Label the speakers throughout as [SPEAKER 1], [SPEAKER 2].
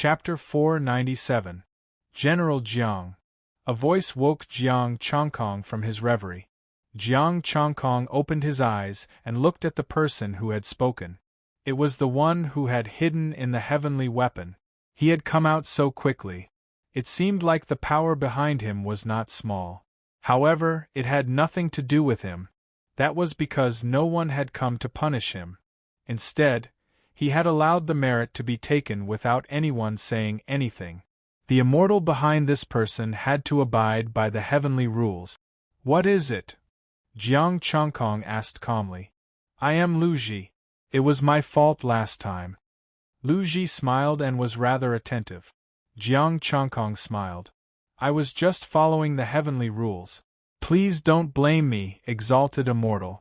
[SPEAKER 1] Chapter 497. General Jiang. A voice woke Jiang Chongkong from his reverie. Jiang Chongkong opened his eyes and looked at the person who had spoken. It was the one who had hidden in the heavenly weapon. He had come out so quickly. It seemed like the power behind him was not small. However, it had nothing to do with him. That was because no one had come to punish him. Instead, he had allowed the merit to be taken without anyone saying anything. The immortal behind this person had to abide by the heavenly rules. "What is it?" Jiang Chongkong asked calmly. "I am Lu Ji. It was my fault last time." Lu Ji smiled and was rather attentive. Jiang Chongkong smiled. "I was just following the heavenly rules. Please don't blame me, exalted immortal.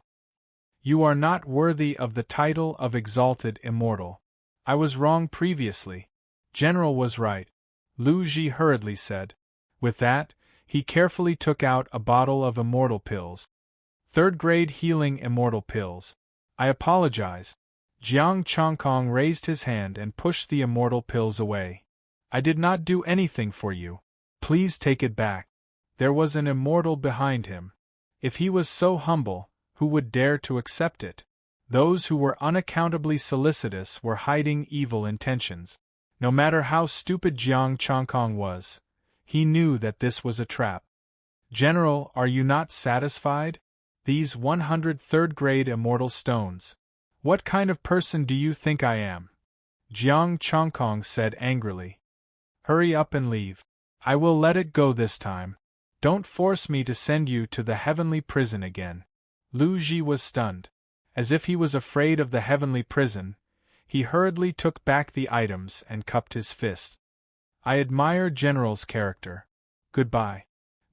[SPEAKER 1] You are not worthy of the title of exalted immortal. I was wrong previously. General was right," Lu Ji hurriedly said. With that, he carefully took out a bottle of immortal pills. Third-grade healing immortal pills. "I apologize." Jiang Chongkong raised his hand and pushed the immortal pills away. "I did not do anything for you. Please take it back." There was an immortal behind him. If he was so humble, who would dare to accept it? Those who were unaccountably solicitous were hiding evil intentions. No matter how stupid Jiang Chongkong was, he knew that this was a trap. "General, are you not satisfied? These 100 third-grade immortal stones. What kind of person do you think I am?" Jiang Chongkong said angrily. "Hurry up and leave. I will let it go this time. Don't force me to send you to the heavenly prison again." Lu Ji was stunned. As if he was afraid of the heavenly prison, he hurriedly took back the items and cupped his fist. "I admire General's character. Goodbye."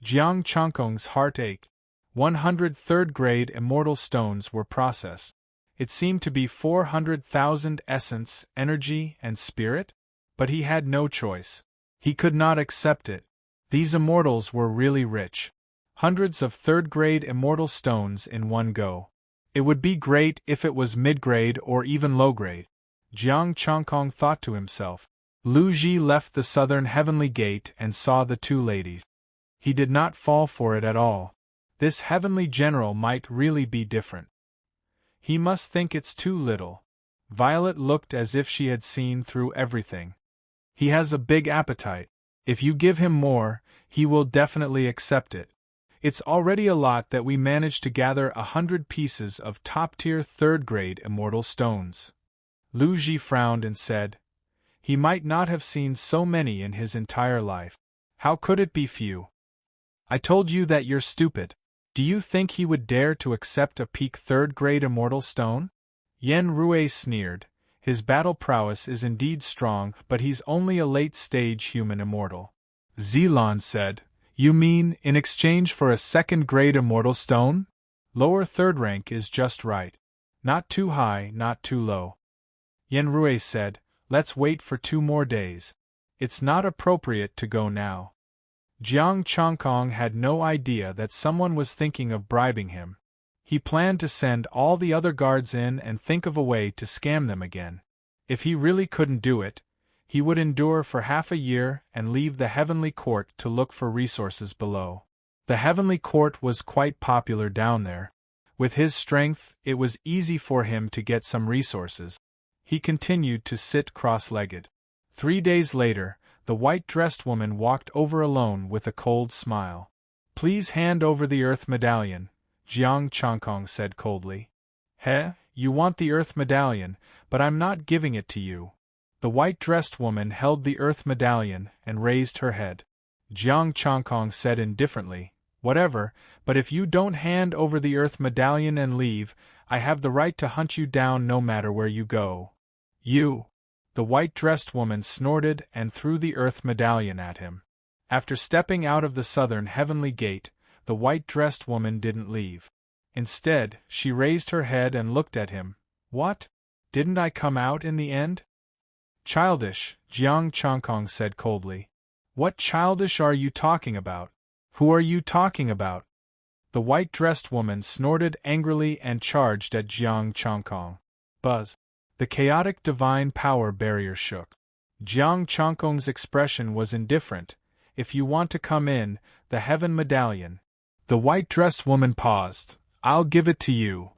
[SPEAKER 1] Jiang Chongkong's heart ached. 100 third-grade immortal stones were processed. It seemed to be 400,000 essence, energy, and spirit? But he had no choice. He could not accept it. These immortals were really rich. Hundreds of third-grade immortal stones in one go. It would be great if it was mid-grade or even low-grade. Jiang Chongkong thought to himself. Lu Ji left the southern heavenly gate and saw the two ladies. He did not fall for it at all. This heavenly general might really be different. He must think it's too little. Violet looked as if she had seen through everything. He has a big appetite. If you give him more, he will definitely accept it. It's already a lot that we managed to gather 100 pieces of top-tier third-grade immortal stones. Lu Ji frowned and said, he might not have seen so many in his entire life. How could it be few? "I told you that you're stupid. Do you think he would dare to accept a peak third-grade immortal stone?" Yen Rui sneered. "His battle prowess is indeed strong, but he's only a late-stage human immortal." Zilan said, "You mean, in exchange for a second-grade immortal stone? Lower third rank is just right. Not too high, not too low." Yen Rui said, "Let's wait for 2 more days. It's not appropriate to go now." Jiang Chongkong had no idea that someone was thinking of bribing him. He planned to send all the other guards in and think of a way to scam them again. If he really couldn't do it, he would endure for half a year and leave the heavenly court to look for resources below. The heavenly court was quite popular down there. With his strength, it was easy for him to get some resources. He continued to sit cross-legged. 3 days later, the white-dressed woman walked over alone with a cold smile. "Please hand over the earth medallion," Jiang Chongkong said coldly. "Heh, you want the earth medallion, but I'm not giving it to you." The white-dressed woman held the earth medallion and raised her head. Jiang Chongkong said indifferently, "Whatever, but if you don't hand over the earth medallion and leave, I have the right to hunt you down no matter where you go." "You!" The white-dressed woman snorted and threw the earth medallion at him. After stepping out of the southern heavenly gate, the white-dressed woman didn't leave. Instead, she raised her head and looked at him. "What? Didn't I come out in the end?" "Childish," Jiang Chongkong said coldly. "What childish are you talking about? Who are you talking about?" The white-dressed woman snorted angrily and charged at Jiang Chongkong. Buzz! The chaotic divine power barrier shook. Jiang Changkong's expression was indifferent. If you want to come in, the heaven medallion. The white-dressed woman paused. I'll give it to you.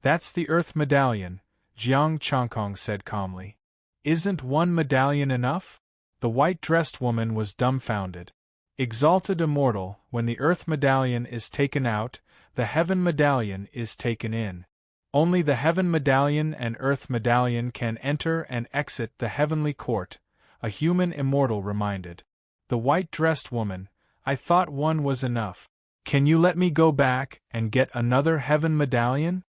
[SPEAKER 1] That's the earth medallion, Jiang Changkong said calmly. Isn't one medallion enough? The white-dressed woman was dumbfounded. Exalted immortal, when the earth medallion is taken out, the heaven medallion is taken in. Only the heaven medallion and earth medallion can enter and exit the heavenly court, a human immortal reminded. The white-dressed woman, I thought one was enough. Can you let me go back and get another heaven medallion?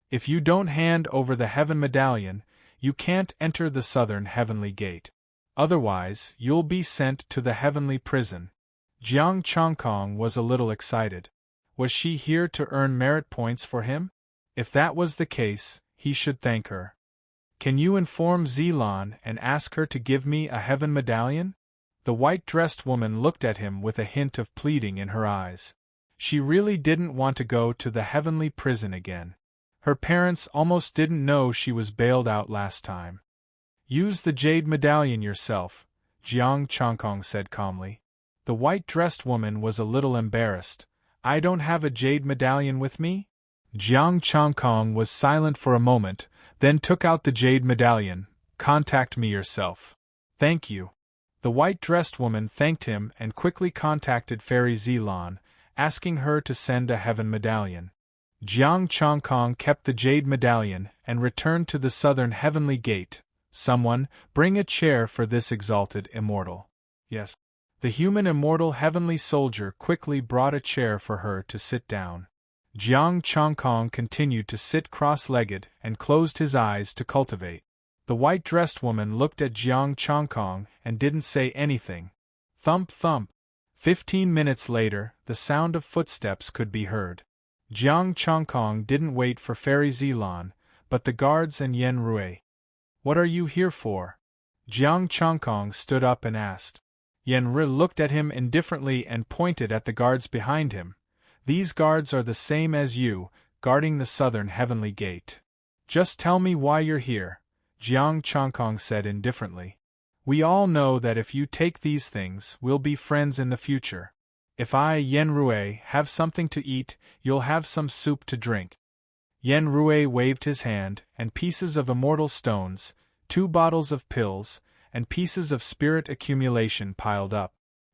[SPEAKER 1] If you don't hand over the heaven medallion, you can't enter the southern heavenly gate. Otherwise, you'll be sent to the heavenly prison. Jiang Changkong was a little excited. Was she here to earn merit points for him? If that was the case, he should thank her. Can you inform Zilan and ask her to give me a heaven medallion? The white-dressed woman looked at him with a hint of pleading in her eyes. She really didn't want to go to the heavenly prison again. Her parents almost didn't know she was bailed out last time. Use the jade medallion yourself, Jiang Changkong said calmly. The white-dressed woman was a little embarrassed. I don't have a jade medallion with me? Jiang Changkong was silent for a moment, then took out the jade medallion. Contact me yourself. Thank you. The white-dressed woman thanked him and quickly contacted Fairy Zilan, asking her to send a heaven medallion. Jiang Changkong kept the jade medallion and returned to the southern heavenly gate. Someone, bring a chair for this exalted immortal. Yes. The human immortal heavenly soldier quickly brought a chair for her to sit down. Jiang Changkong continued to sit cross-legged and closed his eyes to cultivate. The white-dressed woman looked at Jiang Changkong and didn't say anything. Thump thump. 15 minutes later, the sound of footsteps could be heard. Jiang Changkong didn't wait for Fairy Zilan, but the guards and Yen Rui. What are you here for? Jiang Changkong stood up and asked. Yen Rui looked at him indifferently and pointed at the guards behind him. These guards are the same as you, guarding the southern heavenly gate. Just tell me why you're here, Jiang Changkong said indifferently. We all know that if you take these things, we'll be friends in the future. If I, Yen Rui, have something to eat, you'll have some soup to drink. Yen Rui waved his hand, and pieces of immortal stones, 2 bottles of pills, and pieces of spirit accumulation piled up.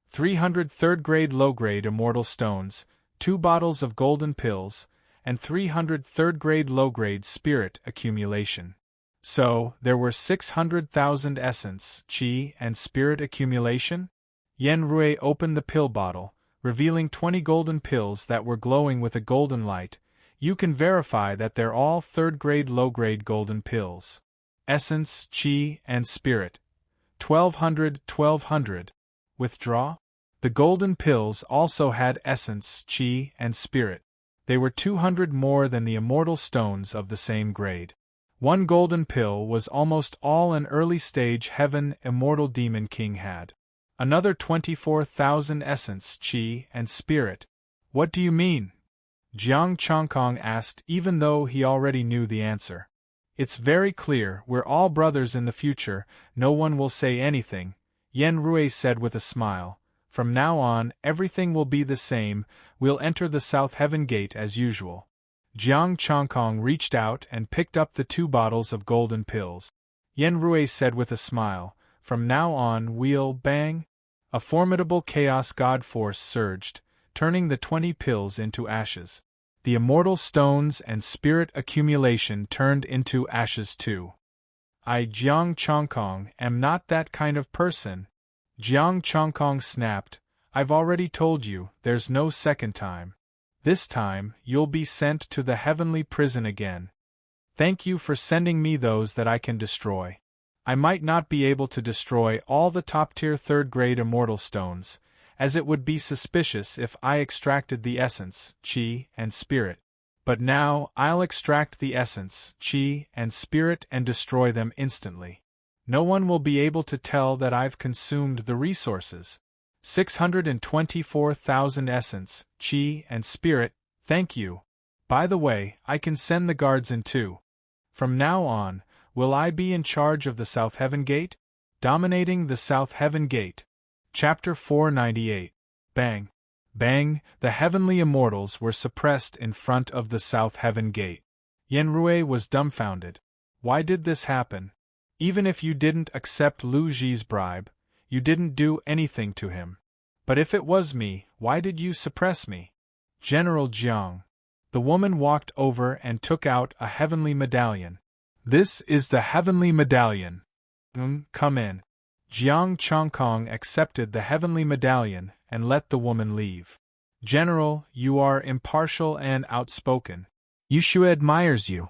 [SPEAKER 1] 300 third-grade low-grade immortal stones, 2 bottles of golden pills, and 300 third-grade low-grade spirit accumulation. So, there were 600,000 essence, chi, and spirit accumulation? Yen Rui opened the pill bottle, revealing 20 golden pills that were glowing with a golden light. You can verify that they're all third-grade low-grade golden pills. Essence, chi, and spirit. 1200. Withdraw? The golden pills also had essence, chi, and spirit. They were 200 more than the immortal stones of the same grade. 1 golden pill was almost all an early-stage heaven immortal demon king had. Another 24,000 essence, chi, and spirit. What do you mean? Jiang Changkong asked, even though he already knew the answer. It's very clear, we're all brothers in the future, no one will say anything, Yen Rui said with a smile. From now on, everything will be the same, we'll enter the South Heaven Gate as usual. Jiang Changkong reached out and picked up the 2 bottles of golden pills. Yen Rui said with a smile, from now on we'll bang. A formidable chaos god force surged, turning the 20 pills into ashes. The immortal stones and spirit accumulation turned into ashes too. I, Jiang Changkong, am not that kind of person. Jiang Changkong snapped, I've already told you, there's no second time. This time, you'll be sent to the heavenly prison again. Thank you for sending me those that I can destroy. I might not be able to destroy all the top-tier third-grade immortal stones, as it would be suspicious if I extracted the essence, chi, and spirit. But now, I'll extract the essence, chi, and spirit and destroy them instantly. No one will be able to tell that I've consumed the resources. 624,000 essence, chi, and spirit, thank you. By the way, I can send the guards in too. From now on, will I be in charge of the South Heaven Gate? Dominating the South Heaven Gate. Chapter 498. Bang! Bang! The heavenly immortals were suppressed in front of the South Heaven Gate. Yenrui was dumbfounded. Why did this happen? Even if you didn't accept Lu Ji's bribe, you didn't do anything to him. But if it was me, why did you suppress me? General Jiang. The woman walked over and took out a heavenly medallion. This is the heavenly medallion. Come in. Jiang Chongkong accepted the heavenly medallion and let the woman leave. General, you are impartial and outspoken. Yushu admires you.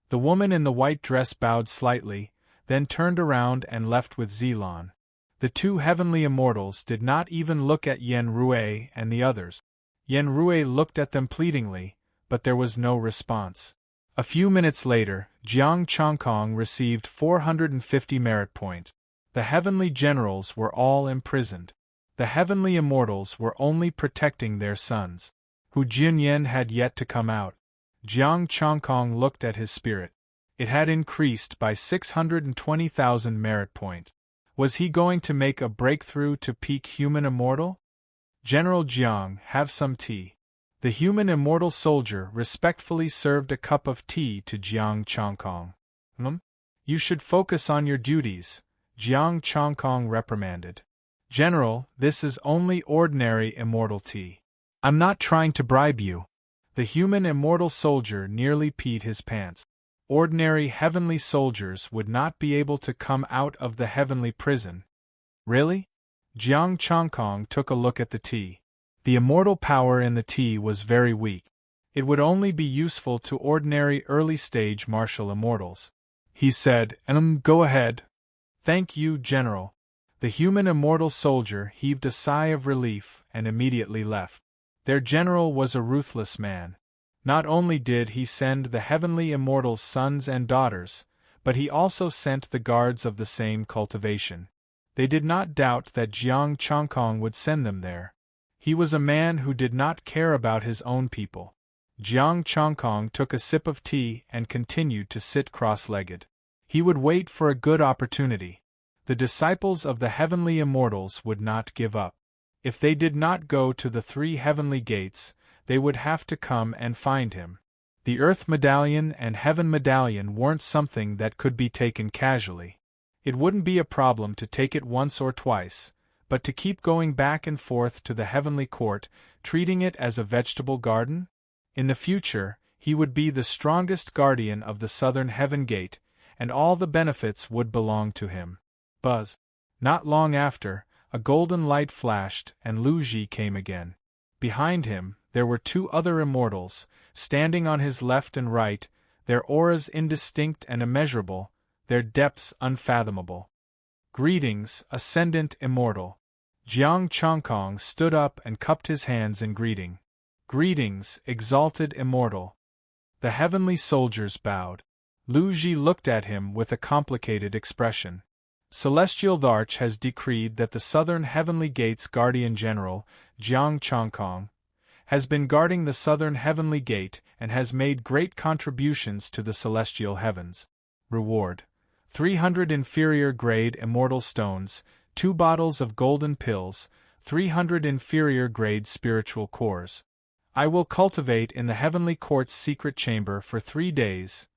[SPEAKER 1] The woman in the white dress bowed slightly, then turned around and left with Zilan. The two heavenly immortals did not even look at Yenrui and the others. Yenrui looked at them pleadingly, but there was no response. A few minutes later, Jiang Chongkong received 450 merit points. The heavenly generals were all imprisoned. The heavenly immortals were only protecting their sons. Hu Junyan had yet to come out. Jiang Chongkong looked at his spirit. It had increased by 620,000 merit points. Was he going to make a breakthrough to peak human immortal? General Jiang, have some tea. The human immortal soldier respectfully served a cup of tea to Jiang Chongkong. You should focus on your duties, Jiang Chongkong reprimanded. General, this is only ordinary immortal tea. I'm not trying to bribe you. The human immortal soldier nearly peed his pants. Ordinary heavenly soldiers would not be able to come out of the heavenly prison. Really? Jiang Chongkong took a look at the tea. The immortal power in the tea was very weak. It would only be useful to ordinary early-stage martial immortals. He said, go ahead. Thank you, General. The human immortal soldier heaved a sigh of relief and immediately left. Their general was a ruthless man. Not only did he send the heavenly immortals' sons and daughters, but he also sent the guards of the same cultivation. They did not doubt that Jiang Chongkong would send them there. He was a man who did not care about his own people. Jiang Chongkong took a sip of tea and continued to sit cross-legged. He would wait for a good opportunity. The disciples of the heavenly immortals would not give up. If they did not go to the 3 heavenly gates, they would have to come and find him. The Earth Medallion and Heaven Medallion weren't something that could be taken casually. It wouldn't be a problem to take it once or twice, but to keep going back and forth to the heavenly court, treating it as a vegetable garden? In the future, he would be the strongest guardian of the southern heaven gate, and all the benefits would belong to him. Buzz. Not long after, a golden light flashed and Lu Ji came again. Behind him, there were 2 other immortals, standing on his left and right, their auras indistinct and immeasurable, their depths unfathomable. Greetings, Ascendant Immortal. Jiang Chongkong stood up and cupped his hands in greeting. Greetings, Exalted Immortal. The heavenly soldiers bowed. Lu Ji looked at him with a complicated expression. Celestial Tharch has decreed that the southern heavenly gate's guardian general, Jiang Chongkong, has been guarding the southern heavenly gate and has made great contributions to the celestial heavens. Reward: 300 inferior grade immortal stones, 2 bottles of golden pills, 300 inferior grade spiritual cores. I will cultivate in the heavenly court's secret chamber for 3 days.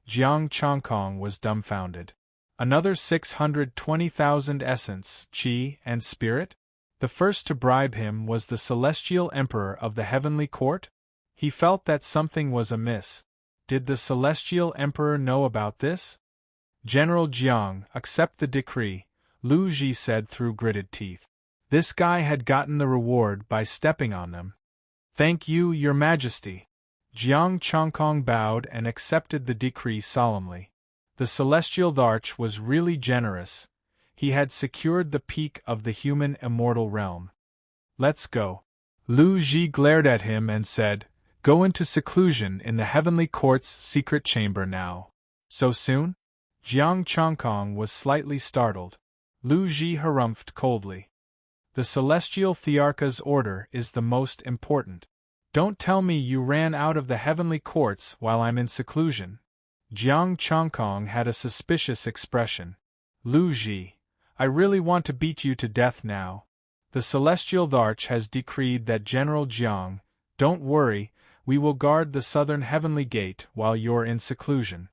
[SPEAKER 1] Jiang Chongkong was dumbfounded. Another 620,000 essence, qi, and spirit? The first to bribe him was the celestial emperor of the heavenly court? He felt that something was amiss. Did the celestial emperor know about this? General Jiang, accept the decree, Lu Ji said through gritted teeth. This guy had gotten the reward by stepping on them. Thank you, Your Majesty. Jiang Chongkong bowed and accepted the decree solemnly. The celestial Tharch was really generous. He had secured the peak of the human immortal realm. Let's go. Lu Ji glared at him and said, Go into seclusion in the heavenly court's secret chamber now. So soon? Jiang Chongkong was slightly startled. Lu Ji harumphed coldly. The celestial Thearka's order is the most important. Don't tell me you ran out of the heavenly courts while I'm in seclusion. Jiang Chongkong had a suspicious expression. Lu Ji, I really want to beat you to death now. The Celestial Arch has decreed that General Jiang, don't worry, we will guard the southern heavenly gate while you're in seclusion.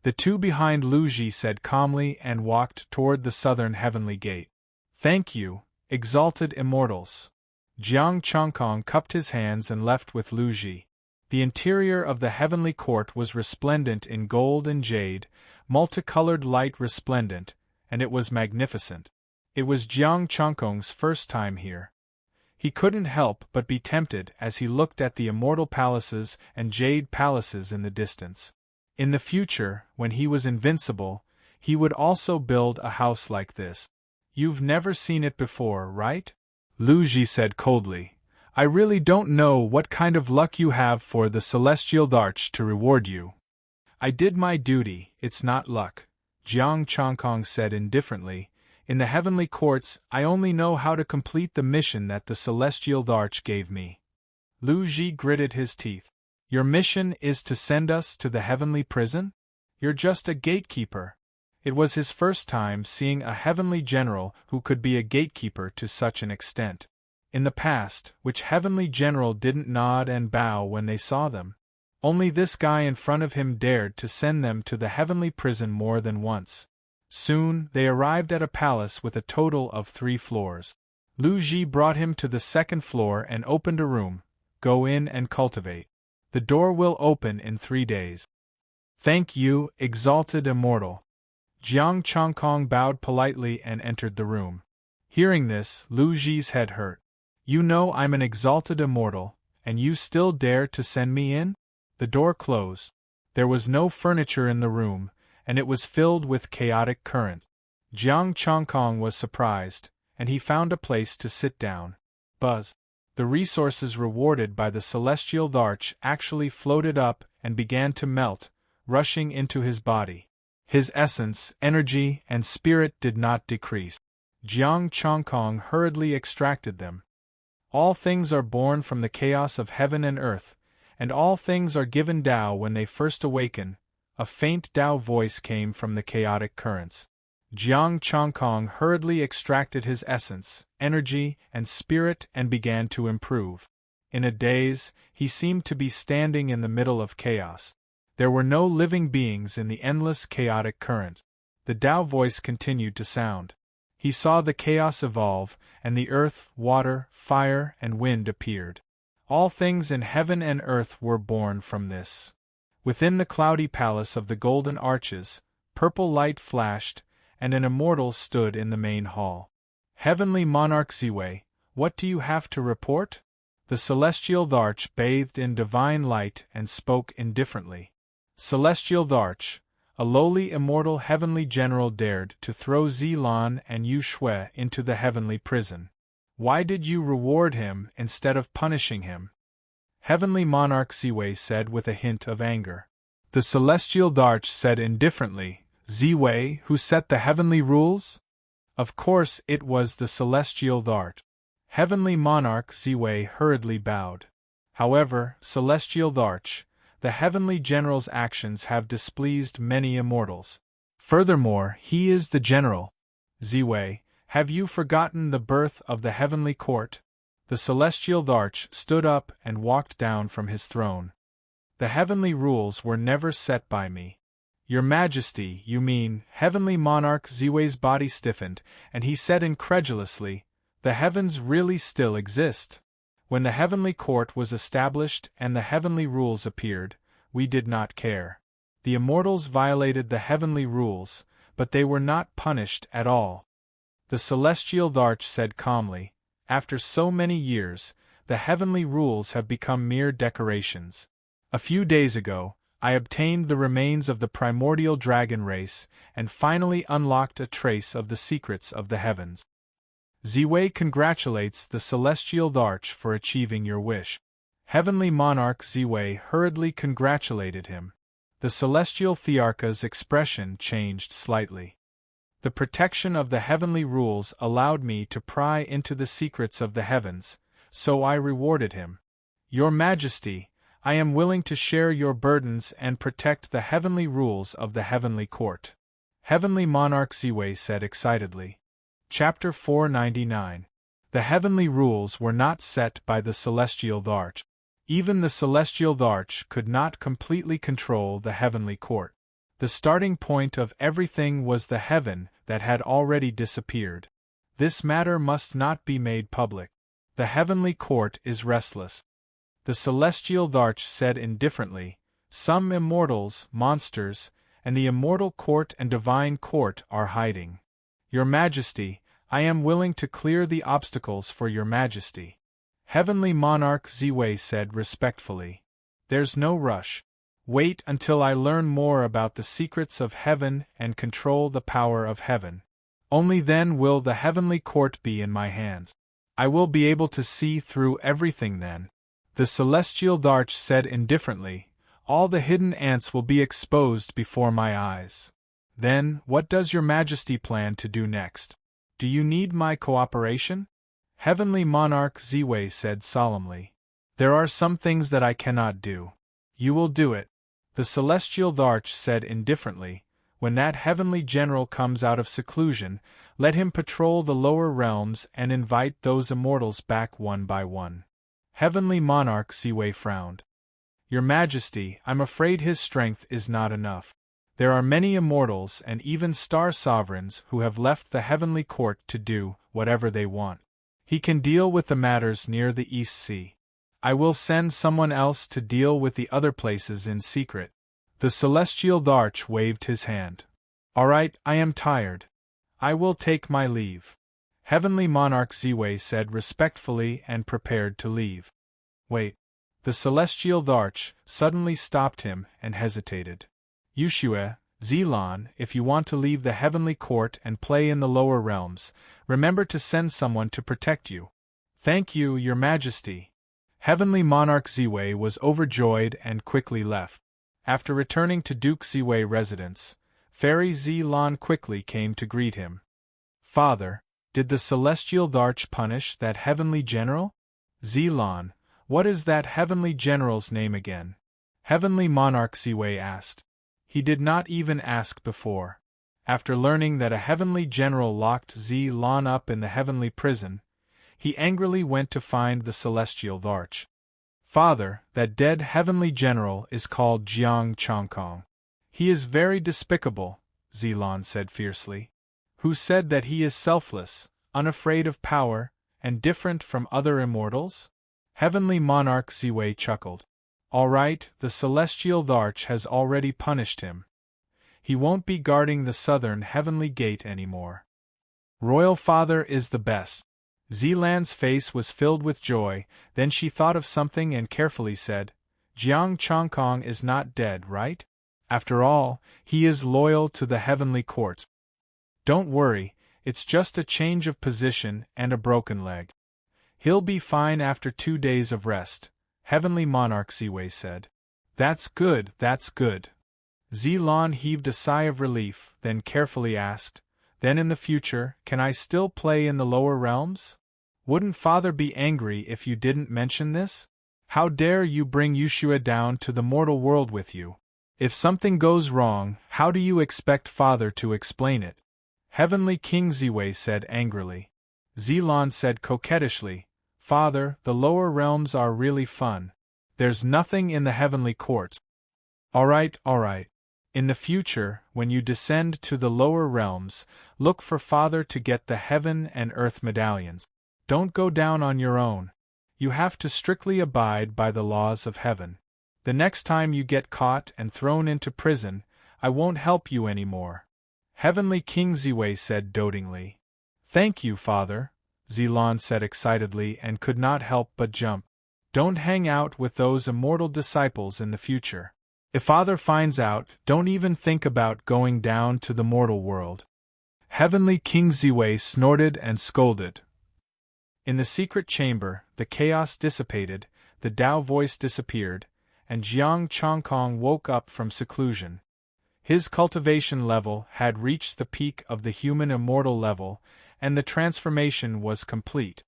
[SPEAKER 1] The two behind Lu Ji said calmly and walked toward the southern heavenly gate. Thank you, exalted immortals. Jiang Chongkong cupped his hands and left with Lu Ji. The interior of the heavenly court was resplendent in gold and jade, multicolored light resplendent, and it was magnificent. It was Jiang Chongkong's first time here. He couldn't help but be tempted as he looked at the immortal palaces and jade palaces in the distance. In the future, when he was invincible, he would also build a house like this. You've never seen it before, right? Lu Ji said coldly. I really don't know what kind of luck you have for the Celestial Arch to reward you. I did my duty, it's not luck, Jiang Chongkong said indifferently. In the heavenly courts, I only know how to complete the mission that the Celestial Arch gave me. Lu Ji gritted his teeth. Your mission is to send us to the heavenly prison? You're just a gatekeeper. It was his first time seeing a heavenly general who could be a gatekeeper to such an extent. In the past, which heavenly general didn't nod and bow when they saw them? Only this guy in front of him dared to send them to the heavenly prison more than once. Soon, they arrived at a palace with a total of 3 floors. Lu Ji brought him to the 2nd floor and opened a room. Go in and cultivate. The door will open in 3 days. Thank you, exalted immortal. Jiang Chongkong bowed politely and entered the room. Hearing this, Lu Ji's head hurt. You know I'm an exalted immortal, and you still dare to send me in? The door closed. There was no furniture in the room, and it was filled with chaotic current. Jiang Chongkong was surprised, and he found a place to sit down. Buzz. The resources rewarded by the Celestial Arch actually floated up and began to melt, rushing into his body. His essence, energy, and spirit did not decrease. Jiang Chongkong hurriedly extracted them. All things are born from the chaos of heaven and earth, and all things are given Tao when they first awaken. A faint Tao voice came from the chaotic currents. Jiang Chongkong hurriedly extracted his essence, energy, and spirit and began to improve. In a daze, he seemed to be standing in the middle of chaos. There were no living beings in the endless chaotic current. The Tao voice continued to sound. He saw the chaos evolve, and the earth, water, fire, and wind appeared. All things in heaven and earth were born from this. Within the cloudy palace of the golden arches, purple light flashed, and an immortal stood in the main hall. Heavenly Monarch Ziwei, what do you have to report? The Celestial Arch bathed in divine light and spoke indifferently. Celestial Arch, a lowly immortal heavenly general dared to throw Zilan and Yu Shui into the heavenly prison. Why did you reward him instead of punishing him? Heavenly Monarch Ziwei said with a hint of anger. The Celestial Arch said indifferently, Ziwei, who set the heavenly rules? Of course it was the Celestial Arch. Heavenly Monarch Ziwei hurriedly bowed. However, Celestial Arch, the heavenly general's actions have displeased many immortals. Furthermore, he is the general. Ziwei, have you forgotten the birth of the heavenly court? The Celestial Arch stood up and walked down from his throne. The heavenly rules were never set by me. Your Majesty, you mean, Heavenly Monarch Ziwei's body stiffened, and he said incredulously, the heavens really still exist. When the heavenly court was established and the heavenly rules appeared, we did not care. The immortals violated the heavenly rules, but they were not punished at all. The Celestial Arch said calmly, after so many years, the heavenly rules have become mere decorations. A few days ago, I obtained the remains of the primordial dragon race and finally unlocked a trace of the secrets of the heavens. Ziwei congratulates the Celestial Arch for achieving your wish. Heavenly Monarch Ziwei hurriedly congratulated him. The Celestial Thearcha's expression changed slightly. The protection of the heavenly rules allowed me to pry into the secrets of the heavens, so I rewarded him. Your Majesty, I am willing to share your burdens and protect the heavenly rules of the heavenly court. Heavenly Monarch Ziwei said excitedly. Chapter 499. The heavenly rules were not set by the celestial Dharch. Even the celestial Dharch could not completely control the heavenly court. The starting point of everything was the heaven that had already disappeared. This matter must not be made public. The heavenly court is restless. The celestial Dharch said indifferently, "Some immortals, monsters, and the immortal court and divine court are hiding. Your Majesty, I am willing to clear the obstacles for your Majesty." Heavenly Monarch Ziwei said respectfully, "There's no rush. Wait until I learn more about the secrets of heaven and control the power of heaven. Only then will the heavenly court be in my hands. I will be able to see through everything then." The celestial Dharch said indifferently, "All the hidden ants will be exposed before my eyes. Then, what does your Majesty plan to do next? Do you need my cooperation?" Heavenly Monarch Ziwei said solemnly, "There are some things that I cannot do. You will do it." The celestial Dharch said indifferently, "When that heavenly general comes out of seclusion, let him patrol the lower realms and invite those immortals back one by one." Heavenly Monarch Ziwei frowned. "Your Majesty, I'm afraid his strength is not enough. There are many immortals and even star sovereigns who have left the heavenly court to do whatever they want. He can deal with the matters near the East Sea. I will send someone else to deal with the other places in secret." The celestial Dharch waved his hand. "All right, I am tired. I will take my leave." Heavenly Monarch Ziwei said respectfully and prepared to leave. "Wait." The celestial Dharch suddenly stopped him and hesitated. "Yushue, Zilan, if you want to leave the heavenly court and play in the lower realms, remember to send someone to protect you." "Thank you, Your Majesty." Heavenly Monarch Ziwei was overjoyed and quickly left. After returning to Duke Ziwei residence, Fairy Zilan quickly came to greet him. "Father, did the celestial Dharch punish that heavenly general?" "Zilan, what is that heavenly general's name again?" Heavenly Monarch Ziwei asked. He did not even ask before. After learning that a heavenly general locked Zilan up in the heavenly prison, he angrily went to find the celestial Dharch. "Father, that dead heavenly general is called Jiang Chongkong. He is very despicable," Zilan said fiercely. "Who said that he is selfless, unafraid of power, and different from other immortals?" Heavenly Monarch Ziwei chuckled. "All right, the celestial Dharch has already punished him. He won't be guarding the southern heavenly gate anymore. Royal Father is the best." Zilan's face was filled with joy, then she thought of something and carefully said, "Jiang Chongkong is not dead, right? After all, he is loyal to the heavenly court. Don't worry, it's just a change of position and a broken leg. He'll be fine after 2 days of rest," Heavenly Monarch Ziwei said. That's good, that's good." Zilan heaved a sigh of relief, then carefully asked, "Then in the future, can I still play in the lower realms? Wouldn't Father be angry if you didn't mention this? How dare you bring Yushua down to the mortal world with you? If something goes wrong, how do you expect Father to explain it?" Heavenly King Ziwei said angrily. Zilan said coquettishly, "Father, the lower realms are really fun. There's nothing in the heavenly courts." All right. In the future, when you descend to the lower realms, look for Father to get the heaven and earth medallions. Don't go down on your own. You have to strictly abide by the laws of heaven. The next time you get caught and thrown into prison, I won't help you anymore." Heavenly King Ziwei said dotingly. "Thank you, Father," Zilan said excitedly and could not help but jump. "Don't hang out with those immortal disciples in the future. If Father finds out, don't even think about going down to the mortal world." Heavenly King Ziwei snorted and scolded. In the secret chamber, the chaos dissipated, the Tao voice disappeared, and Jiang Chongkong woke up from seclusion. His cultivation level had reached the peak of the human immortal level, and the transformation was complete.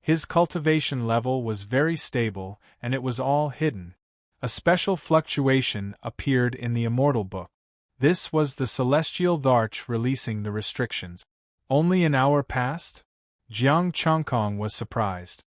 [SPEAKER 1] His cultivation level was very stable, and it was all hidden. A special fluctuation appeared in the Immortal Book. This was the celestial Dharch releasing the restrictions. Only an hour passed? Jiang Chongkong was surprised.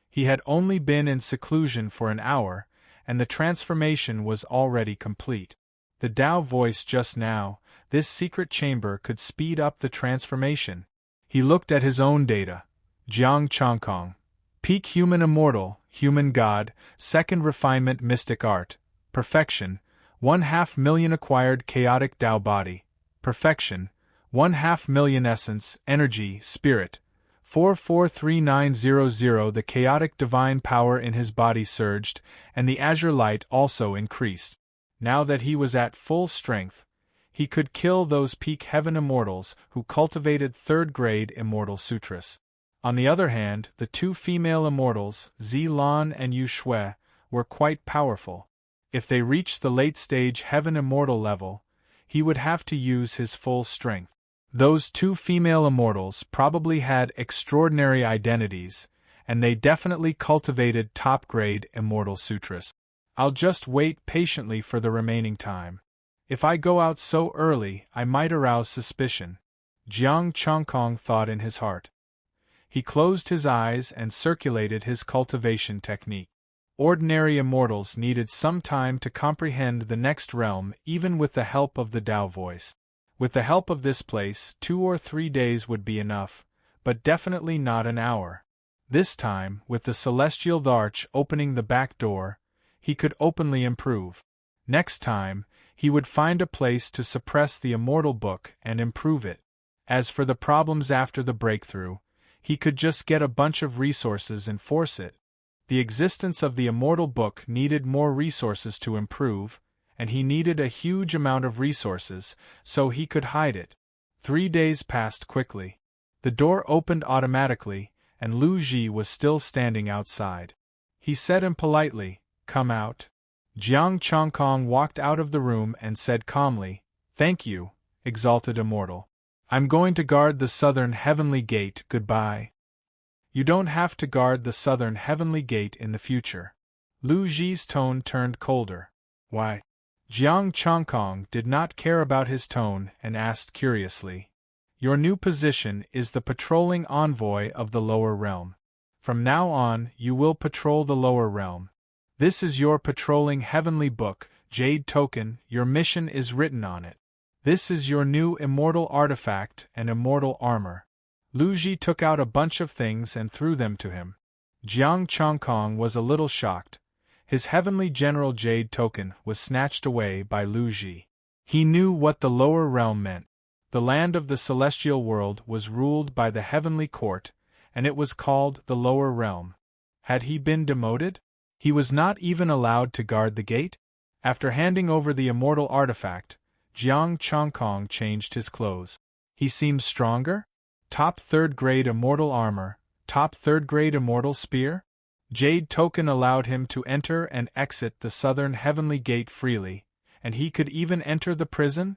[SPEAKER 1] He had only been in seclusion for an hour, and the transformation was already complete. The Tao voice just now, this secret chamber could speed up the transformation. He looked at his own data. Jiang Chongkong. Peak human immortal, human god, second refinement mystic art. Perfection, 1/2 million acquired chaotic Tao body. Perfection, 1/2 million essence, energy, spirit. 443900. The chaotic divine power in his body surged, and the azure light also increased. Now that he was at full strength, he could kill those peak heaven immortals who cultivated third-grade immortal sutras. On the other hand, the two female immortals, Zilan and Yu Shui, were quite powerful. If they reached the late-stage heaven immortal level, he would have to use his full strength. Those two female immortals probably had extraordinary identities, and they definitely cultivated top-grade immortal sutras. I'll just wait patiently for the remaining time. If I go out so early, I might arouse suspicion, Jiang Chongkong thought in his heart. He closed his eyes and circulated his cultivation technique. Ordinary immortals needed some time to comprehend the next realm even with the help of the Tao voice. With the help of this place, 2 or 3 days would be enough, but definitely not an hour. This time, with the celestial arch opening the back door, he could openly improve. Next time, he would find a place to suppress the immortal book and improve it. As for the problems after the breakthrough, he could just get a bunch of resources and force it. The existence of the immortal book needed more resources to improve, and he needed a huge amount of resources, so he could hide it. 3 days passed quickly. The door opened automatically, and Lu Ji was still standing outside. He said impolitely, "Come out." Jiang Chongkong walked out of the room and said calmly, "Thank you, exalted immortal. I'm going to guard the southern heavenly gate, goodbye." "You don't have to guard the southern heavenly gate in the future." Lu Ji's tone turned colder. "Why?" Jiang Chongkong did not care about his tone and asked curiously. "Your new position is the patrolling envoy of the lower realm. From now on, you will patrol the lower realm. This is your patrolling heavenly book, Jade Token, your mission is written on it. This is your new immortal artifact and immortal armor." Lu Ji took out a bunch of things and threw them to him. Jiang Chongkong was a little shocked. His heavenly general Jade Token was snatched away by Lu Ji. He knew what the lower realm meant. The land of the celestial world was ruled by the heavenly court, and it was called the lower realm. Had he been demoted? He was not even allowed to guard the gate? After handing over the immortal artifact, Jiang Chongkong changed his clothes. He seemed stronger? Top third-grade immortal armor, top third-grade immortal spear? Jade Token allowed him to enter and exit the southern heavenly gate freely, and he could even enter the prison?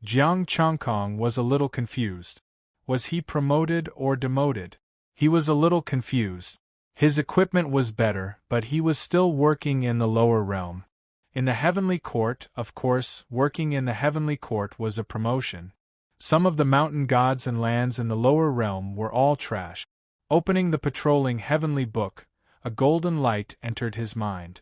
[SPEAKER 1] Jiang Chongkong was a little confused. Was he promoted or demoted? He was a little confused. His equipment was better, but he was still working in the lower realm. In the heavenly court, of course, working in the heavenly court was a promotion. Some of the mountain gods and lands in the lower realm were all trash. Opening the patrolling heavenly book, a golden light entered his mind.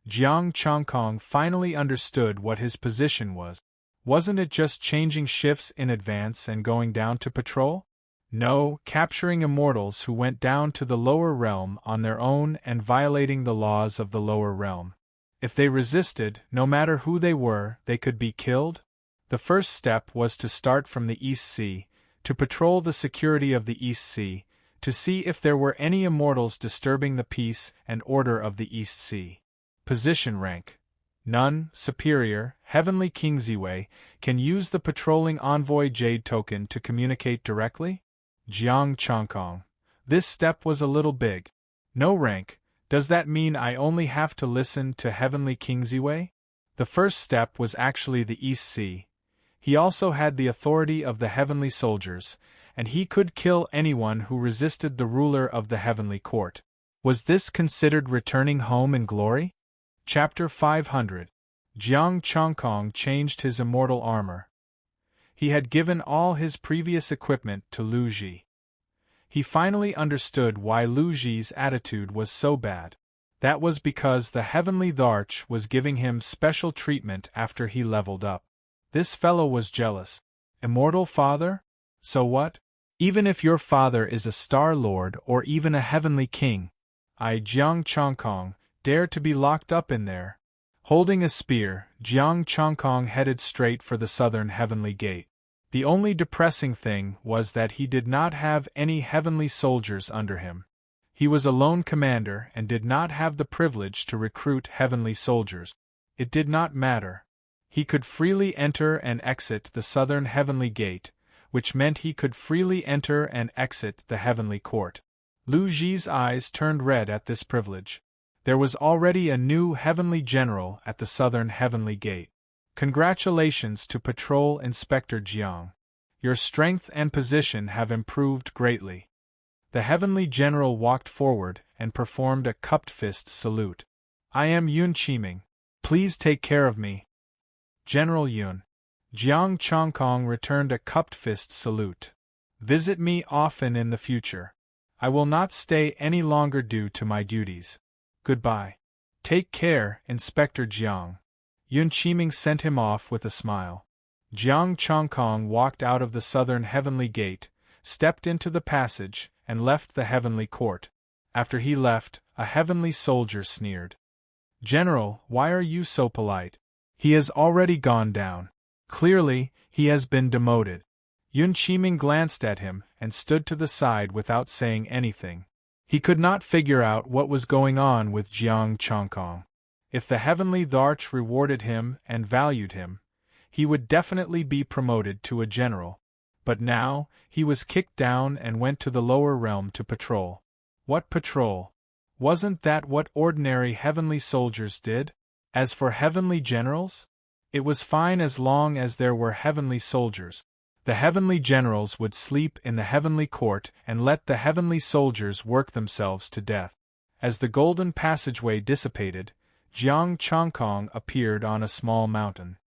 [SPEAKER 1] Jiang Chongkong finally understood what his position was. Wasn't it just changing shifts in advance and going down to patrol? No, capturing immortals who went down to the lower realm on their own and violating the laws of the lower realm. If they resisted, no matter who they were, they could be killed? The first step was to start from the East Sea, to patrol the security of the East Sea, to see if there were any immortals disturbing the peace and order of the East Sea. Position rank. None, superior, Heavenly King Ziwei, can use the patrolling envoy Jade Token to communicate directly? Jiang Chongkong. This step was a little big. No rank, does that mean I only have to listen to Heavenly King Ziwei? The first step was actually the East Sea. He also had the authority of the heavenly soldiers, and he could kill anyone who resisted the ruler of the heavenly court. Was this considered returning home in glory? Chapter 500. Jiang Chongkong changed his immortal armor. He had given all his previous equipment to Lu Ji. He finally understood why Lu Ji's attitude was so bad. That was because the Heavenly Dharch was giving him special treatment after he leveled up. This fellow was jealous. Immortal father? So what? Even if your father is a Star Lord or even a Heavenly King, I, Jiang Chongkong, dare to be locked up in there. Holding a spear, Jiang Chongkong headed straight for the southern Heavenly Gate. The only depressing thing was that he did not have any heavenly soldiers under him. He was a lone commander and did not have the privilege to recruit heavenly soldiers. It did not matter. He could freely enter and exit the southern Heavenly Gate, which meant he could freely enter and exit the Heavenly Court. Lu Ji's eyes turned red at this privilege. There was already a new Heavenly General at the southern Heavenly Gate. Congratulations to Patrol Inspector Jiang. Your strength and position have improved greatly. The Heavenly General walked forward and performed a cupped fist salute. I am Yun Qiming. Please take care of me. General Yun. Jiang Chongkong returned a cupped fist salute. Visit me often in the future. I will not stay any longer due to my duties. Goodbye. Take care, Inspector Jiang. Yun Qiming sent him off with a smile. Jiang Chongkong walked out of the southern Heavenly Gate, stepped into the passage, and left the Heavenly Court. After he left, a heavenly soldier sneered. General, why are you so polite? He has already gone down. Clearly, he has been demoted. Yun Qiming glanced at him and stood to the side without saying anything. He could not figure out what was going on with Jiang Chongkong. If the Heavenly Dharch rewarded him and valued him, he would definitely be promoted to a general. But now, he was kicked down and went to the lower realm to patrol. What patrol? Wasn't that what ordinary heavenly soldiers did? As for heavenly generals? It was fine as long as there were heavenly soldiers. The heavenly generals would sleep in the heavenly court and let the heavenly soldiers work themselves to death. As the golden passageway dissipated, Jiang Chongkong appeared on a small mountain.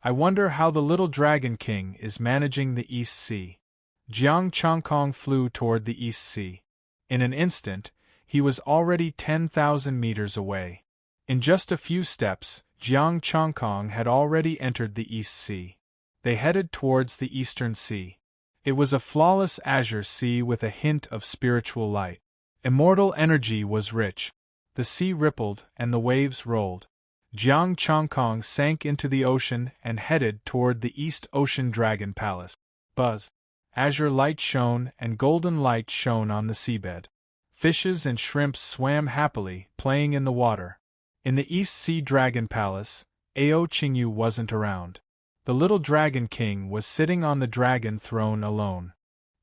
[SPEAKER 1] I wonder how the little Dragon King is managing the East Sea. Jiang Chongkong flew toward the East Sea. In an instant, he was already 10,000 meters away. In just a few steps, Jiang Chongkong had already entered the East Sea. They headed towards the Eastern Sea. It was a flawless azure sea with a hint of spiritual light. Immortal energy was rich. The sea rippled and the waves rolled. Jiang Chongkong sank into the ocean and headed toward the East Ocean Dragon Palace. Buzz. Azure light shone and golden light shone on the seabed. Fishes and shrimps swam happily, playing in the water. In the East Sea Dragon Palace, Ao Qingyu wasn't around. The little Dragon King was sitting on the dragon throne alone.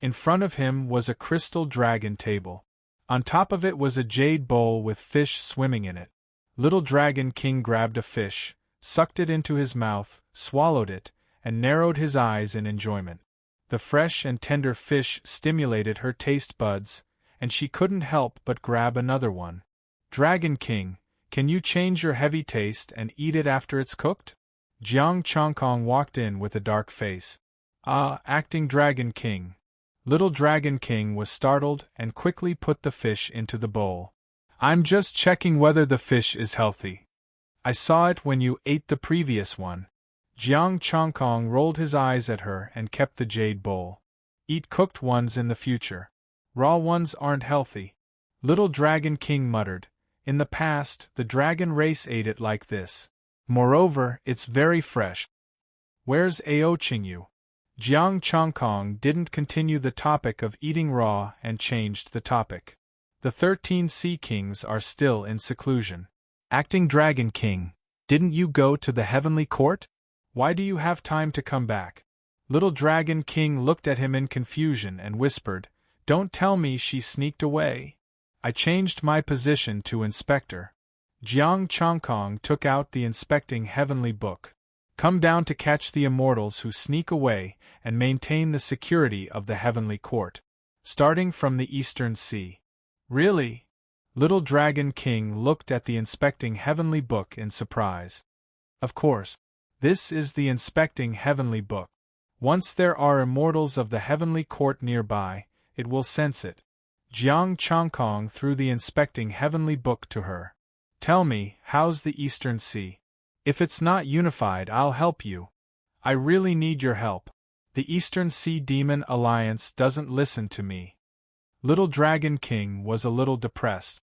[SPEAKER 1] In front of him was a crystal dragon table. On top of it was a jade bowl with fish swimming in it. Little Dragon King grabbed a fish, sucked it into his mouth, swallowed it, and narrowed his eyes in enjoyment. The fresh and tender fish stimulated her taste buds, and she couldn't help but grab another one. Dragon King, can you change your heavy taste and eat it after it's cooked? Jiang Chongkong walked in with a dark face. Ah, acting Dragon King. Little Dragon King was startled and quickly put the fish into the bowl. I'm just checking whether the fish is healthy. I saw it when you ate the previous one. Jiang Chongkong rolled his eyes at her and kept the jade bowl. Eat cooked ones in the future. Raw ones aren't healthy. Little Dragon King muttered. In the past, the dragon race ate it like this. Moreover, it's very fresh. Where's Ao Qingyu? Jiang Chongkong didn't continue the topic of eating raw and changed the topic. The 13 Sea Kings are still in seclusion. Acting Dragon King, didn't you go to the Heavenly Court? Why do you have time to come back? Little Dragon King looked at him in confusion and whispered, Don't tell me she sneaked away. I changed my position to Inspector. Jiang Chongkong took out the Inspecting Heavenly Book. Come down to catch the immortals who sneak away and maintain the security of the Heavenly Court. Starting from the Eastern Sea. Really? Little Dragon King looked at the Inspecting Heavenly Book in surprise. Of course. This is the Inspecting Heavenly Book. Once there are immortals of the heavenly court nearby, it will sense it. Jiang Chongkong threw the inspecting heavenly book to her. Tell me, how's the Eastern Sea? If it's not unified, I'll help you. I really need your help. The Eastern Sea Demon Alliance doesn't listen to me. Little Dragon King was a little depressed.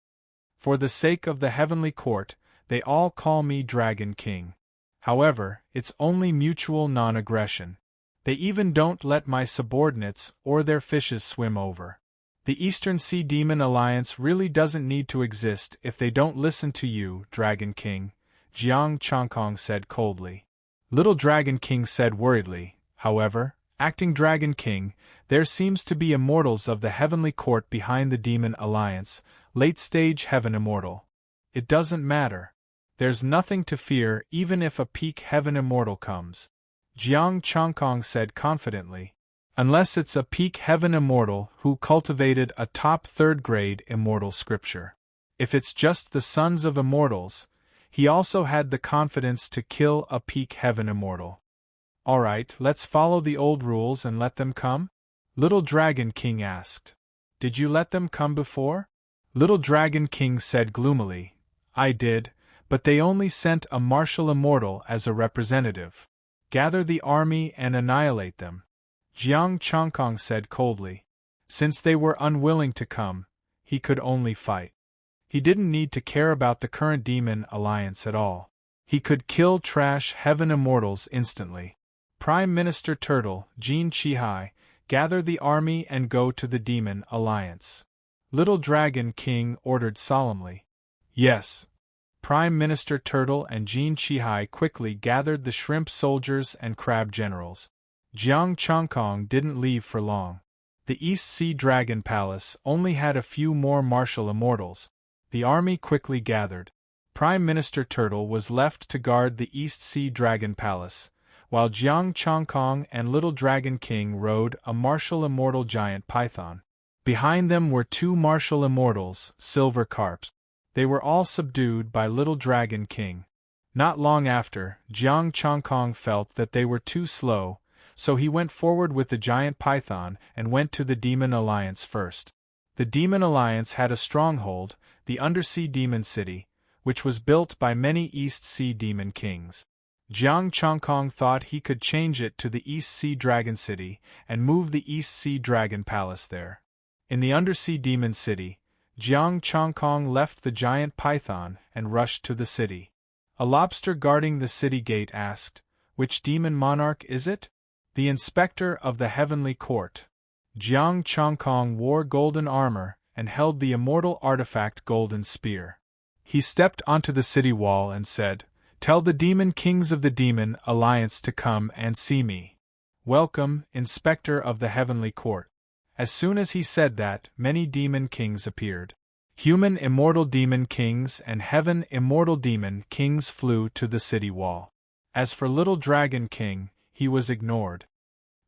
[SPEAKER 1] For the sake of the heavenly court, they all call me Dragon King. However, it's only mutual non-aggression. They even don't let my subordinates or their fishes swim over. The Eastern Sea Demon Alliance really doesn't need to exist if they don't listen to you, Dragon King, Jiang Chongkong said coldly. Little Dragon King said worriedly, however, acting Dragon King, there seems to be immortals of the heavenly court behind the Demon Alliance, late-stage heaven immortal. It doesn't matter. There's nothing to fear even if a peak heaven immortal comes. Jiang Chongkong said confidently. Unless it's a peak heaven immortal who cultivated a top third-grade immortal scripture. If it's just the sons of immortals, he also had the confidence to kill a peak heaven immortal. Alright, let's follow the old rules and let them come? Little Dragon King asked. Did you let them come before? Little Dragon King said gloomily. I did, but they only sent a martial immortal as a representative. Gather the army and annihilate them. Jiang Chongkong said coldly. Since they were unwilling to come, he could only fight. He didn't need to care about the current Demon Alliance at all. He could kill trash heaven immortals instantly. Prime Minister Turtle, Jin Chihai, gather the army and go to the Demon Alliance. Little Dragon King ordered solemnly. Yes. Prime Minister Turtle and Jin Chihai quickly gathered the shrimp soldiers and crab generals. Jiang Chongkong didn't leave for long. The East Sea Dragon Palace only had a few more martial immortals. The army quickly gathered. Prime Minister Turtle was left to guard the East Sea Dragon Palace, while Jiang Chongkong and Little Dragon King rode a martial immortal giant python. Behind them were two martial immortals, silver carps. They were all subdued by Little Dragon King. Not long after, Jiang Chongkong felt that they were too slow, so he went forward with the giant python and went to the Demon Alliance first. The Demon Alliance had a stronghold, the Undersea Demon City, which was built by many East Sea Demon Kings. Jiang Chongkong thought he could change it to the East Sea Dragon City and move the East Sea Dragon Palace there. In the Undersea Demon City, Jiang Chongkong left the giant python and rushed to the city. A lobster guarding the city gate asked, "Which demon monarch is it?" "The inspector of the heavenly court." Jiang Chongkong wore golden armor and held the immortal artifact golden spear. He stepped onto the city wall and said, "Tell the demon kings of the Demon Alliance to come and see me. Welcome, inspector of the heavenly court." As soon as he said that, many demon kings appeared. Human immortal demon kings and heaven immortal demon kings flew to the city wall. As for Little Dragon King, he was ignored.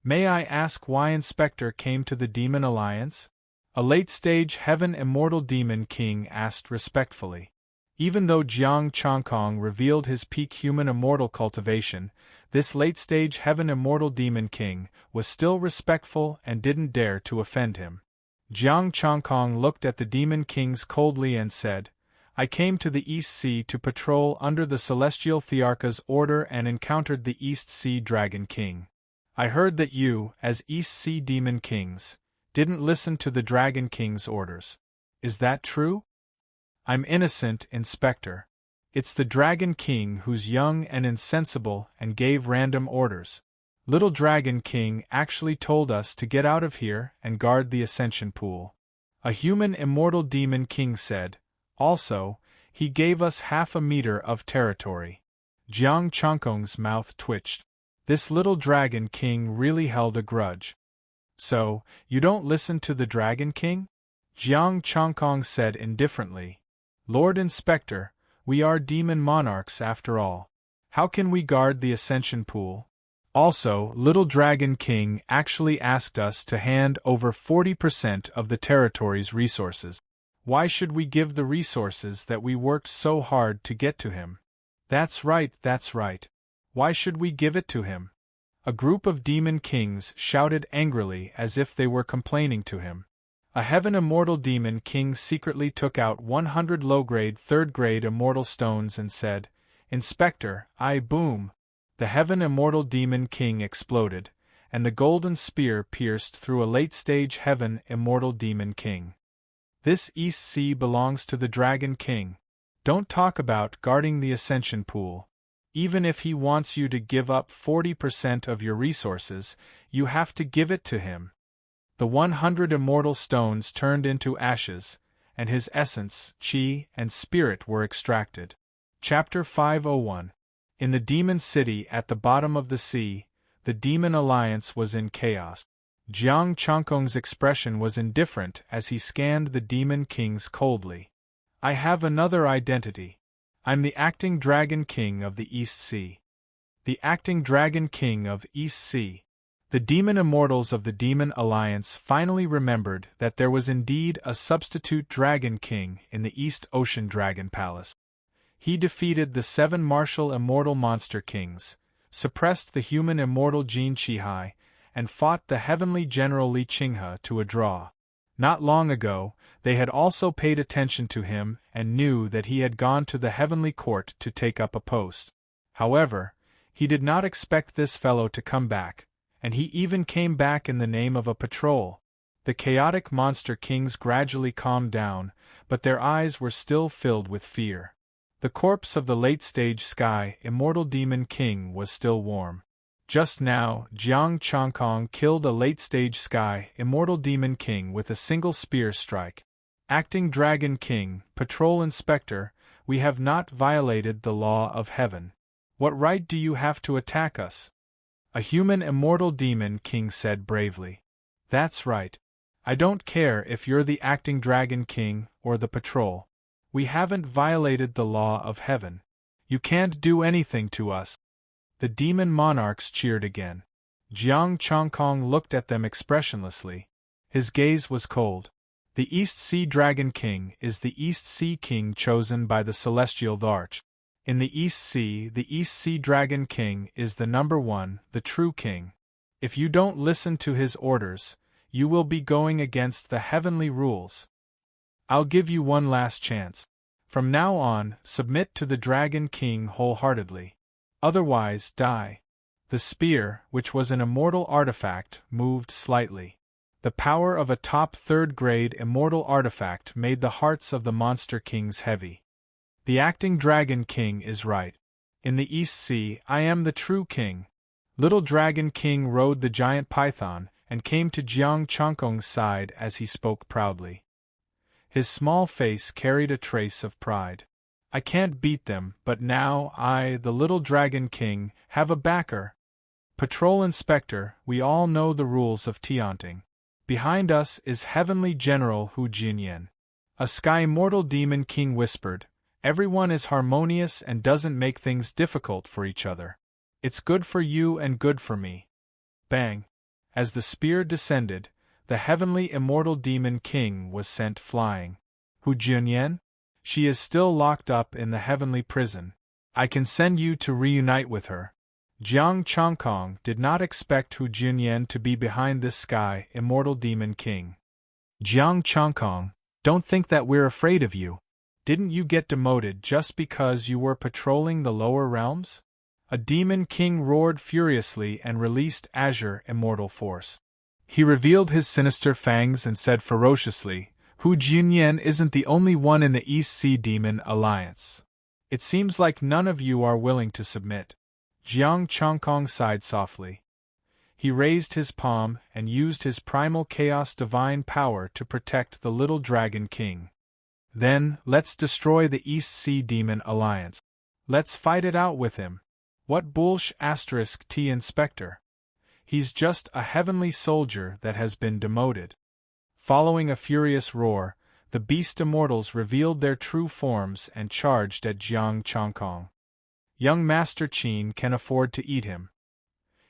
[SPEAKER 1] "May I ask why Inspector came to the Demon Alliance?" A late-stage heaven immortal demon king asked respectfully. Even though Jiang Chongkong revealed his peak human immortal cultivation, this late-stage heaven immortal demon king was still respectful and didn't dare to offend him. Jiang Chongkong looked at the demon kings coldly and said, "I came to the East Sea to patrol under the Celestial Thearcha's order and encountered the East Sea Dragon King. I heard that you, as East Sea Demon Kings, didn't listen to the Dragon King's orders. Is that true?" "I'm innocent, Inspector. It's the Dragon King who's young and insensible and gave random orders. Little Dragon King actually told us to get out of here and guard the Ascension Pool." A human immortal demon king said. "Also, he gave us half a meter of territory." Jiang Chongkong's mouth twitched. This little Dragon King really held a grudge. "So, you don't listen to the Dragon King?" Jiang Chongkong said indifferently. "Lord Inspector, we are demon monarchs after all. How can we guard the Ascension Pool? Also, Little Dragon King actually asked us to hand over 40% of the territory's resources. Why should we give the resources that we worked so hard to get to him?" That's right. Why should we give it to him?" A group of demon kings shouted angrily as if they were complaining to him. A heaven immortal demon king secretly took out 100 low-grade, third-grade immortal stones and said, "Inspector, boom!" The heaven immortal demon king exploded, and the golden spear pierced through a late-stage heaven immortal demon king. This East Sea belongs to the Dragon King. Don't talk about guarding the Ascension Pool. Even if he wants you to give up 40% of your resources, you have to give it to him. The 100 immortal stones turned into ashes, and his essence, chi, and spirit were extracted. Chapter 501. In the demon city at the bottom of the sea, the demon alliance was in chaos. Jiang Changkong's expression was indifferent as he scanned the demon kings coldly. "I have another identity. I'm the acting Dragon King of the East Sea." The acting Dragon King of East Sea. The demon immortals of the Demon Alliance finally remembered that there was indeed a substitute Dragon King in the East Ocean Dragon Palace. He defeated the 7 martial immortal monster kings, suppressed the human immortal Jin Qihai, and fought the heavenly general Li Qinghe to a draw. Not long ago, they had also paid attention to him and knew that he had gone to the heavenly court to take up a post. However, he did not expect this fellow to come back, and he even came back in the name of a patrol. The chaotic monster kings gradually calmed down, but their eyes were still filled with fear. The corpse of the late-stage Sky Immortal Demon King was still warm. Just now, Jiang Changkong killed a late-stage Sky Immortal Demon King with a single spear strike. Acting Dragon King, Patrol Inspector, we have not violated the law of heaven. What right do you have to attack us? A human immortal demon king said bravely. That's right. I don't care if you're the acting Dragon King or the patrol. We haven't violated the law of heaven. You can't do anything to us. The demon monarchs cheered again. Jiang Changkong looked at them expressionlessly. His gaze was cold. The East Sea Dragon King is the East Sea King chosen by the Celestial Dharch. In the East Sea Dragon King is the number 1, the true king. If you don't listen to his orders, you will be going against the heavenly rules. I'll give you one last chance. From now on, submit to the Dragon King wholeheartedly. Otherwise, die. The spear, which was an immortal artifact, moved slightly. The power of a top third-grade immortal artifact made the hearts of the monster kings heavy. The acting Dragon King is right. In the East Sea, I am the true king. Little Dragon King rode the giant python and came to Jiang Changkong's side as he spoke proudly. His small face carried a trace of pride. I can't beat them, but now I, the little Dragon King, have a backer. Patrol Inspector, we all know the rules of Tianting. Behind us is Heavenly General Hu Jinyan. A Sky Immortal Demon King whispered, "Everyone is harmonious and doesn't make things difficult for each other. It's good for you and good for me." Bang! As the spear descended, the Heavenly Immortal Demon King was sent flying. Hu Jinyan? She is still locked up in the heavenly prison. I can send you to reunite with her. Jiang Changkong did not expect Hu Jinyan to be behind this Sky Immortal Demon King. Jiang Changkong, don't think that we're afraid of you. Didn't you get demoted just because you were patrolling the lower realms? A demon king roared furiously and released Azure Immortal Force. He revealed his sinister fangs and said ferociously, Hu Jinyan isn't the only one in the East Sea Demon Alliance. It seems like none of you are willing to submit. Jiang Changkong sighed softly. He raised his palm and used his primal chaos divine power to protect the little Dragon King. Then, let's destroy the East Sea Demon Alliance. Let's fight it out with him. What bullsh *T Inspector? He's just a heavenly soldier that has been demoted. Following a furious roar, the beast immortals revealed their true forms and charged at Jiang Changkong. Young Master Qin can afford to eat him.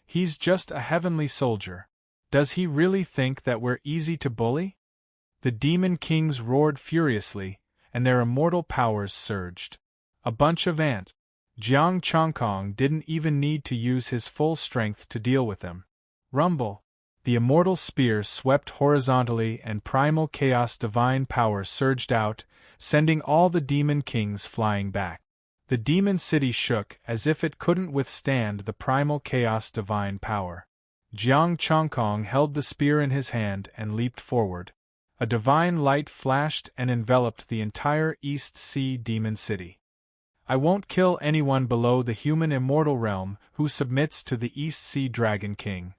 [SPEAKER 1] He's just a heavenly soldier. Does he really think that we're easy to bully? The demon kings roared furiously, and their immortal powers surged. A bunch of ants. Jiang Chongkong didn't even need to use his full strength to deal with them. Rumble! The immortal spear swept horizontally and primal chaos divine power surged out, sending all the demon kings flying back. The demon city shook as if it couldn't withstand the primal chaos divine power. Jiang Chongkong held the spear in his hand and leaped forward. A divine light flashed and enveloped the entire East Sea demon city. I won't kill anyone below the human immortal realm who submits to the East Sea Dragon King.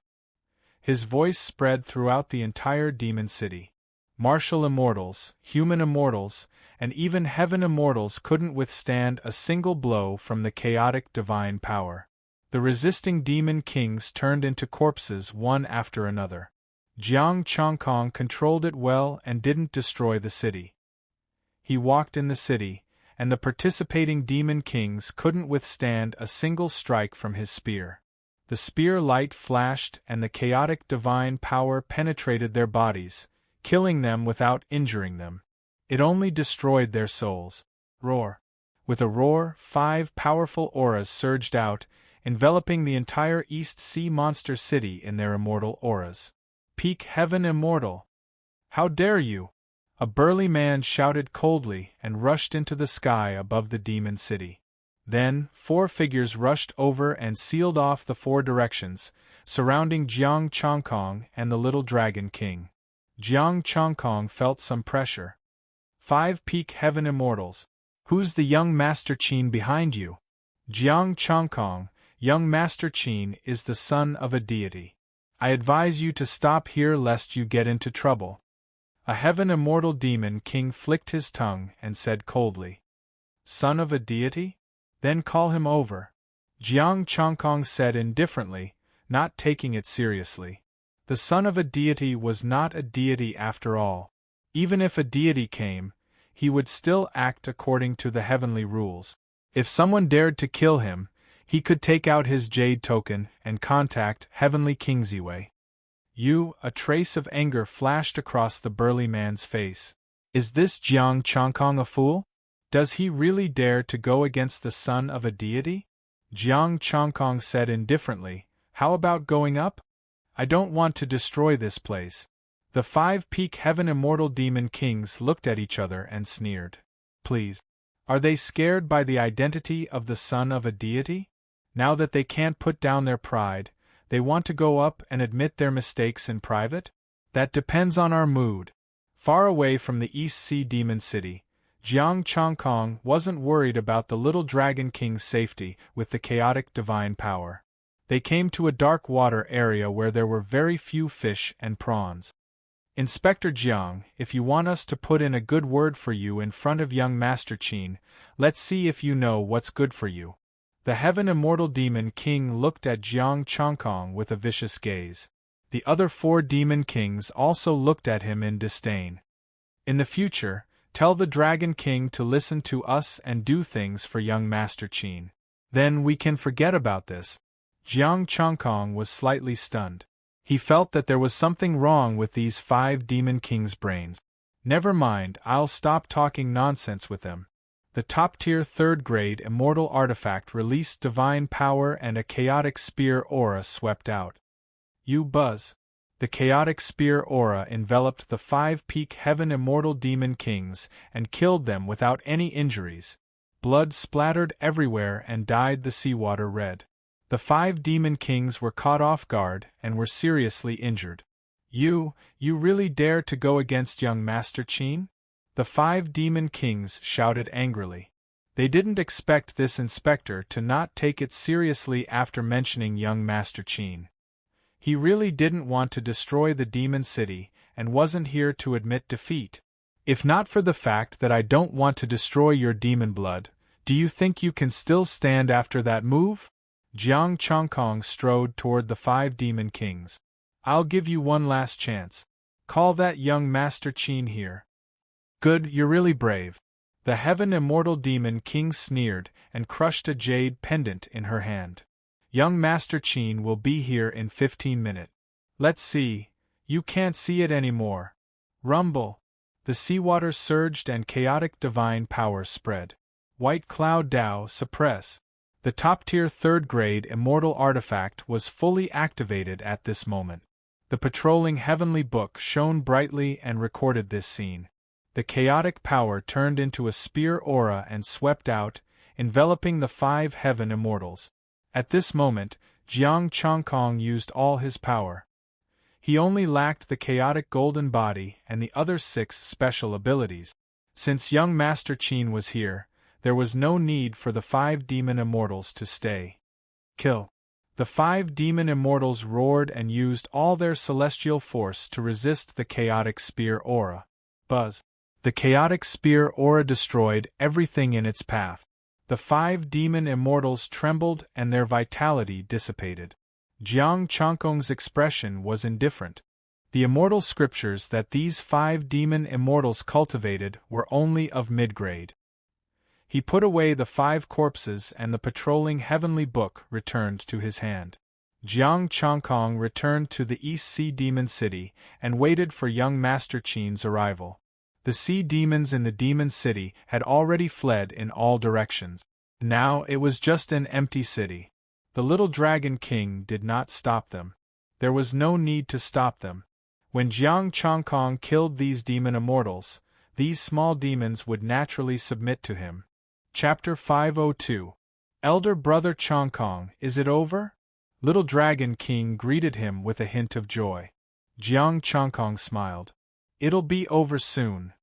[SPEAKER 1] His voice spread throughout the entire demon city. Martial immortals, human immortals, and even heaven immortals couldn't withstand a single blow from the chaotic divine power. The resisting demon kings turned into corpses one after another. Jiang Chongkong controlled it well and didn't destroy the city. He walked in the city, and the participating demon kings couldn't withstand a single strike from his spear. The spear light flashed and the chaotic divine power penetrated their bodies, killing them without injuring them. It only destroyed their souls. Roar! With a roar, 5 powerful auras surged out, enveloping the entire East Sea monster city in their immortal auras. Peak Heaven Immortal! How dare you! A burly man shouted coldly and rushed into the sky above the demon city. Then, 4 figures rushed over and sealed off the 4 directions, surrounding Jiang Chongkong and the little Dragon King. Jiang Chongkong felt some pressure. 5 Peak Heaven Immortals. Who's the young Master Qin behind you? Jiang Chongkong, young Master Qin is the son of a deity. I advise you to stop here lest you get into trouble. A heaven immortal demon king flicked his tongue and said coldly. Son of a deity? Then call him over. Jiang Chongkong said indifferently, not taking it seriously. The son of a deity was not a deity after all. Even if a deity came, he would still act according to the heavenly rules. If someone dared to kill him, he could take out his jade token and contact Heavenly King Ziwei. A trace of anger flashed across the burly man's face. Is this Jiang Chongkong a fool? Does he really dare to go against the son of a deity? Jiang Chongkong said indifferently, how about going up? I don't want to destroy this place. The 5 Peak Heaven Immortal Demon Kings looked at each other and sneered. Please. Are they scared by the identity of the son of a deity? Now that they can't put down their pride, they want to go up and admit their mistakes in private? That depends on our mood. Far away from the East Sea Demon City, Jiang Chongkong wasn't worried about the little Dragon King's safety with the chaotic divine power. They came to a dark water area where there were very few fish and prawns. Inspector Jiang, if you want us to put in a good word for you in front of young Master Qin, let's see if you know what's good for you. The Heaven Immortal Demon King looked at Jiang Chongkong with a vicious gaze. The other 4 Demon Kings also looked at him in disdain. In the future, tell the Dragon King to listen to us and do things for young Master Qin. Then we can forget about this. Jiang Chongkong was slightly stunned. He felt that there was something wrong with these 5 Demon Kings' brains. Never mind, I'll stop talking nonsense with them. The top-tier 3rd-grade immortal artifact released divine power and a chaotic spear aura swept out. You buzz. The chaotic spear aura enveloped the 5 Peak Heaven Immortal Demon Kings and killed them without any injuries. Blood splattered everywhere and dyed the seawater red. The 5 Demon Kings were caught off guard and were seriously injured. You really dare to go against young Master Qin? The 5 Demon Kings shouted angrily. They didn't expect this inspector to not take it seriously after mentioning young Master Qin. He really didn't want to destroy the demon city and wasn't here to admit defeat. If not for the fact that I don't want to destroy your demon blood, do you think you can still stand after that move? Jiang Chongkong strode toward the 5 Demon Kings. I'll give you one last chance. Call that young Master Qin here. Good, you're really brave. The Heaven Immortal Demon King sneered and crushed a jade pendant in her hand. Young Master Qin will be here in 15 minutes. Let's see. You can't see it anymore. Rumble. The seawater surged and chaotic divine power spread. White Cloud Dao suppress. The top-tier third-grade immortal artifact was fully activated at this moment. The patrolling heavenly book shone brightly and recorded this scene. The chaotic power turned into a spear aura and swept out, enveloping the 5 heaven immortals. At this moment, Jiang Chongkong used all his power. He only lacked the chaotic golden body and the other 6 special abilities. Since young Master Qin was here, there was no need for the 5 demon immortals to stay. Kill. The 5 demon immortals roared and used all their celestial force to resist the chaotic spear aura. Buzz. The chaotic spear aura destroyed everything in its path. The 5 demon immortals trembled and their vitality dissipated. Jiang Chongkong's expression was indifferent. The immortal scriptures that these 5 demon immortals cultivated were only of mid-grade. He put away the 5 corpses and the patrolling heavenly book returned to his hand. Jiang Chongkong returned to the East Sea Demon City and waited for young Master Qin's arrival. The sea demons in the Demon City had already fled in all directions. Now it was just an empty city. The little Dragon King did not stop them. There was no need to stop them. When Jiang Chongkong killed these demon immortals, these small demons would naturally submit to him. Chapter 502. Elder Brother Chongkong, is it over? Little Dragon King greeted him with a hint of joy. Jiang Chongkong smiled. It'll be over soon.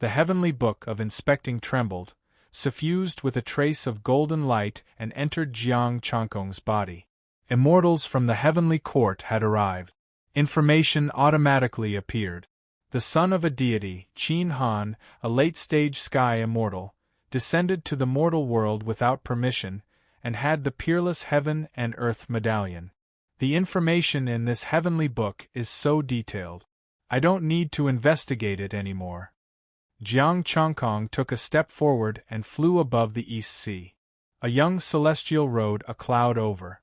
[SPEAKER 1] The heavenly book of inspecting trembled, suffused with a trace of golden light, and entered Jiang Chongkong's body. Immortals from the heavenly court had arrived. Information automatically appeared. The son of a deity, Qin Han, a late-stage sky immortal, descended to the mortal world without permission, and had the peerless heaven and earth medallion. The information in this heavenly book is so detailed. I don't need to investigate it anymore. Jiang Chongkong took a step forward and flew above the East Sea. A young celestial rode a cloud over.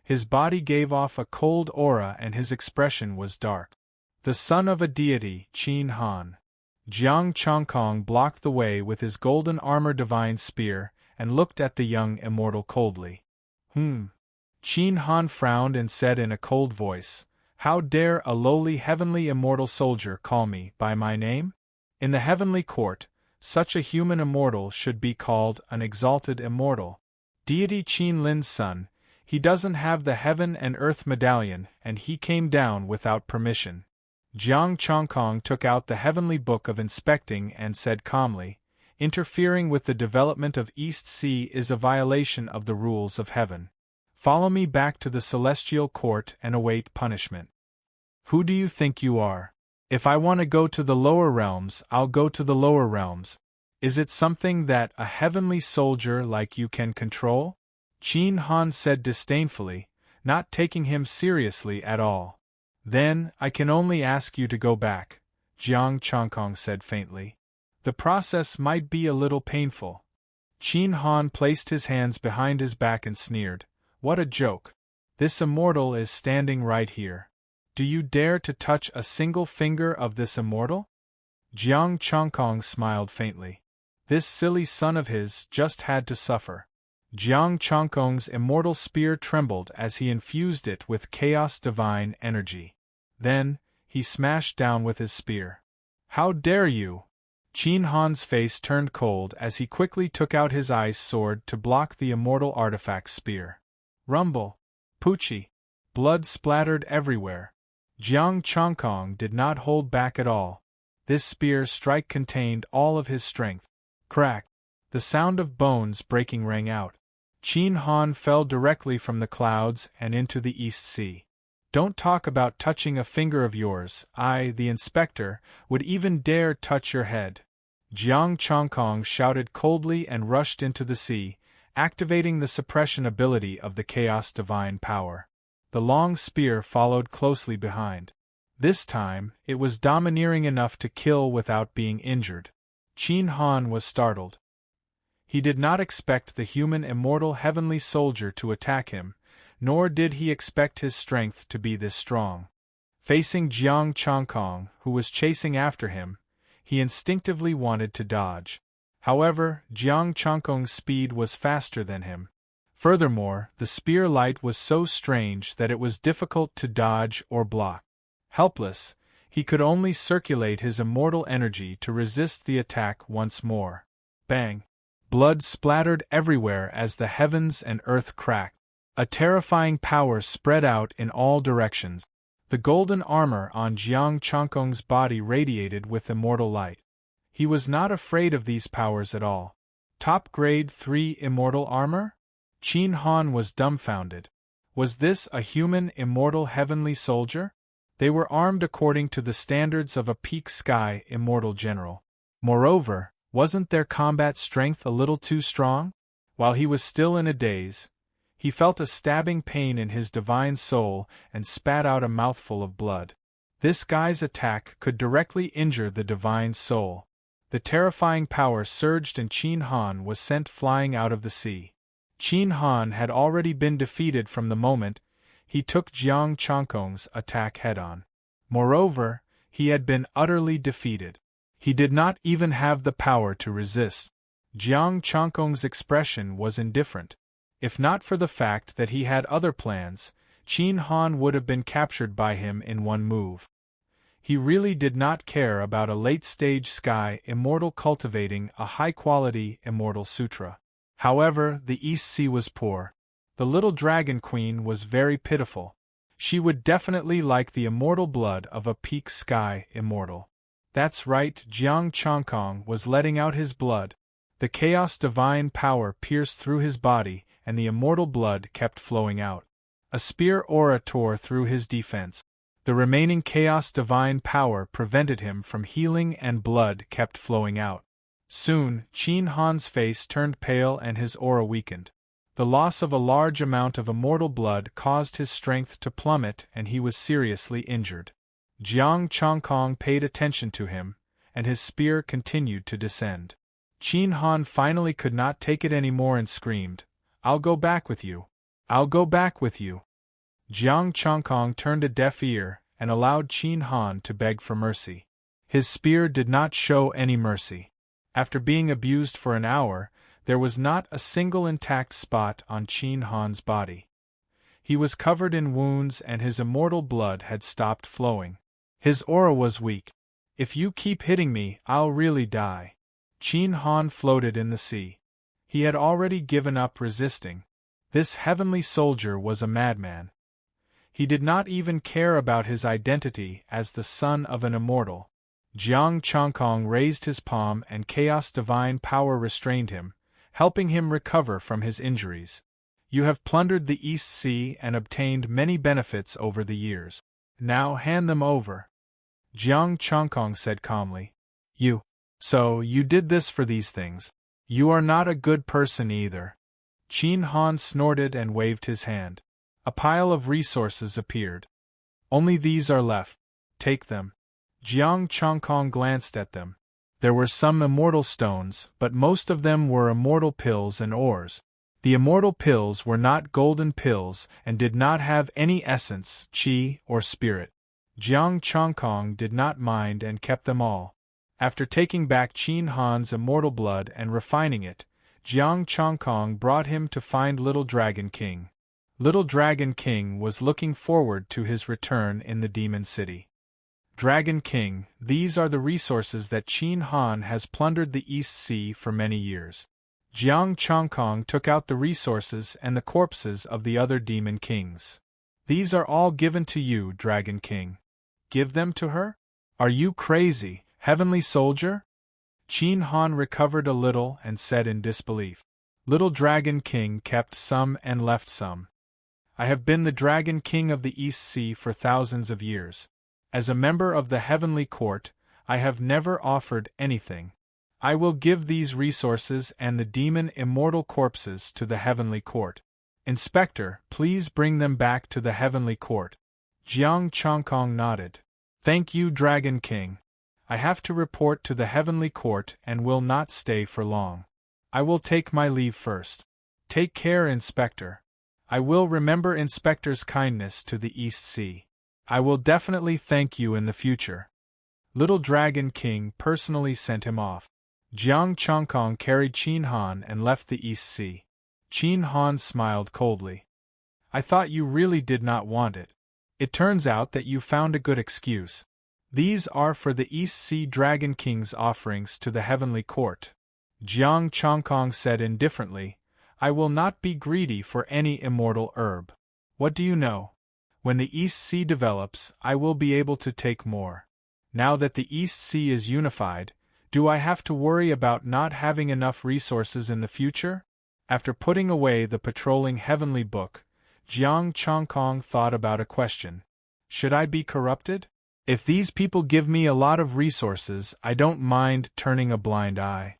[SPEAKER 1] His body gave off a cold aura and his expression was dark. The son of a deity, Qin Han. Jiang Chongkong blocked the way with his golden armor divine spear and looked at the young immortal coldly. Qin Han frowned and said in a cold voice, "How dare a lowly heavenly immortal soldier call me by my name? In the heavenly court, such a human immortal should be called an exalted immortal. Deity Qin Lin's son, he doesn't have the heaven and earth medallion and he came down without permission." Jiang Chongkong took out the heavenly book of inspecting and said calmly, "Interfering with the development of East Sea is a violation of the rules of heaven. Follow me back to the celestial court and await punishment." "Who do you think you are? If I want to go to the lower realms, I'll go to the lower realms. Is it something that a heavenly soldier like you can control?" Qin Han said disdainfully, not taking him seriously at all. "Then, I can only ask you to go back," Jiang Chongkong said faintly. "The process might be a little painful." Qin Han placed his hands behind his back and sneered, "What a joke. This immortal is standing right here. Do you dare to touch a single finger of this immortal?" Jiang Chongkong smiled faintly. This silly son of his just had to suffer. Jiang Chongkong's immortal spear trembled as he infused it with chaos divine energy. Then, he smashed down with his spear. "How dare you!" Qin Han's face turned cold as he quickly took out his ice sword to block the immortal artifact's spear. Rumble! Poochie! Blood splattered everywhere. Jiang Chongkong did not hold back at all. This spear strike contained all of his strength. Crack! The sound of bones breaking rang out. Qin Han fell directly from the clouds and into the East Sea. "Don't talk about touching a finger of yours. I, the inspector, would even dare touch your head." Jiang Chongkong shouted coldly and rushed into the sea, activating the suppression ability of the chaos divine power. The long spear followed closely behind. This time, it was domineering enough to kill without being injured. Qin Han was startled. He did not expect the human immortal heavenly soldier to attack him, nor did he expect his strength to be this strong. Facing Jiang Chongkong, who was chasing after him, he instinctively wanted to dodge. However, Jiang Chongkong's speed was faster than him. Furthermore, the spear light was so strange that it was difficult to dodge or block. Helpless, he could only circulate his immortal energy to resist the attack once more. Bang! Blood splattered everywhere as the heavens and earth cracked. A terrifying power spread out in all directions. The golden armor on Jiang Changkong's body radiated with immortal light. He was not afraid of these powers at all. Top grade 3 immortal armor? Qin Han was dumbfounded. Was this a human immortal heavenly soldier? They were armed according to the standards of a peak sky immortal general. Moreover, wasn't their combat strength a little too strong? While he was still in a daze, he felt a stabbing pain in his divine soul and spat out a mouthful of blood. This guy's attack could directly injure the divine soul. The terrifying power surged and Qin Han was sent flying out of the sea. Qin Han had already been defeated from the moment he took Jiang Changkong's attack head-on. Moreover, he had been utterly defeated. He did not even have the power to resist. Jiang Changkong's expression was indifferent. If not for the fact that he had other plans, Qin Han would have been captured by him in one move. He really did not care about a late-stage sky immortal cultivating a high-quality immortal sutra. However, the East Sea was poor. The little dragon queen was very pitiful. She would definitely like the immortal blood of a peak sky immortal. That's right, Jiang Changkong was letting out his blood. The chaos divine power pierced through his body, and the immortal blood kept flowing out. A spear aura tore through his defense. The remaining chaos divine power prevented him from healing and blood kept flowing out. Soon, Qin Han's face turned pale and his aura weakened. The loss of a large amount of immortal blood caused his strength to plummet and he was seriously injured. Jiang Changkong paid attention to him, and his spear continued to descend. Qin Han finally could not take it anymore and screamed, "I'll go back with you. I'll go back with you." Jiang Changkong turned a deaf ear and allowed Qin Han to beg for mercy. His spear did not show any mercy. After being abused for an hour, there was not a single intact spot on Qin Han's body. He was covered in wounds and his immortal blood had stopped flowing. His aura was weak. "If you keep hitting me, I'll really die." Qin Han floated in the sea. He had already given up resisting. This heavenly soldier was a madman. He did not even care about his identity as the son of an immortal. Jiang Changkong raised his palm and chaos divine power restrained him, helping him recover from his injuries. "You have plundered the East Sea and obtained many benefits over the years. Now hand them over." Jiang Changkong said calmly. So you did this for these things. You are not a good person either." Qin Han snorted and waved his hand. A pile of resources appeared. "Only these are left. Take them." Jiang Changkong glanced at them. There were some immortal stones, but most of them were immortal pills and ores. The immortal pills were not golden pills and did not have any essence, qi, or spirit. Jiang Changkong did not mind and kept them all. After taking back Qin Han's immortal blood and refining it, Jiang Changkong brought him to find Little Dragon King. Little Dragon King was looking forward to his return in the Demon City. "Dragon King, these are the resources that Qin Han has plundered the East Sea for many years." Jiang Changkong took out the resources and the corpses of the other demon kings. "These are all given to you, Dragon King." "Give them to her? Are you crazy, heavenly soldier?" Qin Han recovered a little and said in disbelief. Little Dragon King kept some and left some. "I have been the Dragon King of the East Sea for thousands of years. As a member of the Heavenly Court, I have never offered anything. I will give these resources and the demon immortal corpses to the Heavenly Court. Inspector, please bring them back to the Heavenly Court." Jiang Changkong nodded. "Thank you, Dragon King. I have to report to the Heavenly Court and will not stay for long. I will take my leave first. Take care, Inspector. I will remember Inspector's kindness to the East Sea. I will definitely thank you in the future." Little Dragon King personally sent him off. Jiang Changkong carried Qin Han and left the East Sea. Qin Han smiled coldly. I thought you really did not want it. It turns out that you found a good excuse. These are for the East Sea Dragon King's offerings to the heavenly court. Jiang Chongkong said indifferently, I will not be greedy for any immortal herb. What do you know? When the East Sea develops, I will be able to take more. Now that the East Sea is unified, do I have to worry about not having enough resources in the future? After putting away the patrolling heavenly book, Jiang Chongkong thought about a question. Should I be corrupted? If these people give me a lot of resources, I don't mind turning a blind eye.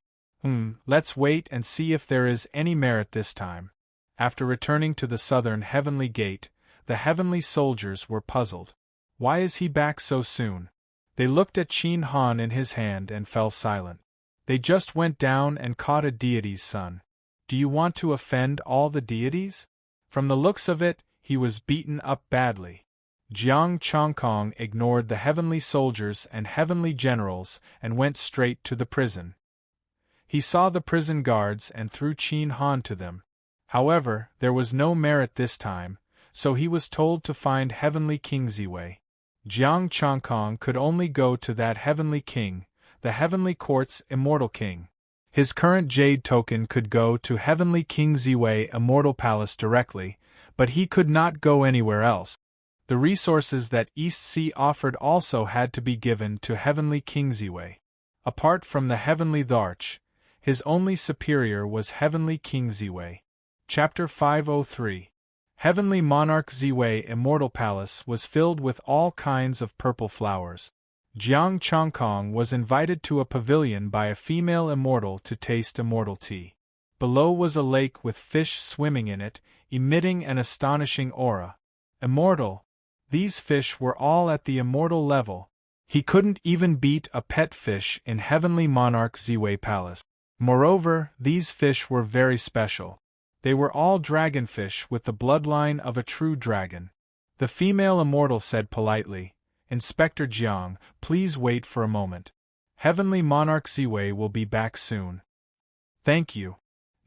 [SPEAKER 1] Let's wait and see if there is any merit this time. After returning to the southern heavenly gate, the heavenly soldiers were puzzled. Why is he back so soon? They looked at Qin Han in his hand and fell silent. They just went down and caught a deity's son. Do you want to offend all the deities? From the looks of it, he was beaten up badly. Jiang Chongkong ignored the heavenly soldiers and heavenly generals and went straight to the prison. He saw the prison guards and threw Qin Han to them. However, there was no merit this time, so he was told to find Heavenly King Ziwei. Jiang Chongkong could only go to that Heavenly King, the Heavenly Court's Immortal King. His current jade token could go to Heavenly King Ziwei Immortal Palace directly, but he could not go anywhere else. The resources that East Sea offered also had to be given to Heavenly King Ziwei. Apart from the Heavenly Dharch, his only superior was Heavenly King Ziwei. Chapter 503. Heavenly Monarch Ziwei Immortal Palace was filled with all kinds of purple flowers. Jiang Chongkong was invited to a pavilion by a female immortal to taste immortal tea. Below was a lake with fish swimming in it, emitting an astonishing aura. Immortal. These fish were all at the immortal level. He couldn't even beat a pet fish in Heavenly Monarch Ziwei Palace. Moreover, these fish were very special. They were all dragonfish with the bloodline of a true dragon. The female immortal said politely, Inspector Jiang, please wait for a moment. Heavenly Monarch Ziwei will be back soon. Thank you.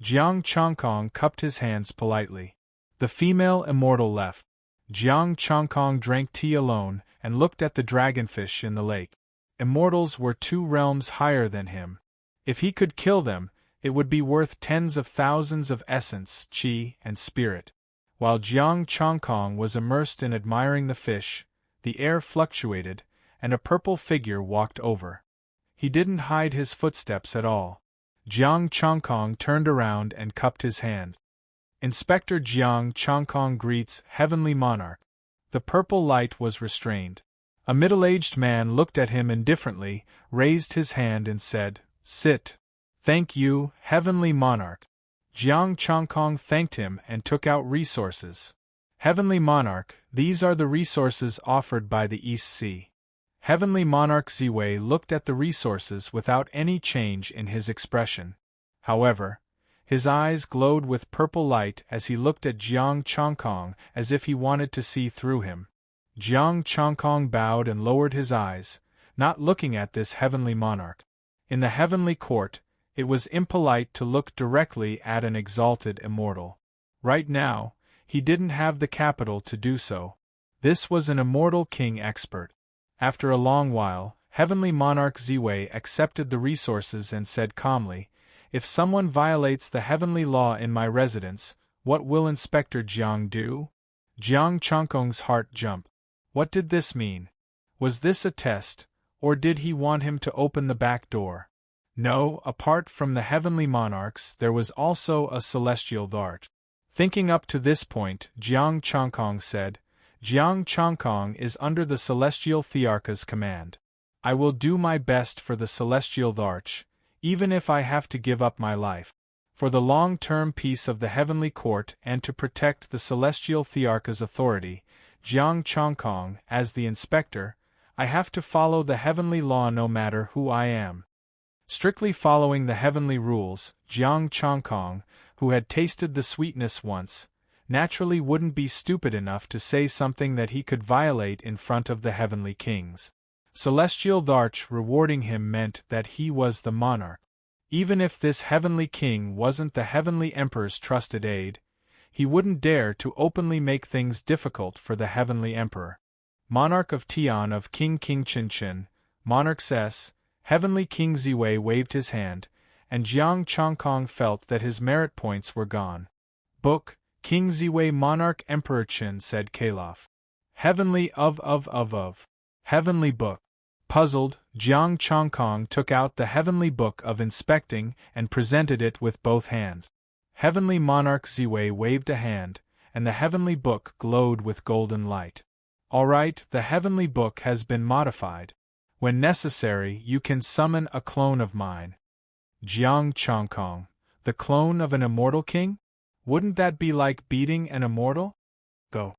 [SPEAKER 1] Jiang Chongkong cupped his hands politely. The female immortal left. Jiang Chongkong drank tea alone and looked at the dragonfish in the lake. Immortals were 2 realms higher than him. If he could kill them, it would be worth tens of thousands of essence, qi, and spirit. While Jiang Chongkong was immersed in admiring the fish, the air fluctuated, and a purple figure walked over. He didn't hide his footsteps at all. Jiang Chongkong turned around and cupped his hand. Inspector Jiang Chongkong greets Heavenly Monarch. The purple light was restrained. A middle-aged man looked at him indifferently, raised his hand and said, Sit. Thank you, Heavenly Monarch. Jiang Chongkong thanked him and took out resources. Heavenly Monarch, these are the resources offered by the East Sea. Heavenly Monarch Ziwei looked at the resources without any change in his expression. However, his eyes glowed with purple light as he looked at Jiang Chongkong as if he wanted to see through him. Jiang Chongkong bowed and lowered his eyes, not looking at this Heavenly Monarch. In the Heavenly Court, it was impolite to look directly at an exalted immortal. Right now, he didn't have the capital to do so. This was an immortal king expert. After a long while, Heavenly Monarch Ziwei accepted the resources and said calmly, If someone violates the heavenly law in my residence, what will Inspector Jiang do? Jiang Chongkong's heart jumped. What did this mean? Was this a test, or did he want him to open the back door? No, apart from the heavenly monarchs, there was also a celestial dharch. Thinking up to this point, Jiang Chongkong said, Jiang Chongkong is under the celestial thearcha's command. I will do my best for the celestial dharch, even if I have to give up my life. For the long-term peace of the heavenly court and to protect the celestial thearcha's authority, Jiang Chongkong, as the inspector, I have to follow the heavenly law no matter who I am. Strictly following the heavenly rules, Jiang Chongkong, who had tasted the sweetness once, naturally wouldn't be stupid enough to say something that he could violate in front of the heavenly kings. Celestial Dharch rewarding him meant that he was the monarch. Even if this heavenly king wasn't the heavenly emperor's trusted aide, he wouldn't dare to openly make things difficult for the heavenly emperor. Monarch of Tian of King Qinchin, Monarch's S, Heavenly King Ziwei waved his hand, and Jiang Chongkong felt that his merit points were gone. Book, King Ziwei Monarch Emperor Qin said Kalof. Heavenly of. Heavenly Book. Puzzled, Jiang Chongkong took out the Heavenly Book of Inspecting and presented it with both hands. Heavenly Monarch Ziwei waved a hand, and the Heavenly Book glowed with golden light. All right, the Heavenly Book has been modified. When necessary, you can summon a clone of mine. Jiang Chongkong, the clone of an immortal king? Wouldn't that be like beating an immortal? Go.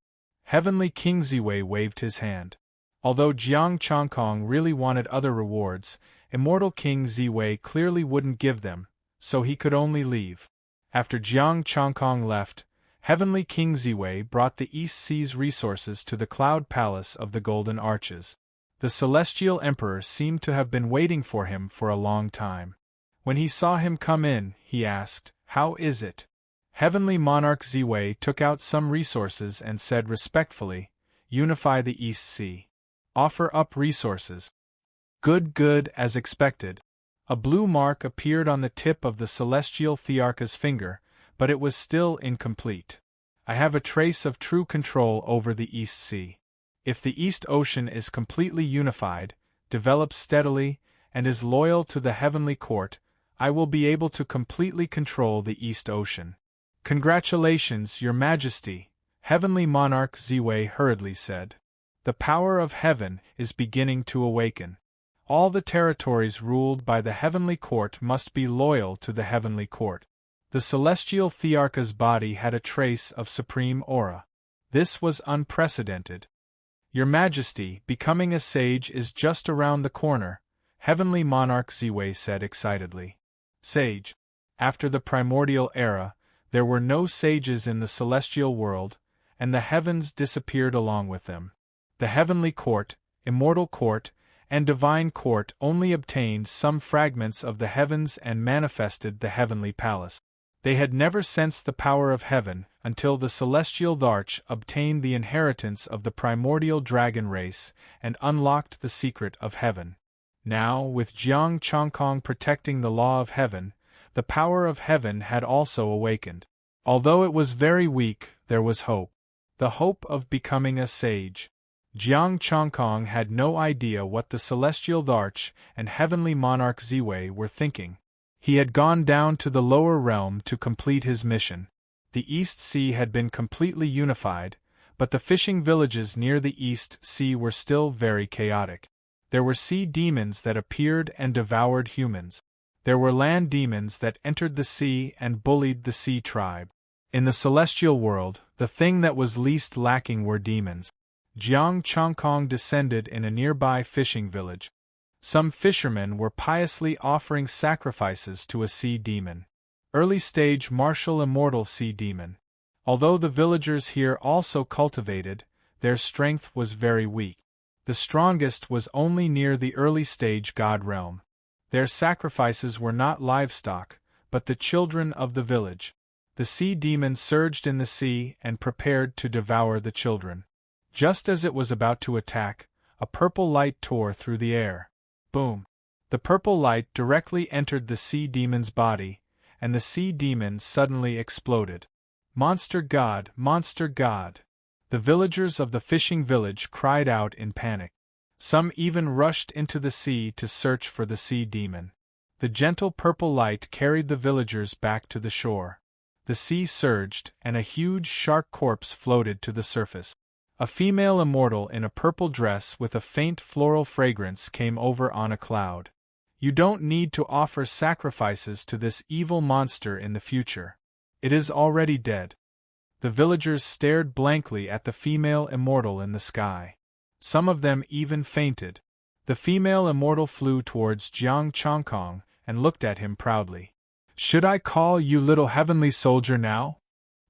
[SPEAKER 1] Heavenly King Ziwei waved his hand. Although Jiang Chongkong really wanted other rewards, immortal King Ziwei clearly wouldn't give them, so he could only leave. After Jiang Chongkong left, Heavenly King Ziwei brought the East Sea's resources to the Cloud Palace of the Golden Arches. The Celestial Emperor seemed to have been waiting for him for a long time. When he saw him come in, he asked, "How is it?" Heavenly Monarch Ziwei took out some resources and said respectfully, "Unify the East Sea. Offer up resources." Good, as expected. A blue mark appeared on the tip of the Celestial Thearcha's finger, but it was still incomplete. I have a trace of true control over the East Sea. If the East Ocean is completely unified, develops steadily, and is loyal to the Heavenly Court, I will be able to completely control the East Ocean. Congratulations, Your Majesty, Heavenly Monarch Ziwei hurriedly said. The power of heaven is beginning to awaken. All the territories ruled by the Heavenly Court must be loyal to the Heavenly Court. The Celestial Thearcha's body had a trace of supreme aura. This was unprecedented. Your Majesty, becoming a sage is just around the corner, Heavenly Monarch Ziwei said excitedly. Sage. After the primordial era, there were no sages in the celestial world, and the heavens disappeared along with them. The Heavenly Court, Immortal Court, and Divine Court only obtained some fragments of the heavens and manifested the Heavenly Palace. They had never sensed the power of heaven until the Celestial Tharch obtained the inheritance of the primordial dragon race and unlocked the secret of heaven. Now, with Jiang Chongkong protecting the law of heaven, the power of heaven had also awakened. Although it was very weak, there was hope. The hope of becoming a sage. Jiang Chongkong had no idea what the Celestial Tharch and Heavenly Monarch Ziwei were thinking. He had gone down to the lower realm to complete his mission. The East Sea had been completely unified, but the fishing villages near the East Sea were still very chaotic. There were sea demons that appeared and devoured humans. There were land demons that entered the sea and bullied the sea tribe. In the celestial world, the thing that was least lacking were demons. Jiang Chongkong descended in a nearby fishing village. Some fishermen were piously offering sacrifices to a sea demon. Early-stage martial immortal sea demon. Although the villagers here also cultivated, their strength was very weak. The strongest was only near the early-stage god realm. Their sacrifices were not livestock, but the children of the village. The sea demon surged in the sea and prepared to devour the children. Just as it was about to attack, a purple light tore through the air. Boom! The purple light directly entered the sea demon's body, and the sea demon suddenly exploded. Monster God! Monster God! The villagers of the fishing village cried out in panic. Some even rushed into the sea to search for the sea demon. The gentle purple light carried the villagers back to the shore. The sea surged, and a huge shark corpse floated to the surface. A female immortal in a purple dress with a faint floral fragrance came over on a cloud. You don't need to offer sacrifices to this evil monster in the future. It is already dead. The villagers stared blankly at the female immortal in the sky. Some of them even fainted. The female immortal flew towards Jiang Chongkong and looked at him proudly. Should I call you little heavenly soldier now?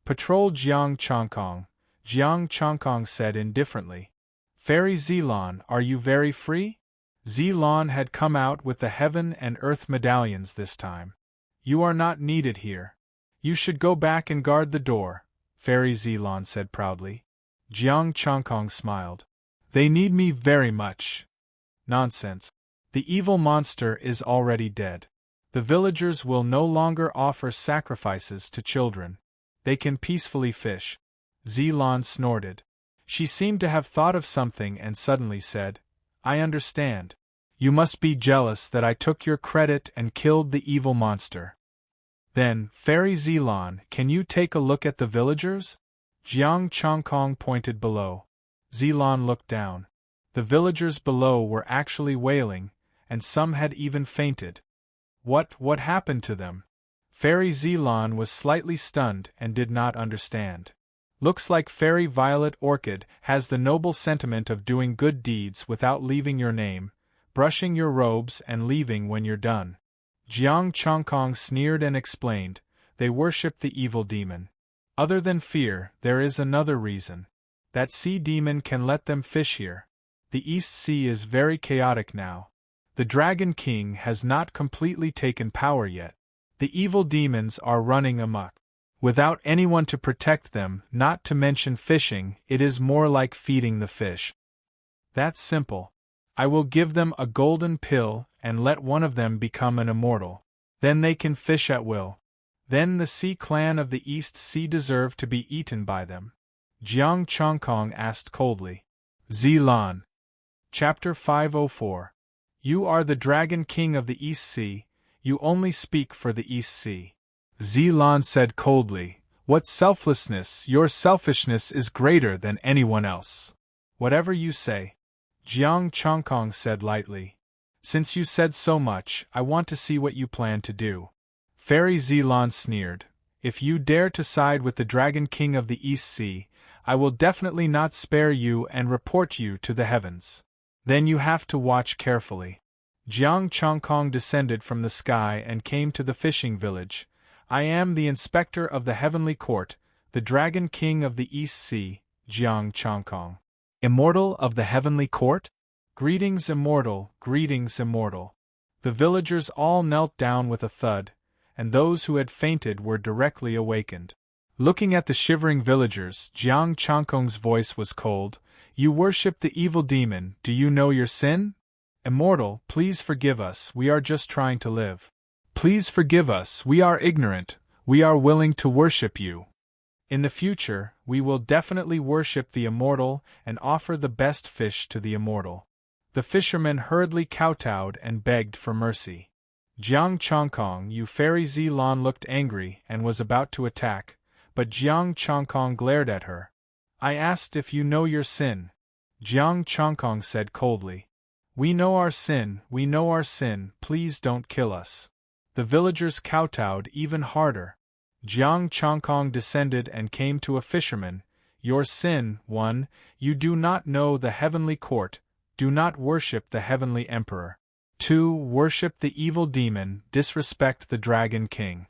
[SPEAKER 1] Patrol Jiang Chongkong, Jiang Chongkong said indifferently. Fairy Zilon, are you very free? Zilon had come out with the heaven and earth medallions this time. You are not needed here. You should go back and guard the door, Fairy Zilon said proudly. Jiang Chongkong smiled. They need me very much. Nonsense. The evil monster is already dead. The villagers will no longer offer sacrifices to children. They can peacefully fish. Zilon snorted. She seemed to have thought of something and suddenly said, I understand. You must be jealous that I took your credit and killed the evil monster. Then, Fairy Zilon, can you take a look at the villagers? Jiang Chongkong pointed below. Zilon looked down. The villagers below were actually wailing, and some had even fainted. What happened to them? Fairy Zilon was slightly stunned and did not understand. Looks like Fairy Violet Orchid has the noble sentiment of doing good deeds without leaving your name, brushing your robes and leaving when you're done. Jiang Chongkong sneered and explained, they worship the evil demon. Other than fear, there is another reason. That sea demon can let them fish here. The East Sea is very chaotic now. The Dragon King has not completely taken power yet. The evil demons are running amok. Without anyone to protect them, not to mention fishing, it is more like feeding the fish. That's simple. I will give them a golden pill and let one of them become an immortal. Then they can fish at will. Then the Sea Clan of the East Sea deserve to be eaten by them. Jiang Chongkong asked coldly. Zilon. Chapter 504. You are the Dragon King of the East Sea, you only speak for the East Sea. Zilon said coldly, what selflessness, your selfishness is greater than anyone else. Whatever you say. Jiang Chongkong said lightly. Since you said so much, I want to see what you plan to do. Fairy Zilon sneered, if you dare to side with the Dragon King of the East Sea, I will definitely not spare you and report you to the heavens. Then you have to watch carefully. Jiang Chongkong descended from the sky and came to the fishing village. I am the inspector of the heavenly court, the Dragon King of the East Sea, Jiang Chongkong. Immortal of the heavenly court? Greetings, immortal, greetings, immortal. The villagers all knelt down with a thud, and those who had fainted were directly awakened. Looking at the shivering villagers, Jiang Chongkong's voice was cold. You worship the evil demon, do you know your sin? Immortal, please forgive us, we are just trying to live. Please forgive us, we are ignorant, we are willing to worship you. In the future, we will definitely worship the immortal and offer the best fish to the immortal. The fishermen hurriedly kowtowed and begged for mercy. Jiang Chongkong, you Fairy Zilon looked angry and was about to attack, but Jiang Chongkong glared at her. I asked if you know your sin. Jiang Chongkong said coldly. We know our sin, please don't kill us. The villagers kowtowed even harder. Jiang Chongkong descended and came to a fisherman. Your sin, 1. You do not know the heavenly court, do not worship the heavenly emperor. 2. Worship the evil demon, disrespect the Dragon King.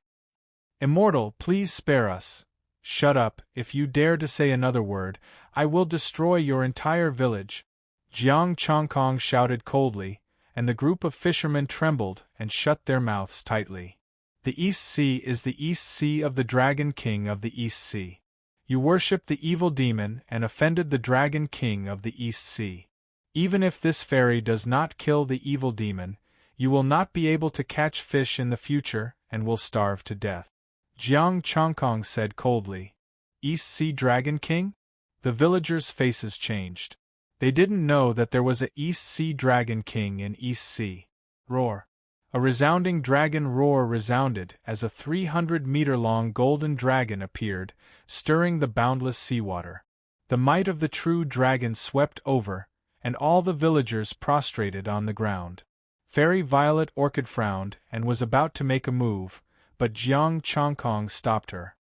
[SPEAKER 1] Immortal, please spare us. Shut up, if you dare to say another word, I will destroy your entire village. Jiang Chongkong shouted coldly, and the group of fishermen trembled and shut their mouths tightly. The East Sea is the East Sea of the Dragon King of the East Sea. You worshipped the evil demon and offended the Dragon King of the East Sea. Even if this fairy does not kill the evil demon, you will not be able to catch fish in the future and will starve to death. Jiang Chongkong said coldly. East Sea Dragon King? The villagers' faces changed. They didn't know that there was a East Sea Dragon King in East Sea. Roar. A resounding dragon roar resounded as a 300-meter-long golden dragon appeared, stirring the boundless seawater. The might of the true dragon swept over, and all the villagers prostrated on the ground. Fairy Violet Orchid frowned and was about to make a move, but Jiang Chongkong stopped her.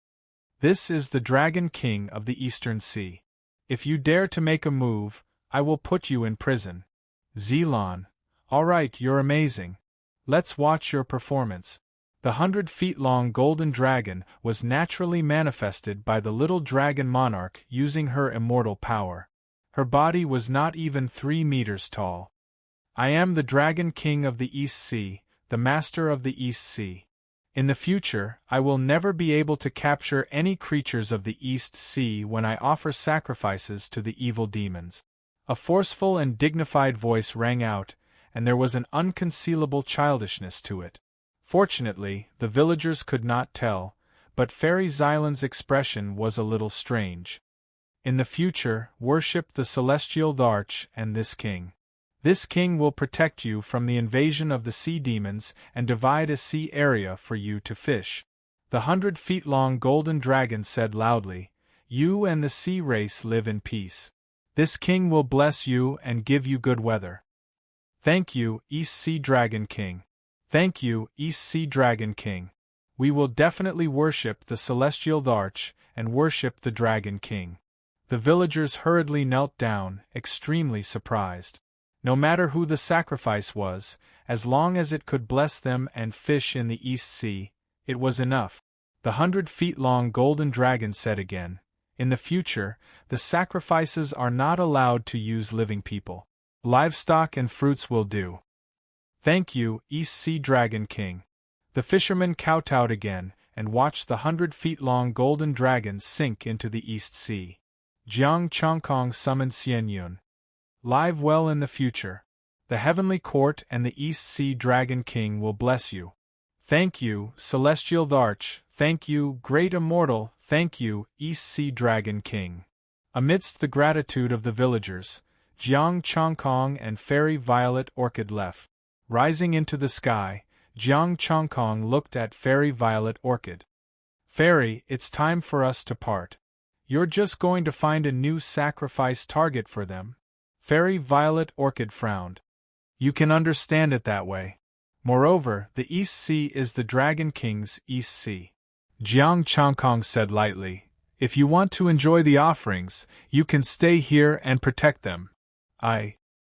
[SPEAKER 1] This is the Dragon King of the Eastern Sea. If you dare to make a move, I will put you in prison. Zilon. All right, you're amazing. Let's watch your performance. The 100-feet-long golden dragon was naturally manifested by the little dragon monarch using her immortal power. Her body was not even 3 meters tall. I am the Dragon King of the East Sea, the Master of the East Sea. In the future, I will never be able to capture any creatures of the East Sea when I offer sacrifices to the evil demons." A forceful and dignified voice rang out, and there was an unconcealable childishness to it. Fortunately, the villagers could not tell, but Fairy Xylan's expression was a little strange. "In the future, worship the celestial Dharch and this king. This king will protect you from the invasion of the sea demons and divide a sea area for you to fish." The 100-feet-long golden dragon said loudly, "You and the sea race live in peace. This king will bless you and give you good weather." "Thank you, East Sea Dragon King. Thank you, East Sea Dragon King. We will definitely worship the celestial Dharch and worship the Dragon King." The villagers hurriedly knelt down, extremely surprised. No matter who the sacrifice was, as long as it could bless them and fish in the East Sea, it was enough. The 100-feet-long golden dragon said again, "In the future, the sacrifices are not allowed to use living people. Livestock and fruits will do." "Thank you, East Sea Dragon King." The fishermen kowtowed again, and watched the 100-feet-long golden dragon sink into the East Sea. Jiang Chongkong summoned Xian Yun. "Live well in the future. The Heavenly Court and the East Sea Dragon King will bless you." "Thank you, Celestial Dharch, thank you, Great Immortal, thank you, East Sea Dragon King." Amidst the gratitude of the villagers, Jiang Chongkong and Fairy Violet Orchid left. Rising into the sky, Jiang Chongkong looked at Fairy Violet Orchid. "Fairy, it's time for us to part. You're just going to find a new sacrifice target for them?" Fairy Violet Orchid frowned. "You can understand it that way. Moreover, the East Sea is the Dragon King's East Sea." Jiang Chongkong said lightly, "If you want to enjoy the offerings, you can stay here and protect them."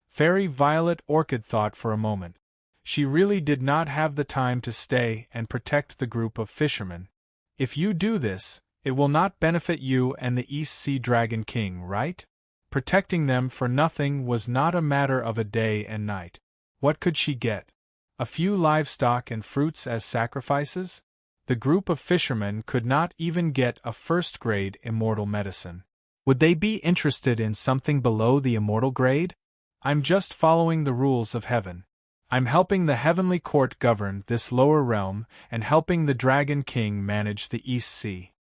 [SPEAKER 1] Fairy Violet Orchid thought for a moment. She really did not have the time to stay and protect the group of fishermen. "If you do this, it will not benefit you and the East Sea Dragon King, right?" Protecting them for nothing was not a matter of a day and night. What could she get? A few livestock and fruits as sacrifices? The group of fishermen could not even get a first-grade immortal medicine. Would they be interested in something below the immortal grade? "I'm just following the rules of heaven. I'm helping the Heavenly Court govern this lower realm and helping the Dragon King manage the East Sea."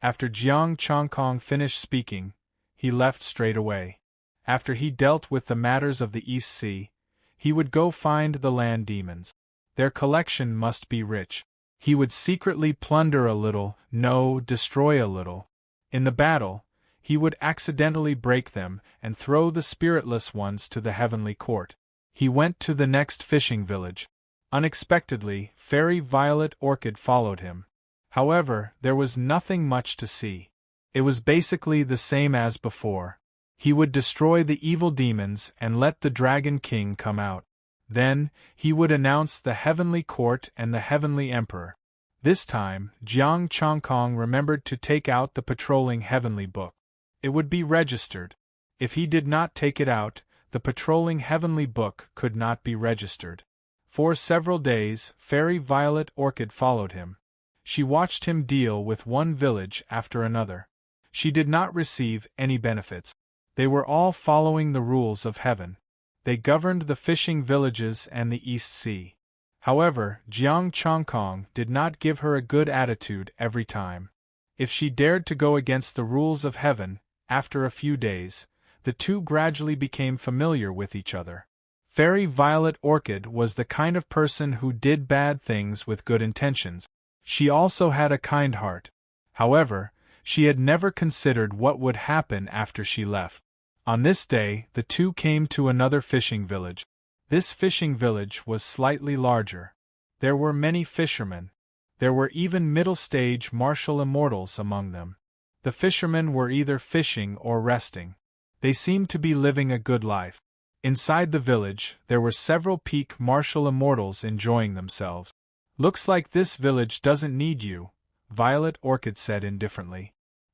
[SPEAKER 1] After Jiang Chongkong finished speaking, he left straight away. After he dealt with the matters of the East Sea, he would go find the land demons. Their collection must be rich. He would secretly plunder a little, no, destroy a little. In the battle, he would accidentally break them and throw the spiritless ones to the Heavenly Court. He went to the next fishing village. Unexpectedly, Fairy Violet Orchid followed him. However, there was nothing much to see. It was basically the same as before. He would destroy the evil demons and let the Dragon King come out. Then, he would announce the Heavenly Court and the Heavenly Emperor. This time, Jiang Chongkong remembered to take out the patrolling Heavenly Book. It would be registered. If he did not take it out, the patrolling Heavenly Book could not be registered. For several days, Fairy Violet Orchid followed him. She watched him deal with one village after another. She did not receive any benefits. They were all following the rules of heaven. They governed the fishing villages and the East Sea. However, Jiang Chongkong did not give her a good attitude every time. If she dared to go against the rules of heaven, after a few days, the two gradually became familiar with each other. Fairy Violet Orchid was the kind of person who did bad things with good intentions. She also had a kind heart. However, she had never considered what would happen after she left. On this day, the two came to another fishing village. This fishing village was slightly larger. There were many fishermen. There were even middle-stage martial immortals among them. The fishermen were either fishing or resting. They seemed to be living a good life. Inside the village, there were several peak martial immortals enjoying themselves. "Looks like this village doesn't need you," Violet Orchid said indifferently.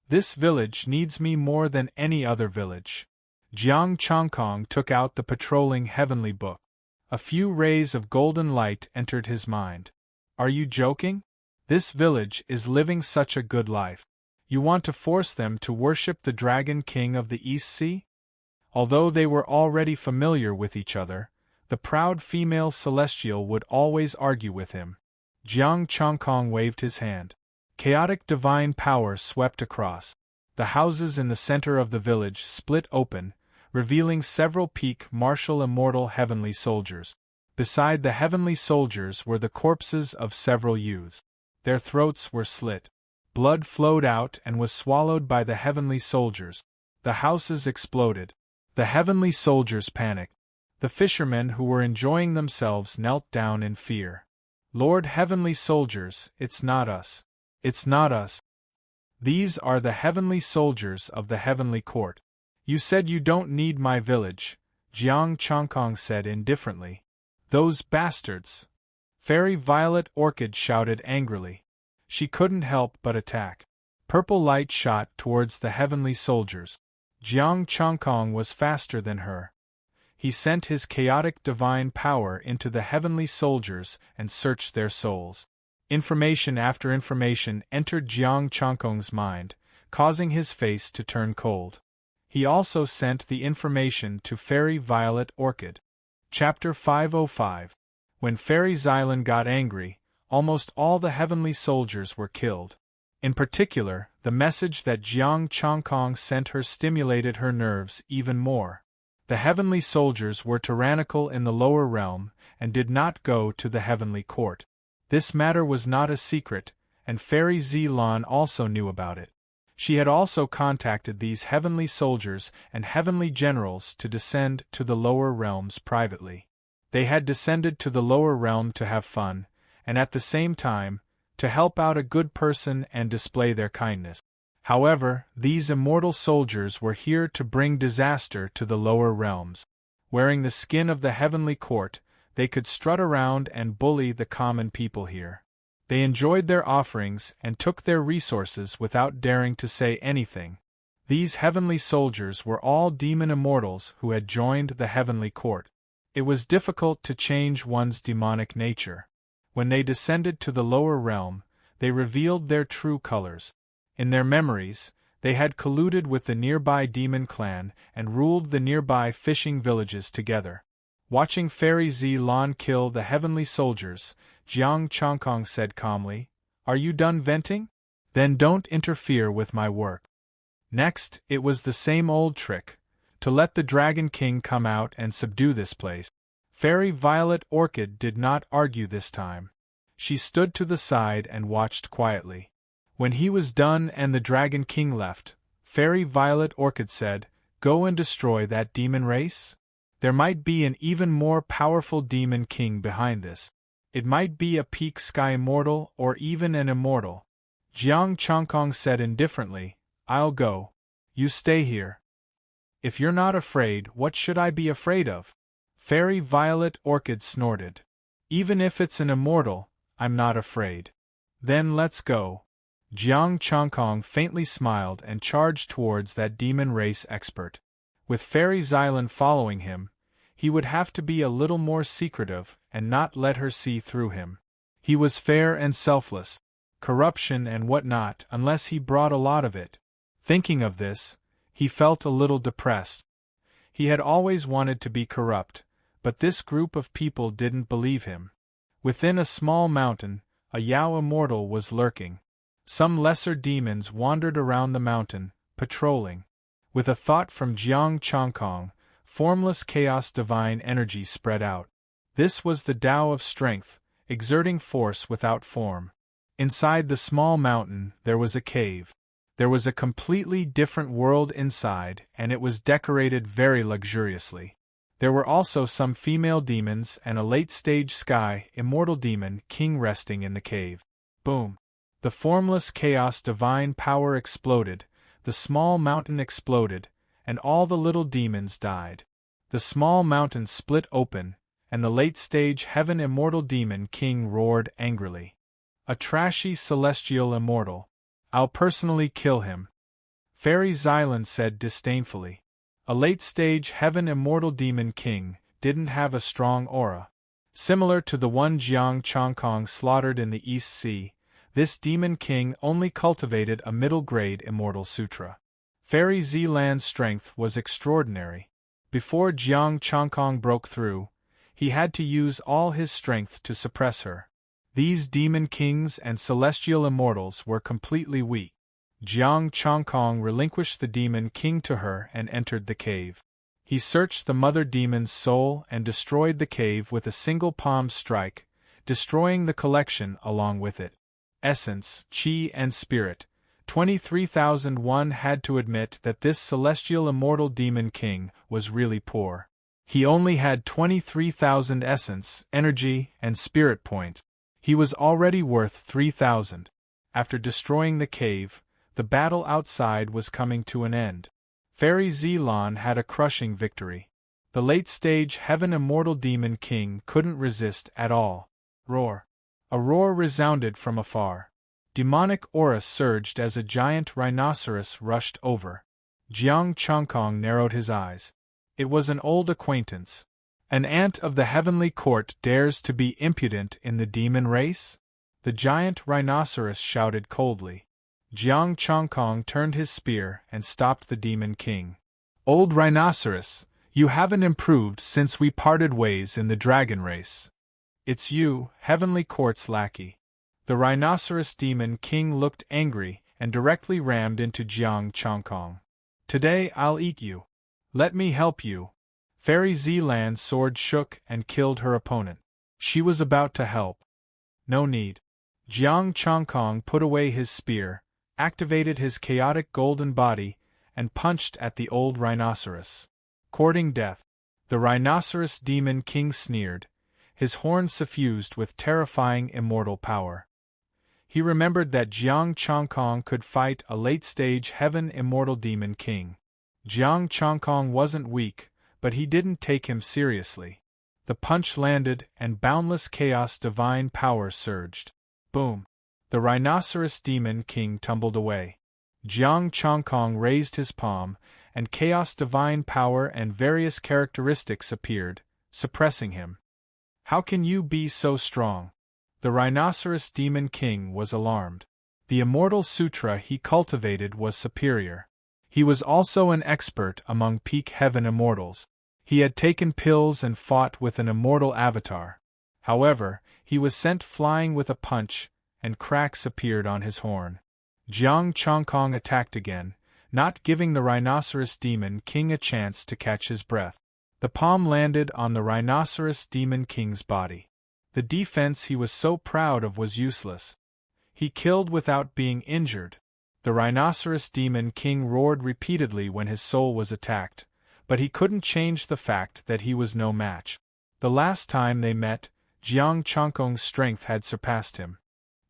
[SPEAKER 1] "This village needs me more than any other village." Jiang Chongkong took out the patrolling Heavenly Book. A few rays of golden light entered his mind. Are you joking? This village is living such a good life. You want to force them to worship the Dragon King of the East Sea? Although they were already familiar with each other, the proud female celestial would always argue with him. Jiang Chongkong waved his hand. Chaotic divine power swept across. The houses in the center of the village split open, revealing several peak martial immortal heavenly soldiers. Beside the heavenly soldiers were the corpses of several youths. Their throats were slit. Blood flowed out and was swallowed by the heavenly soldiers. The houses exploded. The heavenly soldiers panicked. The fishermen who were enjoying themselves knelt down in fear. Lord Heavenly Soldiers, it's not us. It's not us. These are the heavenly soldiers of the heavenly court. You said you don't need my village, Jiang Chongkong said indifferently. Those bastards! Fairy Violet Orchid shouted angrily. She couldn't help but attack. Purple light shot towards the heavenly soldiers. Jiang Chongkong was faster than her. He sent his chaotic divine power into the heavenly soldiers and searched their souls. Information after information entered Jiang Chongkong's mind, causing his face to turn cold. He also sent the information to Fairy Violet Orchid. Chapter 505. When Fairy Xylan got angry, almost all the heavenly soldiers were killed. In particular, the message that Jiang Chongkong sent her stimulated her nerves even more. The heavenly soldiers were tyrannical in the lower realm and did not go to the heavenly court. This matter was not a secret, and Fairy Xylan also knew about it. She had also contacted these heavenly soldiers and heavenly generals to descend to the lower realms privately. They had descended to the lower realm to have fun, and at the same time, to help out a good person and display their kindness. However, these immortal soldiers were here to bring disaster to the lower realms. Wearing the skin of the heavenly court, they could strut around and bully the common people here. They enjoyed their offerings and took their resources without daring to say anything. These heavenly soldiers were all demon immortals who had joined the heavenly court. It was difficult to change one's demonic nature. When they descended to the lower realm, they revealed their true colors. In their memories, they had colluded with the nearby demon clan and ruled the nearby fishing villages together. Watching Fairy Xylan kill the heavenly soldiers, Jiang Chongkong said calmly, "Are you done venting? Then don't interfere with my work." Next, it was the same old trick, to let the Dragon King come out and subdue this place. Fairy Violet Orchid did not argue this time. She stood to the side and watched quietly. When he was done and the Dragon King left, Fairy Violet Orchid said, "Go and destroy that demon race? There might be an even more powerful demon king behind this. It might be a peak sky immortal or even an immortal." Jiang Chongkong said indifferently, "I'll go. You stay here." "If you're not afraid, what should I be afraid of?" Fairy Violet Orchid snorted. "Even if it's an immortal, I'm not afraid." "Then let's go." Jiang Chongkong faintly smiled and charged towards that demon race expert. With Fairy Xylan following him, he would have to be a little more secretive and not let her see through him. He was fair and selfless, corruption and whatnot unless he brought a lot of it. Thinking of this, he felt a little depressed. He had always wanted to be corrupt, but this group of people didn't believe him. Within a small mountain, a Yao immortal was lurking. Some lesser demons wandered around the mountain, patrolling. With a thought from Jiang Chongkong, formless chaos divine energy spread out. This was the Tao of strength, exerting force without form. Inside the small mountain, there was a cave. There was a completely different world inside, and it was decorated very luxuriously. There were also some female demons and a late-stage sky immortal demon king resting in the cave. Boom! The formless chaos divine power exploded, the small mountain exploded, and all the little demons died. The small mountain split open, and the late-stage heaven immortal demon king roared angrily. "A trashy celestial immortal. I'll personally kill him," Fairy Xylan said disdainfully. A late-stage heaven immortal demon king didn't have a strong aura. Similar to the one Jiang Chongkong slaughtered in the East Sea, this demon king only cultivated a middle-grade immortal sutra. Fairy Zilan's strength was extraordinary. Before Jiang Chongkong broke through, he had to use all his strength to suppress her. These demon kings and celestial immortals were completely weak. Jiang Chongkong relinquished the demon king to her and entered the cave. He searched the mother demon's soul and destroyed the cave with a single palm strike, destroying the collection along with it. Essence, chi and spirit. 23,001 had to admit that this celestial immortal demon king was really poor. He only had 23,000 essence, energy, and spirit points. He was already worth 3,000. After destroying the cave, the battle outside was coming to an end. Fairy Zilan had a crushing victory. The late-stage Heaven Immortal Demon King couldn't resist at all. Roar. A roar resounded from afar. Demonic aura surged as a giant rhinoceros rushed over. Jiang Chongkong narrowed his eyes. It was an old acquaintance. An ant of the heavenly court dares to be impudent in the demon race? The giant rhinoceros shouted coldly. Jiang Chongkong turned his spear and stopped the demon king. Old rhinoceros, you haven't improved since we parted ways in the dragon race. It's you, heavenly court's lackey. The rhinoceros demon king looked angry and directly rammed into Jiang Chongkong. Today I'll eat you. Let me help you. Fairy Zilan's sword shook and killed her opponent. She was about to help. No need. Jiang Chongkong put away his spear, activated his chaotic golden body, and punched at the old rhinoceros. Courting death. The rhinoceros demon king sneered, his horns suffused with terrifying immortal power. He remembered that Jiang Chongkong could fight a late-stage Heaven Immortal Demon King. Jiang Chongkong wasn't weak, but he didn't take him seriously. The punch landed and boundless chaos divine power surged. Boom! The rhinoceros demon king tumbled away. Jiang Chongkong raised his palm, and chaos divine power and various characteristics appeared, suppressing him. How can you be so strong? The rhinoceros demon king was alarmed. The immortal sutra he cultivated was superior. He was also an expert among peak heaven immortals. He had taken pills and fought with an immortal avatar. However, he was sent flying with a punch, and cracks appeared on his horn. Jiang Chongkong attacked again, not giving the rhinoceros demon king a chance to catch his breath. The palm landed on the rhinoceros demon king's body. The defense he was so proud of was useless. He killed without being injured. The rhinoceros demon king roared repeatedly when his soul was attacked, but he couldn't change the fact that he was no match. The last time they met, Jiang Chongkong's strength had surpassed him.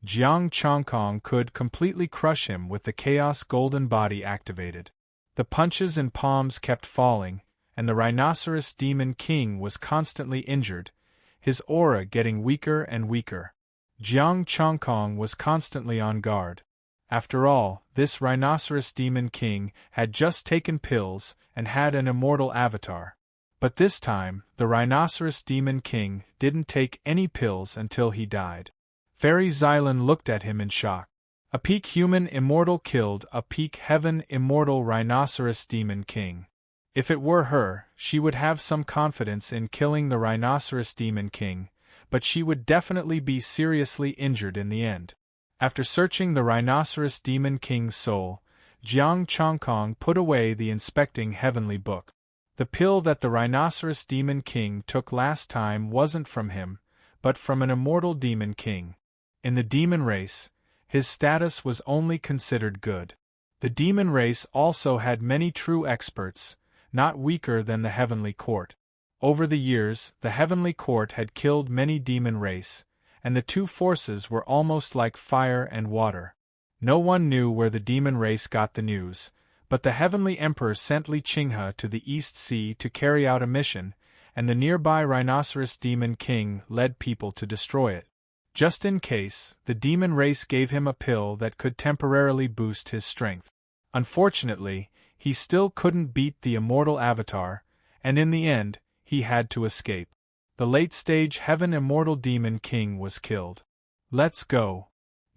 [SPEAKER 1] Jiang Chongkong could completely crush him with the chaos golden body activated. The punches and palms kept falling, and the rhinoceros demon king was constantly injured, his aura getting weaker and weaker. Jiang Chongkong was constantly on guard. After all, this rhinoceros demon king had just taken pills and had an immortal avatar. But this time, the rhinoceros demon king didn't take any pills until he died. Fairy Zilan looked at him in shock. A peak human immortal killed a peak heaven immortal rhinoceros demon king. If it were her, she would have some confidence in killing the rhinoceros demon king, but she would definitely be seriously injured in the end. After searching the rhinoceros demon king's soul, Jiang Chongkong put away the inspecting heavenly book. The pill that the rhinoceros demon king took last time wasn't from him, but from an immortal demon king. In the demon race, his status was only considered good. The demon race also had many true experts, not weaker than the heavenly court. Over the years, the heavenly court had killed many demon race, and the two forces were almost like fire and water. No one knew where the demon race got the news, but the heavenly emperor sent Li Qinghe to the East Sea to carry out a mission, and the nearby rhinoceros demon king led people to destroy it. Just in case, the demon race gave him a pill that could temporarily boost his strength. Unfortunately, he still couldn't beat the immortal avatar, and in the end, he he had to escape. The late-stage Heaven Immortal Demon King was killed. Let's go.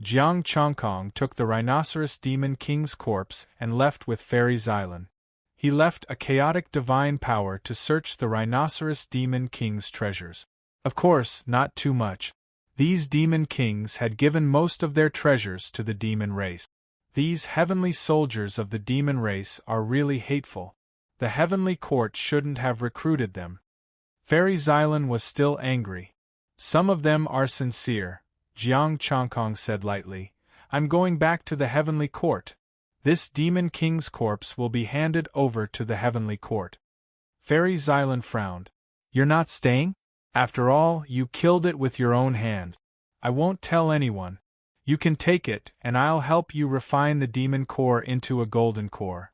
[SPEAKER 1] Jiang Chongkong took the Rhinoceros Demon King's corpse and left with Fairy Xylan. He left a chaotic divine power to search the Rhinoceros Demon King's treasures. Of course, not too much. These demon kings had given most of their treasures to the demon race. These heavenly soldiers of the demon race are really hateful. The heavenly court shouldn't have recruited them. Fairy Xylan was still angry. Some of them are sincere, Jiang Chongkong said lightly. I'm going back to the heavenly court. This demon king's corpse will be handed over to the heavenly court. Fairy Xylan frowned. You're not staying? After all, you killed it with your own hand. I won't tell anyone. You can take it, and I'll help you refine the demon core into a golden core.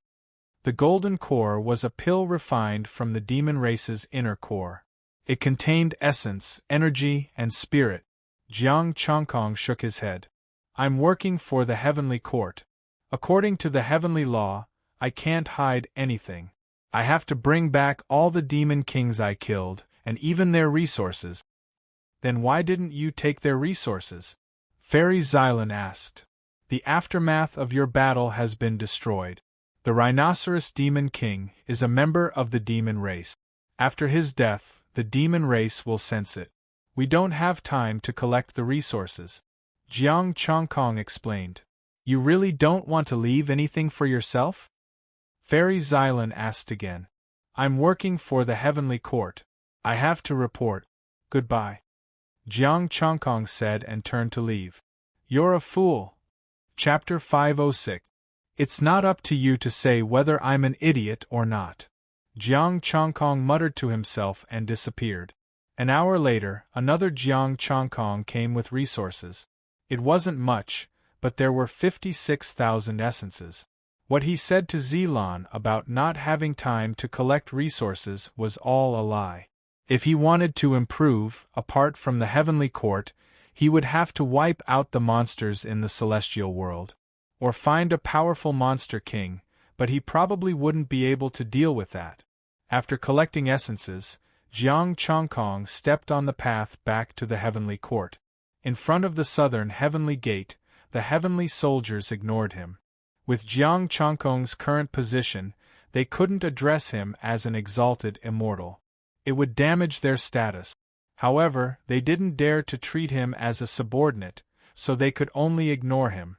[SPEAKER 1] The golden core was a pill refined from the demon race's inner core. It contained essence, energy, and spirit. Jiang Chongkong shook his head. I'm working for the heavenly court. According to the heavenly law, I can't hide anything. I have to bring back all the demon kings I killed, and even their resources. Then why didn't you take their resources? Fairy Xylan asked. The aftermath of your battle has been destroyed. The Rhinoceros Demon King is a member of the demon race. After his death, the demon race will sense it. We don't have time to collect the resources. Jiang Chongkong explained. You really don't want to leave anything for yourself? Fairy Xylan asked again. I'm working for the heavenly court. I have to report. Goodbye. Jiang Chongkong said and turned to leave. You're a fool. Chapter 506. It's not up to you to say whether I'm an idiot or not. Jiang Chongkong muttered to himself and disappeared. An hour later, another Jiang Chongkong came with resources. It wasn't much, but there were 56,000 essences. What he said to Xylan about not having time to collect resources was all a lie. If he wanted to improve, apart from the heavenly court, he would have to wipe out the monsters in the celestial world. Or find a powerful monster king, but he probably wouldn't be able to deal with that. After collecting essences, Jiang Chongkong stepped on the path back to the heavenly court. In front of the southern heavenly gate, the heavenly soldiers ignored him. With Jiang Chongkong's current position, they couldn't address him as an exalted immortal. It would damage their status. However, they didn't dare to treat him as a subordinate, so they could only ignore him.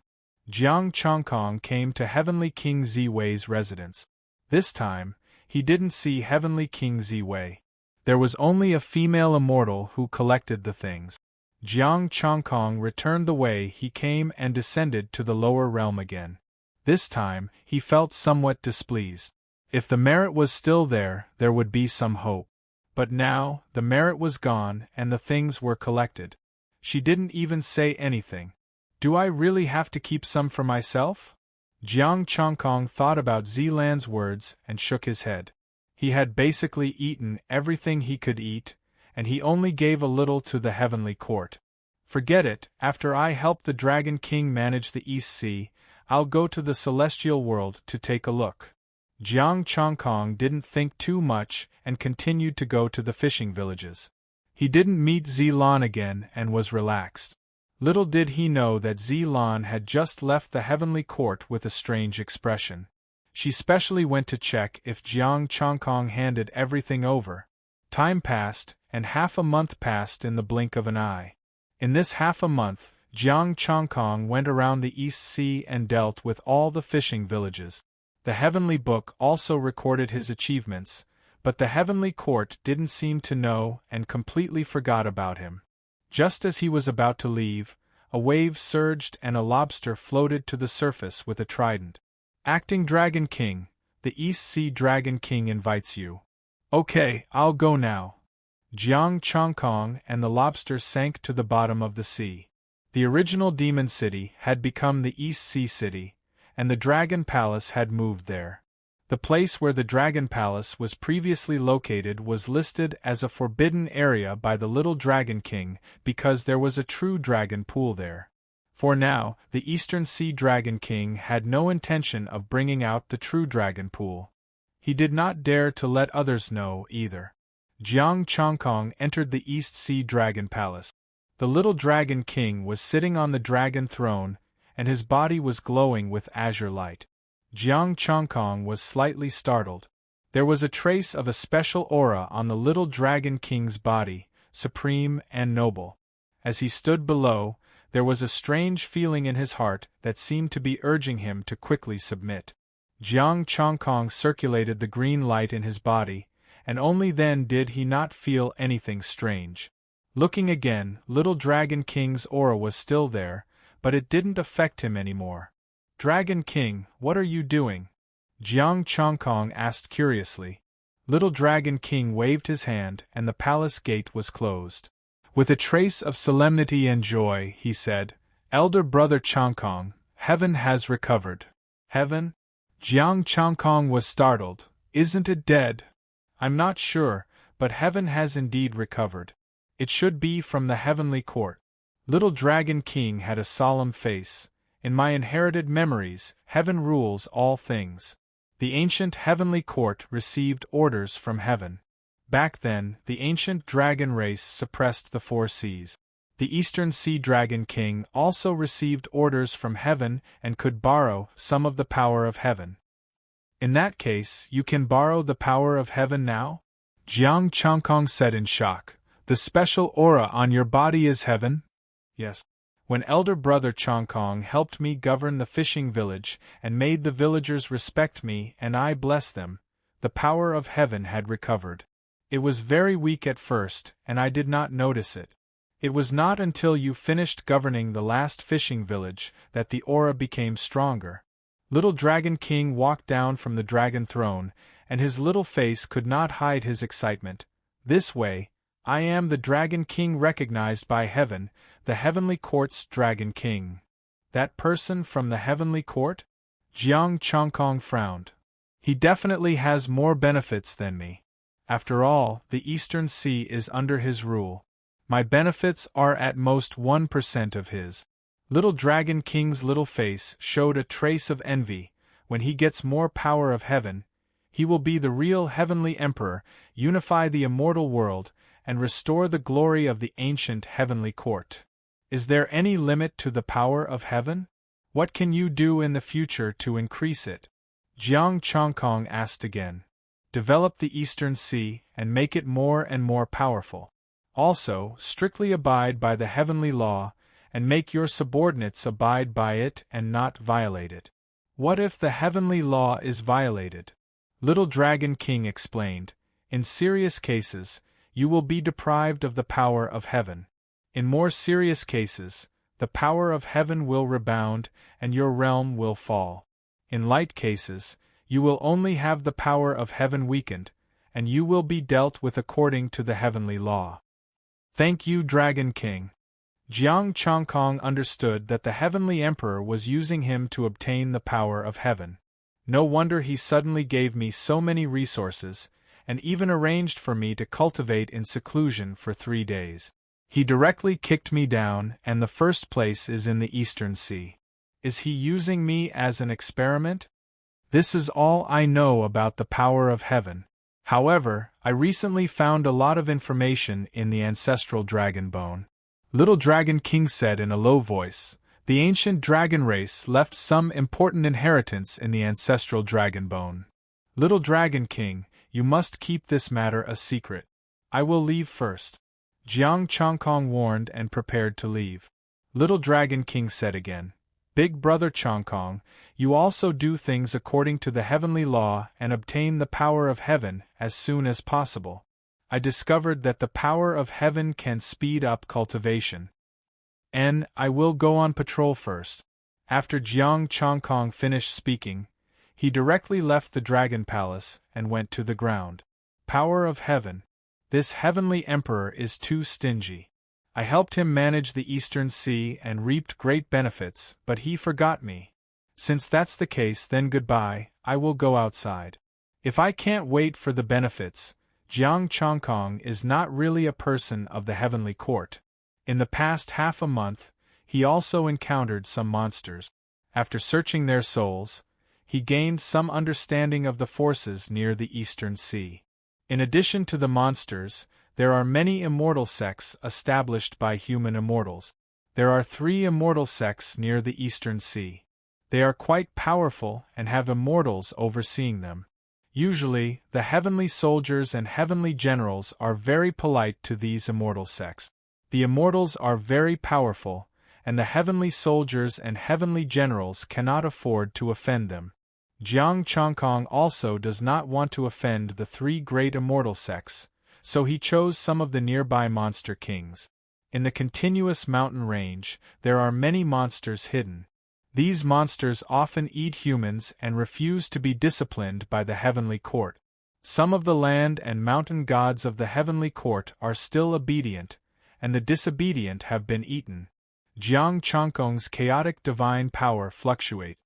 [SPEAKER 1] Jiang Chongkong came to Heavenly King Ziwei's residence. This time, he didn't see Heavenly King Ziwei. There was only a female immortal who collected the things. Jiang Chongkong returned the way he came and descended to the lower realm again. This time, he felt somewhat displeased. If the merit was still there, there would be some hope. But now, the merit was gone and the things were collected. She didn't even say anything. Do I really have to keep some for myself? Jiang Chongkong thought about Xylan's words and shook his head. He had basically eaten everything he could eat, and he only gave a little to the heavenly court. Forget it, after I help the Dragon King manage the East Sea, I'll go to the celestial world to take a look. Jiang Chongkong didn't think too much and continued to go to the fishing villages. He didn't meet Xylan again and was relaxed. Little did he know that Xylan had just left the heavenly court with a strange expression. She specially went to check if Jiang Chongkong handed everything over. Time passed, and half a month passed in the blink of an eye. In this half a month, Jiang Chongkong went around the East Sea and dealt with all the fishing villages. The heavenly book also recorded his achievements, but the heavenly court didn't seem to know and completely forgot about him. Just as he was about to leave, a wave surged and a lobster floated to the surface with a trident. Acting Dragon King, the East Sea Dragon King invites you. Okay, I'll go now. Jiang Chongkong and the lobster sank to the bottom of the sea. The original demon city had become the East Sea City, and the Dragon Palace had moved there. The place where the Dragon Palace was previously located was listed as a forbidden area by the Little Dragon King because there was a true dragon pool there. For now, the Eastern Sea Dragon King had no intention of bringing out the true dragon pool. He did not dare to let others know either. Jiang Chongkong entered the East Sea Dragon Palace. The little Dragon King was sitting on the dragon throne, and his body was glowing with azure light. Jiang Chongkong was slightly startled. There was a trace of a special aura on the little Dragon King's body, supreme and noble. As he stood below, there was a strange feeling in his heart that seemed to be urging him to quickly submit. Jiang Chongkong circulated the green light in his body, and only then did he not feel anything strange. Looking again, little Dragon King's aura was still there, but it didn't affect him anymore. "Dragon King, what are you doing?" Jiang Chongkong asked curiously. Little Dragon King waved his hand, and the palace gate was closed. With a trace of solemnity and joy, he said, "Elder brother Chongkong, heaven has recovered." "Heaven?" Jiang Chongkong was startled. "Isn't it dead?" "I'm not sure, but heaven has indeed recovered. It should be from the heavenly court." Little Dragon King had a solemn face. "In my inherited memories, heaven rules all things. The ancient heavenly court received orders from heaven. Back then, the ancient dragon race suppressed the four seas. The Eastern Sea Dragon King also received orders from heaven and could borrow some of the power of heaven." "In that case, you can borrow the power of heaven now?" Jiang Chongkong said in shock. "The special aura on your body is heaven?" "Yes. When elder brother Chongkong helped me govern the fishing village and made the villagers respect me and I bless them, the power of heaven had recovered. It was very weak at first, and I did not notice it. It was not until you finished governing the last fishing village that the aura became stronger." Little Dragon King walked down from the dragon throne, and his little face could not hide his excitement. "This way, I am the Dragon King recognized by heaven, the heavenly court's Dragon King." "That person from the heavenly court?" Jiang Chongkong frowned. "He definitely has more benefits than me. After all, the Eastern Sea is under his rule. My benefits are at most 1% of his." Little Dragon King's little face showed a trace of envy. "When he gets more power of heaven, he will be the real heavenly emperor, unify the immortal world, and restore the glory of the ancient heavenly court. Is there any limit to the power of heaven? What can you do in the future to increase it?" Jiang Chongkong asked again. "Develop the Eastern Sea and make it more and more powerful. Also, strictly abide by the heavenly law, and make your subordinates abide by it and not violate it." "What if the heavenly law is violated?" Little Dragon King explained. "In serious cases, you will be deprived of the power of heaven. In more serious cases, the power of heaven will rebound and your realm will fall. In light cases, you will only have the power of heaven weakened, and you will be dealt with according to the heavenly law." "Thank you, Dragon King." Jiang Chongkong understood that the heavenly emperor was using him to obtain the power of heaven. No wonder he suddenly gave me so many resources, and even arranged for me to cultivate in seclusion for 3 days. He directly kicked me down, and the first place is in the Eastern Sea. Is he using me as an experiment? This is all I know about the power of heaven. However, I recently found a lot of information in the ancestral dragon bone. Little Dragon King said in a low voice. The ancient dragon race left some important inheritance in the ancestral dragon bone. Little Dragon King, you must keep this matter a secret. I will leave first. Jiang Chongkong warned and prepared to leave. Little Dragon King said again. Big brother Chongkong, you also do things according to the heavenly law and obtain the power of heaven as soon as possible. I discovered that the power of heaven can speed up cultivation. And I will go on patrol first. After Jiang Chongkong finished speaking, he directly left the Dragon Palace and went to the ground. Power of heaven. This heavenly emperor is too stingy. I helped him manage the Eastern Sea and reaped great benefits, but he forgot me. Since that's the case, then goodbye, I will go outside. If I can't wait for the benefits, Jiang Chongkong is not really a person of the heavenly court. In the past half a month, he also encountered some monsters. After searching their souls, he gained some understanding of the forces near the Eastern Sea. In addition to the monsters, there are many immortal sects established by human immortals. There are 3 immortal sects near the Eastern Sea. They are quite powerful and have immortals overseeing them. Usually, the heavenly soldiers and heavenly generals are very polite to these immortal sects. The immortals are very powerful, and the heavenly soldiers and heavenly generals cannot afford to offend them. Jiang Chongkong also does not want to offend the 3 great immortal sects, so he chose some of the nearby monster kings. In the continuous mountain range, there are many monsters hidden. These monsters often eat humans and refuse to be disciplined by the heavenly court. Some of the land and mountain gods of the heavenly court are still obedient, and the disobedient have been eaten. Jiang Chongkong's chaotic divine power fluctuates.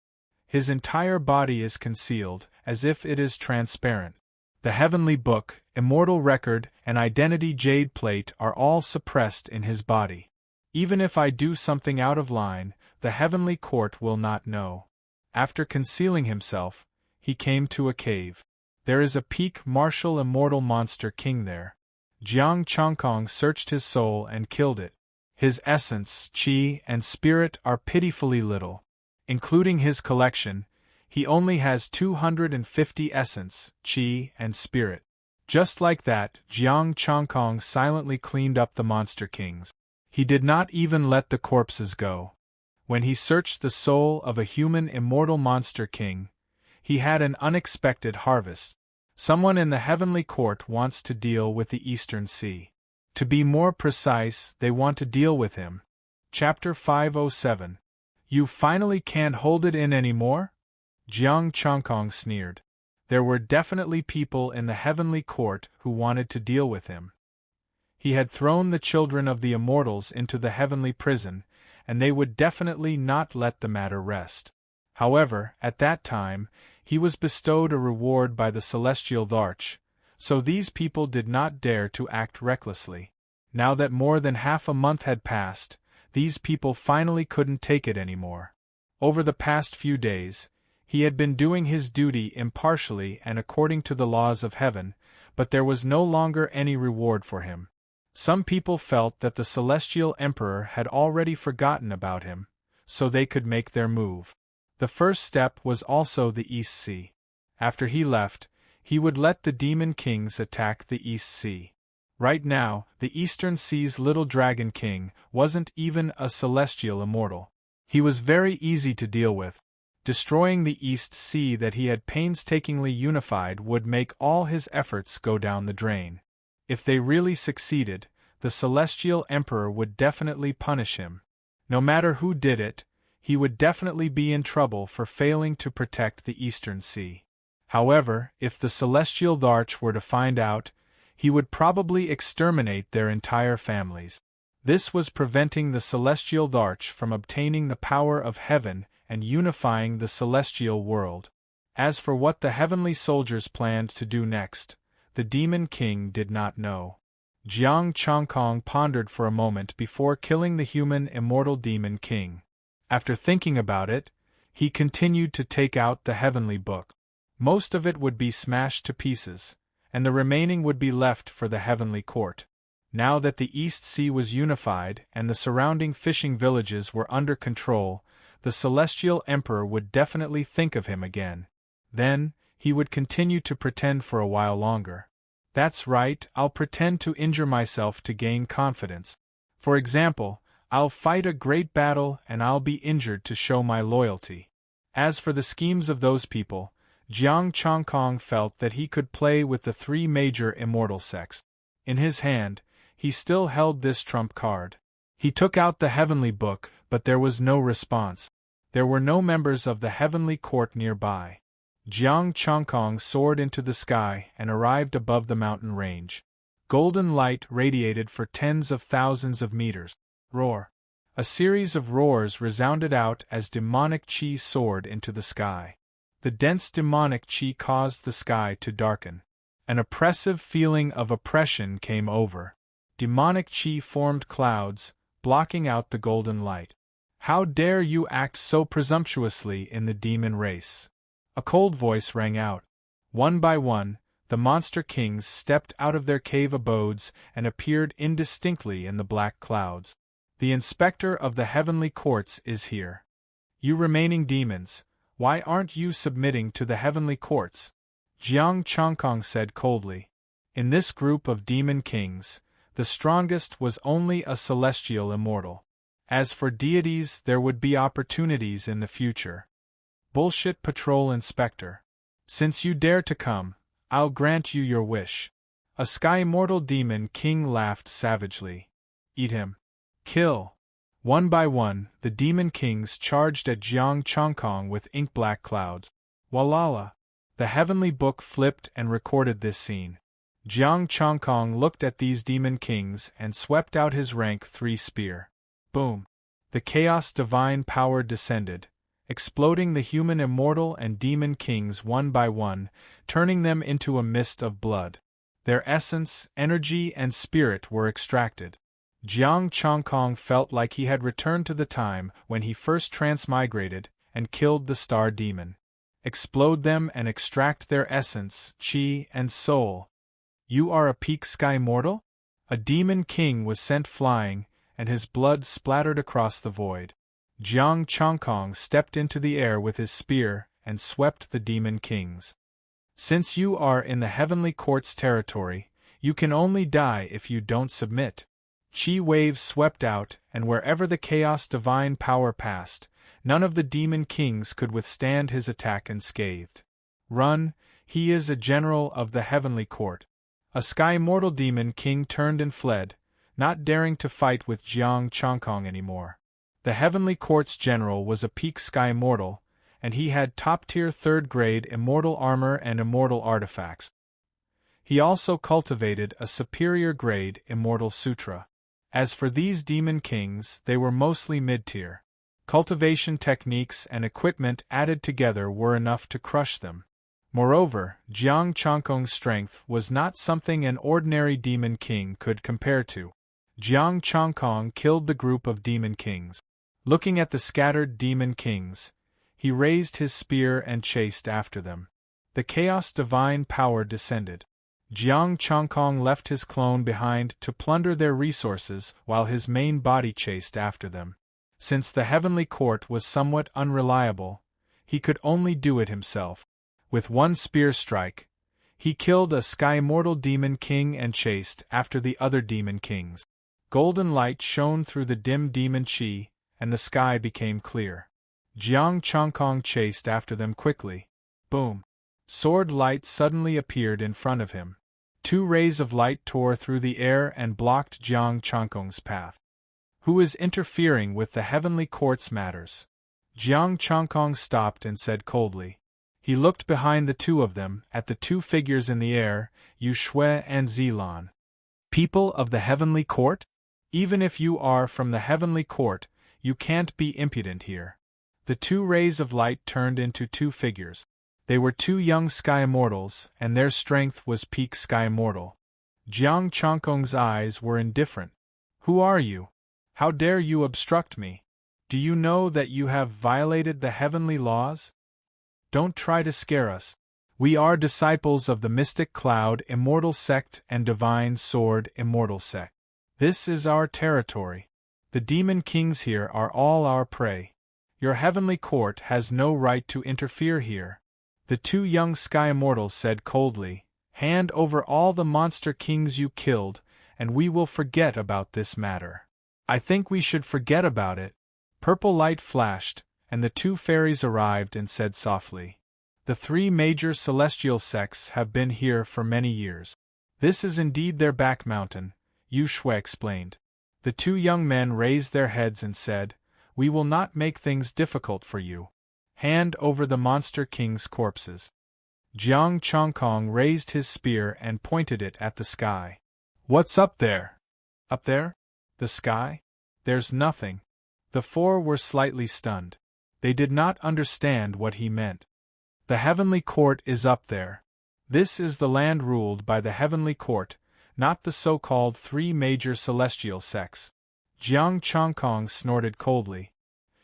[SPEAKER 1] His entire body is concealed, as if it is transparent. The heavenly book, immortal record, and identity jade plate are all suppressed in his body. Even if I do something out of line, the heavenly court will not know. After concealing himself, he came to a cave. There is a peak martial immortal monster king there. Jiang Chongkong searched his soul and killed it. His essence, qi, and spirit are pitifully little. Including his collection, he only has 250 essence, qi, and spirit. Just like that, Jiang Chongkong silently cleaned up the monster kings. He did not even let the corpses go. When he searched the soul of a human immortal monster king, he had an unexpected harvest. Someone in the heavenly court wants to deal with the Eastern Sea. To be more precise, they want to deal with him. Chapter 507. You finally can't hold it in anymore? Jiang Chongkong sneered. There were definitely people in the heavenly court who wanted to deal with him. He had thrown the children of the immortals into the heavenly prison, and they would definitely not let the matter rest. However, at that time, he was bestowed a reward by the celestial Dharch, so these people did not dare to act recklessly. Now that more than half a month had passed, these people finally couldn't take it anymore. Over the past few days, he had been doing his duty impartially and according to the laws of heaven, but there was no longer any reward for him. Some people felt that the celestial emperor had already forgotten about him, so they could make their move. The first step was also the East Sea. After he left, he would let the demon kings attack the East Sea. Right now, the Eastern Sea's little dragon king wasn't even a celestial immortal. He was very easy to deal with. Destroying the East Sea that he had painstakingly unified would make all his efforts go down the drain. If they really succeeded, the celestial emperor would definitely punish him. No matter who did it, he would definitely be in trouble for failing to protect the Eastern Sea. However, if the celestial Dharch were to find out, he would probably exterminate their entire families. This was preventing the celestial Dharch from obtaining the power of heaven and unifying the celestial world. As for what the heavenly soldiers planned to do next, the demon king did not know. Jiang Chongkong pondered for a moment before killing the human immortal demon king. After thinking about it, he continued to take out the heavenly book. Most of it would be smashed to pieces, and the remaining would be left for the heavenly court. Now that the East Sea was unified and the surrounding fishing villages were under control, the celestial emperor would definitely think of him again. Then, he would continue to pretend for a while longer. That's right, I'll pretend to injure myself to gain confidence. For example, I'll fight a great battle and I'll be injured to show my loyalty. As for the schemes of those people, Jiang Chongkong felt that he could play with the 3 major immortal sects. In his hand, he still held this trump card. He took out the heavenly book, but there was no response. There were no members of the heavenly court nearby. Jiang Chongkong soared into the sky and arrived above the mountain range. Golden light radiated for tens of thousands of meters. Roar! A series of roars resounded out as demonic qi soared into the sky. The dense demonic qi caused the sky to darken. An oppressive feeling of oppression came over. Demonic qi formed clouds, blocking out the golden light. How dare you act so presumptuously in the demon race? A cold voice rang out. One by one, the monster kings stepped out of their cave abodes and appeared indistinctly in the black clouds. The inspector of the heavenly courts is here. You remaining demons, why aren't you submitting to the heavenly courts? Jiang Chongkong said coldly. In this group of demon kings, the strongest was only a celestial immortal. As for deities, there would be opportunities in the future. Bullshit, Patrol Inspector. Since you dare to come, I'll grant you your wish. A sky immortal demon king laughed savagely. Eat him. Kill. One by one, the demon kings charged at Jiang Chongkong with ink-black clouds. Walala. The heavenly book flipped and recorded this scene. Jiang Chongkong looked at these demon kings and swept out his rank 3 spear. Boom. The chaos divine power descended, exploding the human immortal and demon kings one by one, turning them into a mist of blood. Their essence, energy, and spirit were extracted. Jiang Chongkong felt like he had returned to the time when he first transmigrated and killed the star demon. Explode them and extract their essence, chi, and soul. You are a peak sky mortal? A demon king was sent flying, and his blood splattered across the void. Jiang Chongkong stepped into the air with his spear and swept the demon kings. Since you are in the heavenly court's territory, you can only die if you don't submit. Chi waves swept out, and wherever the chaos divine power passed, none of the demon kings could withstand his attack unscathed. Run, he is a general of the heavenly court. A sky mortal demon king turned and fled, not daring to fight with Jiang Chongkong anymore. The heavenly court's general was a peak sky mortal, and he had top-tier 3rd-grade immortal armor and immortal artifacts. He also cultivated a superior-grade immortal sutra. As for these demon kings, they were mostly mid-tier. Cultivation techniques and equipment added together were enough to crush them. Moreover, Jiang Chongkong's strength was not something an ordinary demon king could compare to. Jiang Chongkong killed the group of demon kings. Looking at the scattered demon kings, he raised his spear and chased after them. The chaos divine power descended. Jiang Chongkong left his clone behind to plunder their resources while his main body chased after them. Since the heavenly court was somewhat unreliable, he could only do it himself. With one spear strike, he killed a sky mortal demon king and chased after the other demon kings. Golden light shone through the dim demon chi, and the sky became clear. Jiang Chongkong chased after them quickly. Boom! Sword light suddenly appeared in front of him. 2 rays of light tore through the air and blocked Jiang Chongkong's path. Who is interfering with the heavenly court's matters? Jiang Chongkong stopped and said coldly. He looked behind the 2 of them, at the 2 figures in the air, Yu Shui and Zilan. People of the heavenly court? Even if you are from the heavenly court, you can't be impudent here. The 2 rays of light turned into 2 figures. They were 2 young sky immortals, and their strength was peak sky immortal. Jiang Chongkong's eyes were indifferent. Who are you? How dare you obstruct me? Do you know that you have violated the heavenly laws? Don't try to scare us. We are disciples of the Mystic Cloud Immortal Sect and Divine Sword Immortal Sect. This is our territory. The demon kings here are all our prey. Your heavenly court has no right to interfere here. The 2 young sky immortals said coldly, Hand over all the monster kings you killed, and we will forget about this matter. I think we should forget about it. Purple light flashed, and the 2 fairies arrived and said softly, The 3 major celestial sects have been here for many years. This is indeed their back mountain, Yu Shui explained. The 2 young men raised their heads and said, We will not make things difficult for you. Hand over the monster king's corpses. Jiang Chongkong raised his spear and pointed it at the sky. What's up there? Up there? The sky? There's nothing. The 4 were slightly stunned. They did not understand what he meant. The heavenly court is up there. This is the land ruled by the heavenly court, not the so-called 3 major celestial sects. Jiang Chongkong snorted coldly.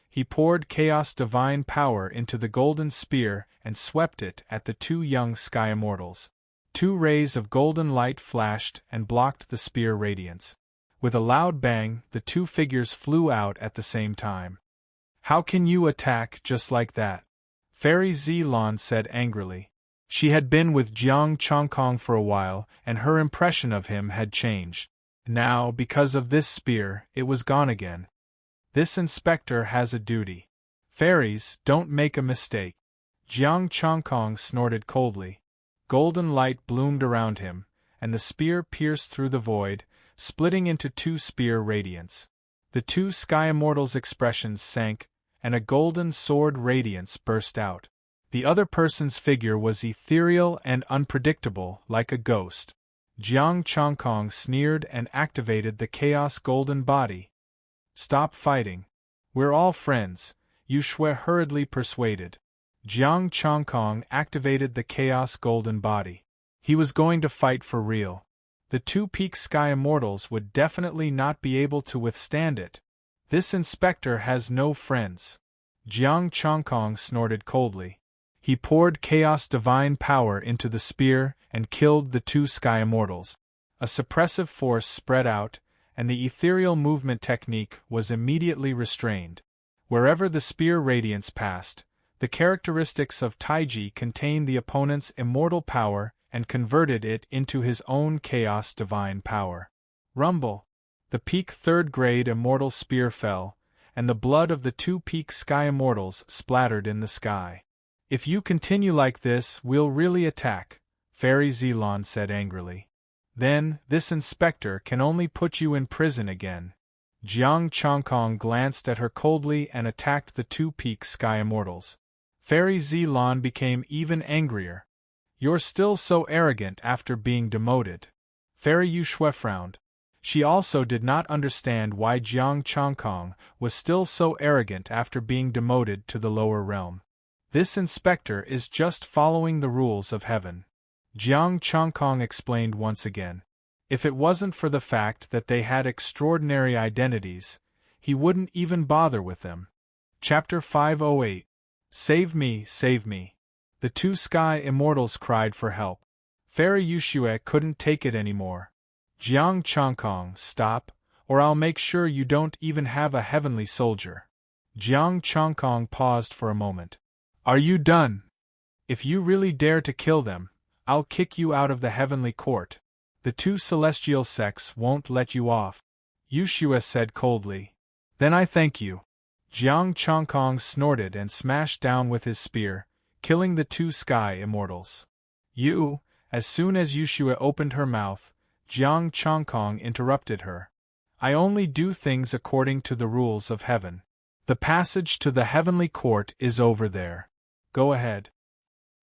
[SPEAKER 1] He poured chaos divine power into the golden spear and swept it at the 2 young sky immortals. 2 rays of golden light flashed and blocked the spear radiance. With a loud bang, the 2 figures flew out at the same time. "How can you attack just like that?" Fairy Zilan said angrily. She had been with Jiang Chongkong for a while, and her impression of him had changed. Now, because of this spear, it was gone again. "This inspector has a duty. Fairies, don't make a mistake." Jiang Chongkong snorted coldly. Golden light bloomed around him, and the spear pierced through the void, splitting into 2 spear radiance. The 2 Sky Immortals' expressions sank, and a golden sword radiance burst out. The other person's figure was ethereal and unpredictable, like a ghost. Jiang Chongkong sneered and activated the Chaos Golden Body. "Stop fighting. We're all friends," Yu Shui hurriedly persuaded. Jiang Chongkong activated the Chaos Golden Body. He was going to fight for real. The 2 Peak Sky Immortals would definitely not be able to withstand it. "This inspector has no friends." Jiang Chongkong snorted coldly. He poured Chaos Divine Power into the spear and killed the 2 Sky Immortals. A suppressive force spread out, and the ethereal movement technique was immediately restrained. Wherever the spear radiance passed, the characteristics of Taiji contained the opponent's immortal power and converted it into his own Chaos Divine Power. Rumble! The peak 3rd grade immortal spear fell, and the blood of the 2 Peak Sky Immortals splattered in the sky. "If you continue like this, we'll really attack," Fairy Zilan said angrily. "Then, this inspector can only put you in prison again." Jiang Chongkong glanced at her coldly and attacked the 2 Peak Sky Immortals. Fairy Zilan became even angrier. "You're still so arrogant after being demoted." Fairy Yu Shui frowned. She also did not understand why Jiang Chongkong was still so arrogant after being demoted to the lower realm. "This inspector is just following the rules of heaven," Jiang Chongkong explained once again. If it wasn't for the fact that they had extraordinary identities, he wouldn't even bother with them. Chapter 508. Save me, save me. The 2 Sky Immortals cried for help. Fairy Yushue couldn't take it anymore. "Jiang Chongkong, stop, or I'll make sure you don't even have a heavenly soldier." Jiang Chongkong paused for a moment. "Are you done? If you really dare to kill them, I'll kick you out of the heavenly court. The 2 celestial sects won't let you off," Yushue said coldly. "Then I thank you." Jiang Chongkong snorted and smashed down with his spear, killing the 2 Sky Immortals. As soon as Yushue opened her mouth, Jiang Chongkong interrupted her. "I only do things according to the rules of heaven. The passage to the heavenly court is over there. Go ahead."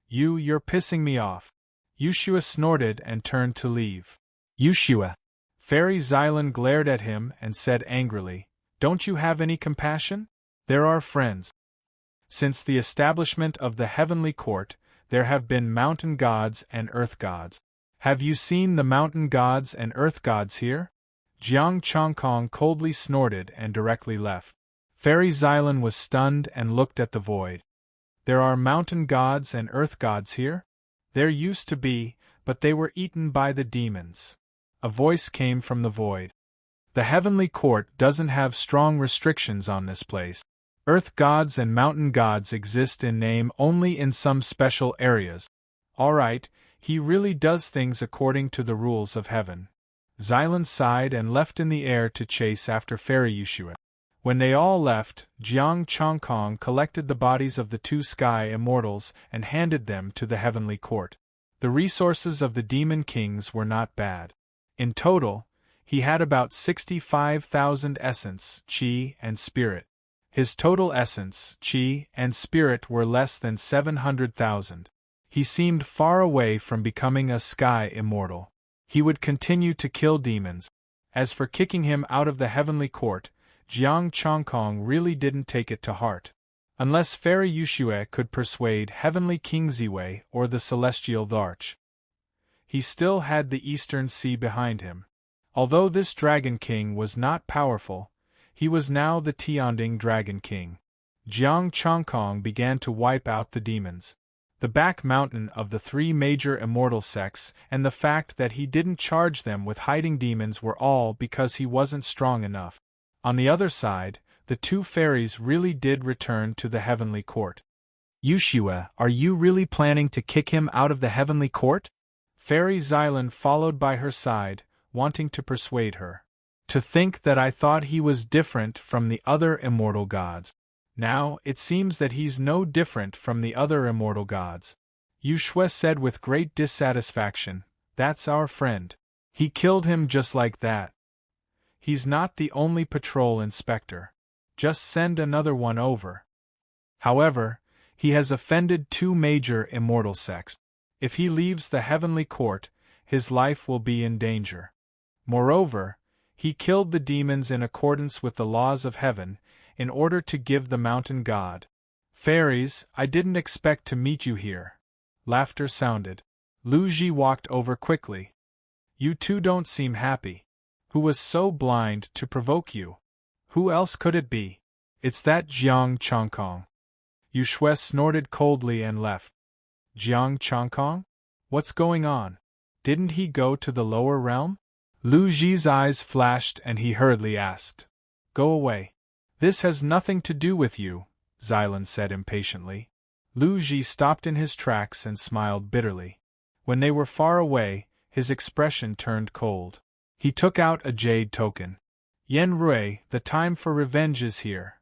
[SPEAKER 1] You're pissing me off." Yushue snorted and turned to leave. "Yushue!" Fairy Xylan glared at him and said angrily, "Don't you have any compassion? There are friends. Since the establishment of the heavenly court, there have been mountain gods and earth gods. Have you seen the mountain gods and earth gods here?" Jiang Chongkong coldly snorted and directly left. Fairy Xylan was stunned and looked at the void. "There are mountain gods and earth gods here? There used to be, but they were eaten by the demons." A voice came from the void. "The heavenly court doesn't have strong restrictions on this place. Earth gods and mountain gods exist in name only in some special areas. All right, he really does things according to the rules of heaven." Xylan sighed and left in the air to chase after Fairy Yushue. When they all left, Jiang Chongkong collected the bodies of the 2 Sky Immortals and handed them to the heavenly court. The resources of the demon kings were not bad. In total, he had about 65,000 essence, chi, and spirit. His total essence, chi, and spirit were less than 700,000. He seemed far away from becoming a Sky Immortal. He would continue to kill demons. As for kicking him out of the heavenly court, Jiang Chongkong really didn't take it to heart. Unless Fairy Yushue could persuade Heavenly King Ziwei or the Celestial Dharch. He still had the Eastern Sea behind him. Although this Dragon King was not powerful, he was now the Tianding Dragon King. Jiang Chongkong began to wipe out the demons. The back mountain of the three major immortal sects and the fact that he didn't charge them with hiding demons were all because he wasn't strong enough. On the other side, the two fairies really did return to the heavenly court. Yushue, are you really planning to kick him out of the heavenly court? Fairy Xylan followed by her side, wanting to persuade her. To think that I thought he was different from the other immortal gods. Now, it seems that he's no different from the other immortal gods. Yushue said with great dissatisfaction, that's our friend. He killed him just like that. He's not the only patrol inspector. Just send another one over. However, he has offended two major immortal sects. If he leaves the heavenly court, his life will be in danger. Moreover, he killed the demons in accordance with the laws of heaven, in order to give the mountain god. Fairies, I didn't expect to meet you here. Laughter sounded. Lu Ji walked over quickly. You two don't seem happy. Who was so blind to provoke you? Who else could it be? It's that Jiang Chongkong. Yushue snorted coldly and left. Jiang Chongkong? What's going on? Didn't he go to the lower realm? Lu Ji's eyes flashed and he hurriedly asked. Go away. This has nothing to do with you, Xylan said impatiently. Lu Ji stopped in his tracks and smiled bitterly. When they were far away, his expression turned cold. He took out a jade token. Yen Rui, the time for revenge is here.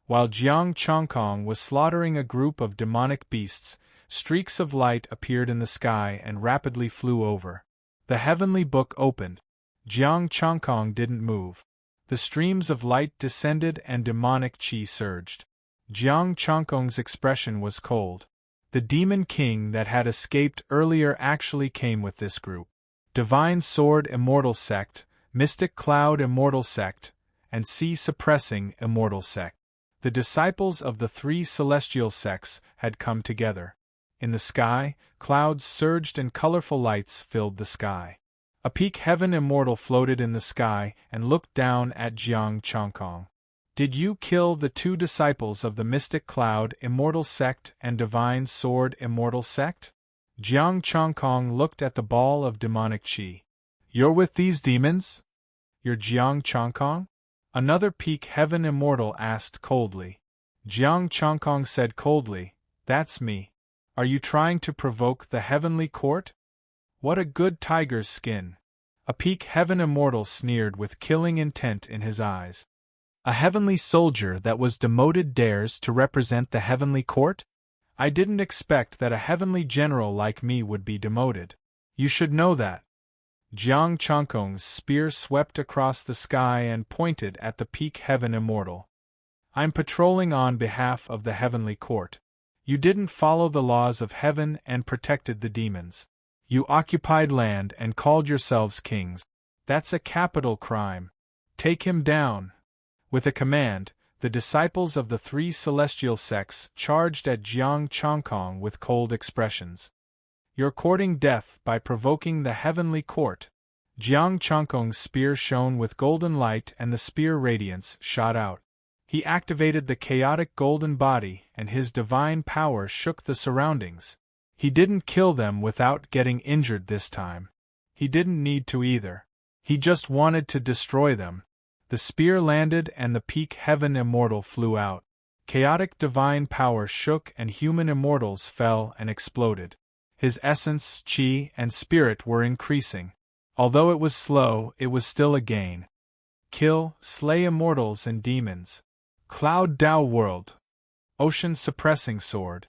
[SPEAKER 1] While Jiang Chongkong was slaughtering a group of demonic beasts, streaks of light appeared in the sky and rapidly flew over. The heavenly book opened. Jiang Chongkong didn't move. The streams of light descended and demonic qi surged. Jiang Chongkong's expression was cold. The demon king that had escaped earlier actually came with this group. Divine Sword Immortal Sect, Mystic Cloud Immortal Sect, and Sea Suppressing Immortal Sect. The disciples of the three celestial sects had come together. In the sky, clouds surged and colorful lights filled the sky. A peak heaven immortal floated in the sky and looked down at Jiang Chongkong. Did you kill the two disciples of the Mystic Cloud Immortal Sect and Divine Sword Immortal Sect? Jiang Chongkong looked at the ball of demonic qi. You're with these demons? You're Jiang Chongkong? Another peak heaven immortal asked coldly. Jiang Chongkong said coldly, That's me. Are you trying to provoke the heavenly court? What a good tiger's skin. A peak heaven immortal sneered with killing intent in his eyes. A heavenly soldier that was demoted dares to represent the heavenly court? I didn't expect that a heavenly general like me would be demoted. You should know that. Jiang Chongkong's spear swept across the sky and pointed at the peak heaven immortal. I'm patrolling on behalf of the heavenly court. You didn't follow the laws of heaven and protected the demons. You occupied land and called yourselves kings. That's a capital crime. Take him down. With a command, the disciples of the three celestial sects charged at Jiang Chongkong with cold expressions. You're courting death by provoking the heavenly court. Jiang Chongkong's spear shone with golden light and the spear radiance shot out. He activated the chaotic golden body and his divine power shook the surroundings. He didn't kill them without getting injured this time. He didn't need to either. He just wanted to destroy them. The spear landed and the peak heaven immortal flew out. Chaotic divine power shook and human immortals fell and exploded. His essence, qi, and spirit were increasing. Although it was slow, it was still a gain. Kill, slay immortals and demons. Cloud Dao World. Ocean Suppressing Sword.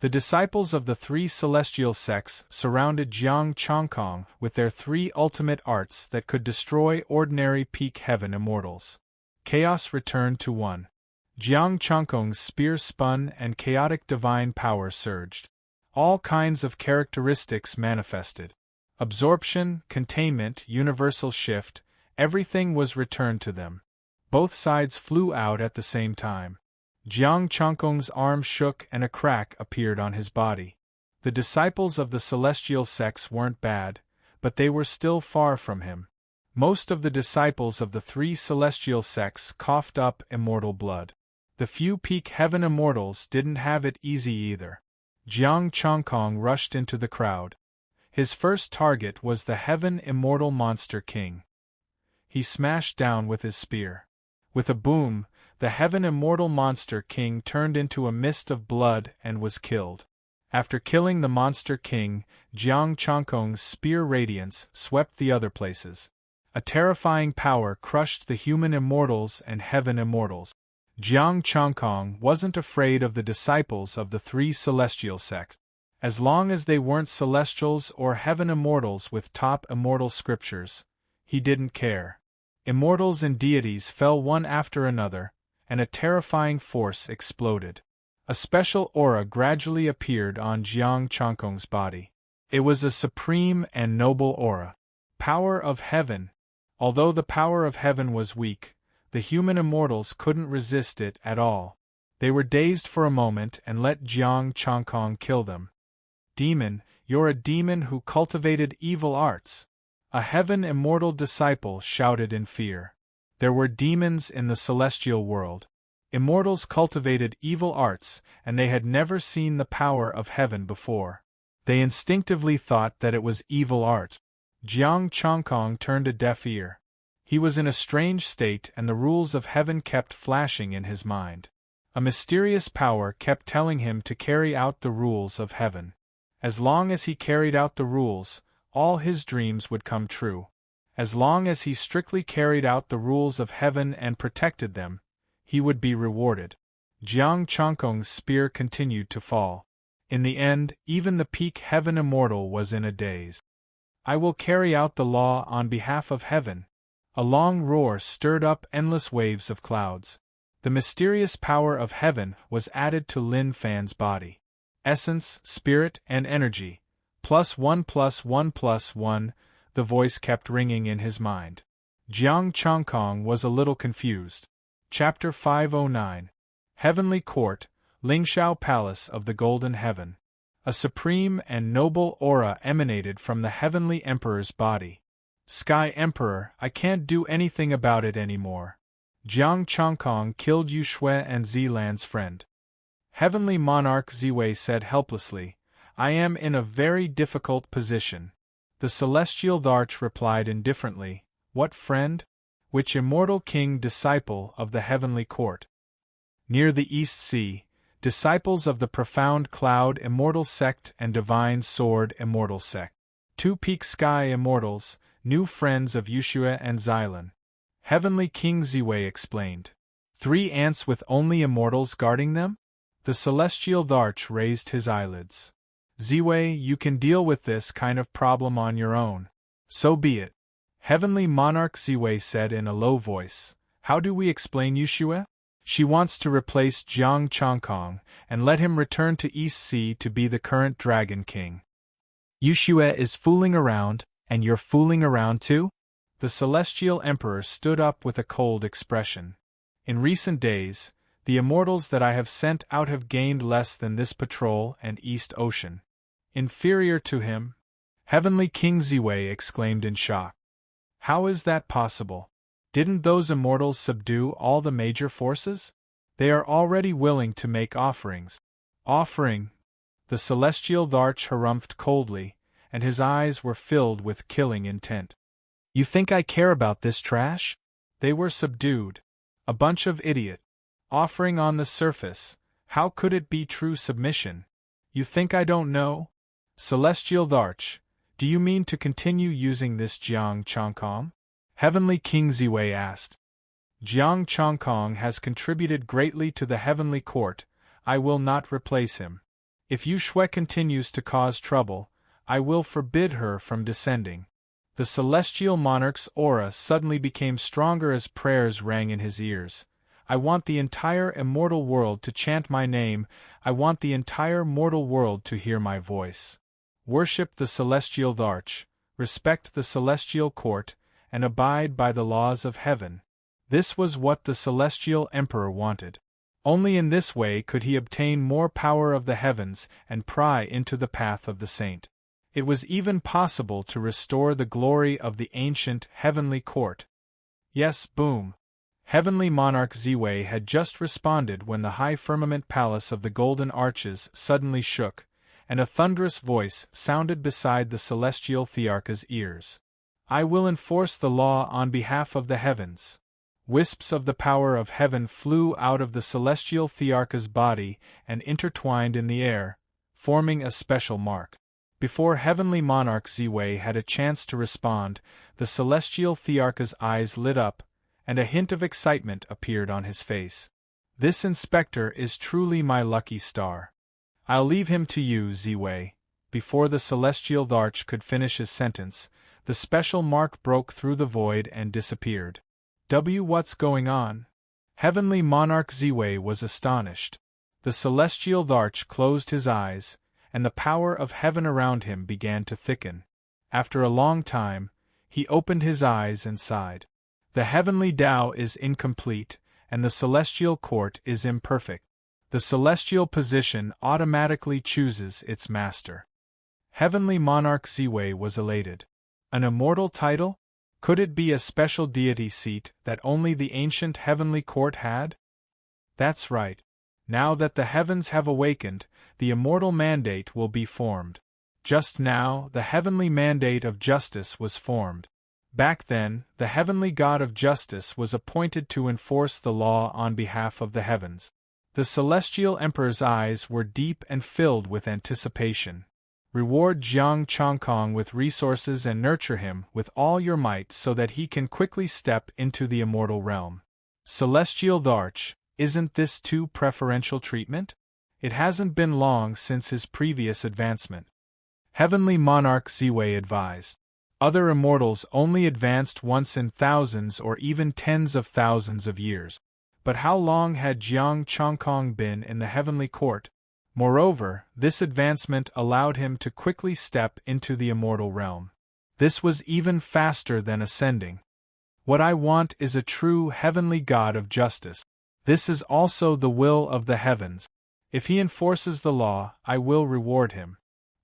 [SPEAKER 1] The disciples of the three celestial sects surrounded Jiang Chongkong with their three ultimate arts that could destroy ordinary peak heaven immortals. Chaos returned to one. Jiang Chongkong's spear spun and chaotic divine power surged. All kinds of characteristics manifested. Absorption, containment, universal shift, everything was returned to them. Both sides flew out at the same time. Jiang Chongkong's arm shook and a crack appeared on his body. The disciples of the celestial sects weren't bad, but they were still far from him. Most of the disciples of the three celestial sects coughed up immortal blood. The few peak heaven immortals didn't have it easy either. Jiang Chongkong rushed into the crowd. His first target was the Heaven Immortal Monster King. He smashed down with his spear. With a boom, the Heaven Immortal Monster King turned into a mist of blood and was killed. After killing the Monster King, Jiang Chongkong's spear radiance swept the other places. A terrifying power crushed the human immortals and heaven immortals. Jiang Chongkong wasn't afraid of the disciples of the three celestial sects. As long as they weren't celestials or heaven immortals with top immortal scriptures, he didn't care. Immortals and deities fell one after another, and a terrifying force exploded. A special aura gradually appeared on Jiang Chongkong's body. It was a supreme and noble aura. Power of heaven. Although the power of heaven was weak, the human immortals couldn't resist it at all. They were dazed for a moment and let Jiang Chongkong kill them. Demon, you're a demon who cultivated evil arts. A heaven immortal disciple shouted in fear. There were demons in the celestial world. Immortals cultivated evil arts, and they had never seen the power of heaven before. They instinctively thought that it was evil art. Jiang Chongkong turned a deaf ear. He was in a strange state, and the rules of heaven kept flashing in his mind. A mysterious power kept telling him to carry out the rules of heaven. As long as he carried out the rules, all his dreams would come true. As long as he strictly carried out the rules of heaven and protected them, he would be rewarded. Jiang Chongkong's spear continued to fall. In the end, even the peak heaven immortal was in a daze. I will carry out the law on behalf of heaven. A long roar stirred up endless waves of clouds. The mysterious power of heaven was added to Lin Fan's body. Essence, spirit, and energy. +1 +1 +1, the voice kept ringing in his mind. Jiang Chongkong was a little confused. Chapter 509. Heavenly Court, Lingshao Palace of the Golden Heaven. A supreme and noble aura emanated from the Heavenly Emperor's body. Sky Emperor, I can't do anything about it anymore. Jiang Chongkong killed Yu Shui and Zilan's friend. Heavenly Monarch Ziwei said helplessly, I am in a very difficult position. The Celestial Dharch replied indifferently, What friend? Which immortal king disciple of the heavenly court? Near the East Sea, disciples of the profound cloud immortal sect and divine sword immortal sect. Two peak sky immortals, new friends of Yushua and Xilan. Heavenly King Ziwei explained. 3 ants with only immortals guarding them? The Celestial Dharch raised his eyelids. Ziwei, you can deal with this kind of problem on your own. So be it. Heavenly Monarch Ziwei said in a low voice, How do we explain Yushua? She wants to replace Jiang Chongkong and let him return to East Sea to be the current Dragon King. Yushua is fooling around, and you're fooling around too? The Celestial Emperor stood up with a cold expression. In recent days, the immortals that I have sent out have gained less than this patrol and East Ocean. Inferior to him? Heavenly King Ziwei exclaimed in shock. How is that possible? Didn't those immortals subdue all the major forces? They are already willing to make offerings. Offering? The Celestial Dharch harumphed coldly, and his eyes were filled with killing intent. You think I care about this trash? They were subdued. A bunch of idiot. Offering on the surface, how could it be true submission? You think I don't know? Celestial Dharch, do you mean to continue using this Jiang Chongkong? Heavenly King Ziwei asked. Jiang Chongkong has contributed greatly to the heavenly court, I will not replace him. If Yu Shui continues to cause trouble, I will forbid her from descending. The celestial monarch's aura suddenly became stronger as prayers rang in his ears. I want the entire immortal world to chant my name, I want the entire mortal world to hear my voice. Worship the Celestial Dharch, respect the Celestial Court, and abide by the laws of heaven. This was what the Celestial Emperor wanted. Only in this way could he obtain more power of the heavens and pry into the path of the saint. It was even possible to restore the glory of the ancient heavenly court. Yes, boom. Heavenly Monarch Ziwei had just responded when the high firmament palace of the Golden Arches suddenly shook, and a thunderous voice sounded beside the celestial Thearcha's ears. I will enforce the law on behalf of the heavens. Wisps of the power of heaven flew out of the celestial Thearcha's body and intertwined in the air, forming a special mark. Before heavenly monarch Ziwei had a chance to respond, the celestial Thearcha's eyes lit up, and a hint of excitement appeared on his face. This inspector is truly my lucky star. I'll leave him to you, Ziwei. Before the celestial Tharch could finish his sentence, the special mark broke through the void and disappeared. What's going on? Heavenly monarch Ziwei was astonished. The celestial Tharch closed his eyes, and the power of heaven around him began to thicken. After a long time, he opened his eyes and sighed. The heavenly Tao is incomplete, and the celestial court is imperfect. The celestial position automatically chooses its master. Heavenly monarch Ziwei was elated. An immortal title? Could it be a special deity seat that only the ancient heavenly court had? That's right. Now that the heavens have awakened, the immortal mandate will be formed. Just now, the heavenly mandate of justice was formed. Back then, the heavenly god of justice was appointed to enforce the law on behalf of the heavens. The celestial emperor's eyes were deep and filled with anticipation. Reward Jiang Chongkong with resources and nurture him with all your might so that he can quickly step into the immortal realm. Celestial Tharch, isn't this too preferential treatment? It hasn't been long since his previous advancement. Heavenly monarch Ziwei advised. Other immortals only advanced once in thousands or even tens of thousands of years. But how long had Jiang Chongkong been in the heavenly court? Moreover, this advancement allowed him to quickly step into the immortal realm. This was even faster than ascending. What I want is a true heavenly god of justice. This is also the will of the heavens. If he enforces the law, I will reward him.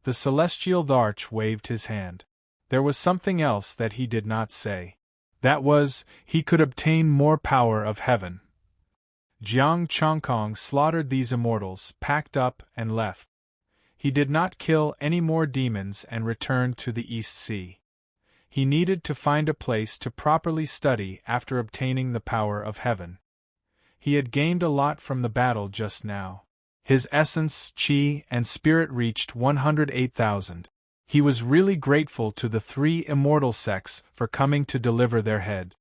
[SPEAKER 1] The celestial Tharch waved his hand. There was something else that he did not say. That was, he could obtain more power of heaven. Jiang Chongkong slaughtered these immortals, packed up, and left. He did not kill any more demons and returned to the East Sea. He needed to find a place to properly study after obtaining the power of heaven. He had gained a lot from the battle just now. His essence, chi, and spirit reached 108,000. He was really grateful to the three immortal sects for coming to deliver their head.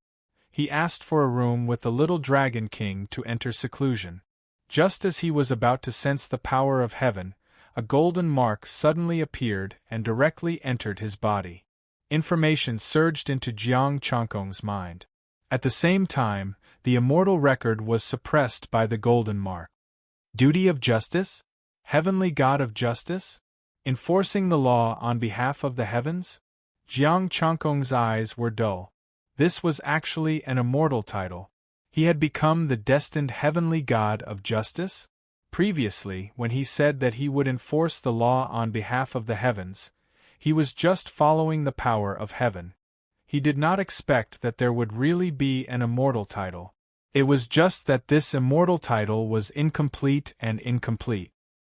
[SPEAKER 1] He asked for a room with the little dragon king to enter seclusion. Just as he was about to sense the power of heaven, a golden mark suddenly appeared and directly entered his body. Information surged into Jiang Chongkong's mind. At the same time, the immortal record was suppressed by the golden mark. Duty of justice? Heavenly god of justice? Enforcing the law on behalf of the heavens? Jiang Chongkong's eyes were dull. This was actually an immortal title. He had become the destined heavenly god of justice? Previously, when he said that he would enforce the law on behalf of the heavens, he was just following the power of heaven. He did not expect that there would really be an immortal title. It was just that this immortal title was incomplete and incomplete.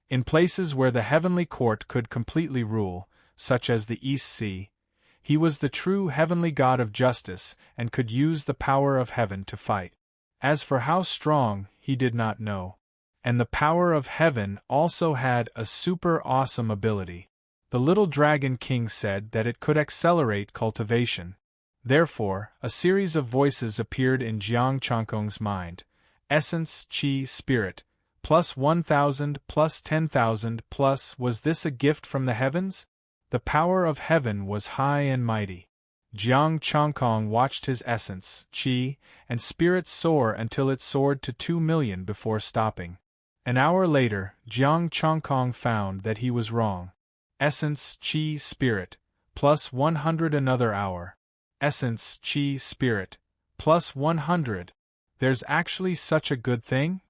[SPEAKER 1] In places where the heavenly court could completely rule, such as the East Sea, he was the true heavenly god of justice and could use the power of heaven to fight. As for how strong, he did not know. And the power of heaven also had a super awesome ability. The little dragon king said that it could accelerate cultivation. Therefore, a series of voices appeared in Jiang Chongkong's mind. Essence, chi, spirit, plus 1,000, plus 10,000, plus was this a gift from the heavens? The power of heaven was high and mighty. Jiang Chongkong watched his essence, chi, and spirit soar until it soared to 2 million before stopping. An hour later, Jiang Chongkong found that he was wrong. Essence, chi, spirit, plus 100 another hour. Essence, chi, spirit, plus 100. There's actually such a good thing?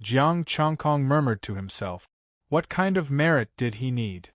[SPEAKER 1] Jiang Chongkong murmured to himself. What kind of merit did he need?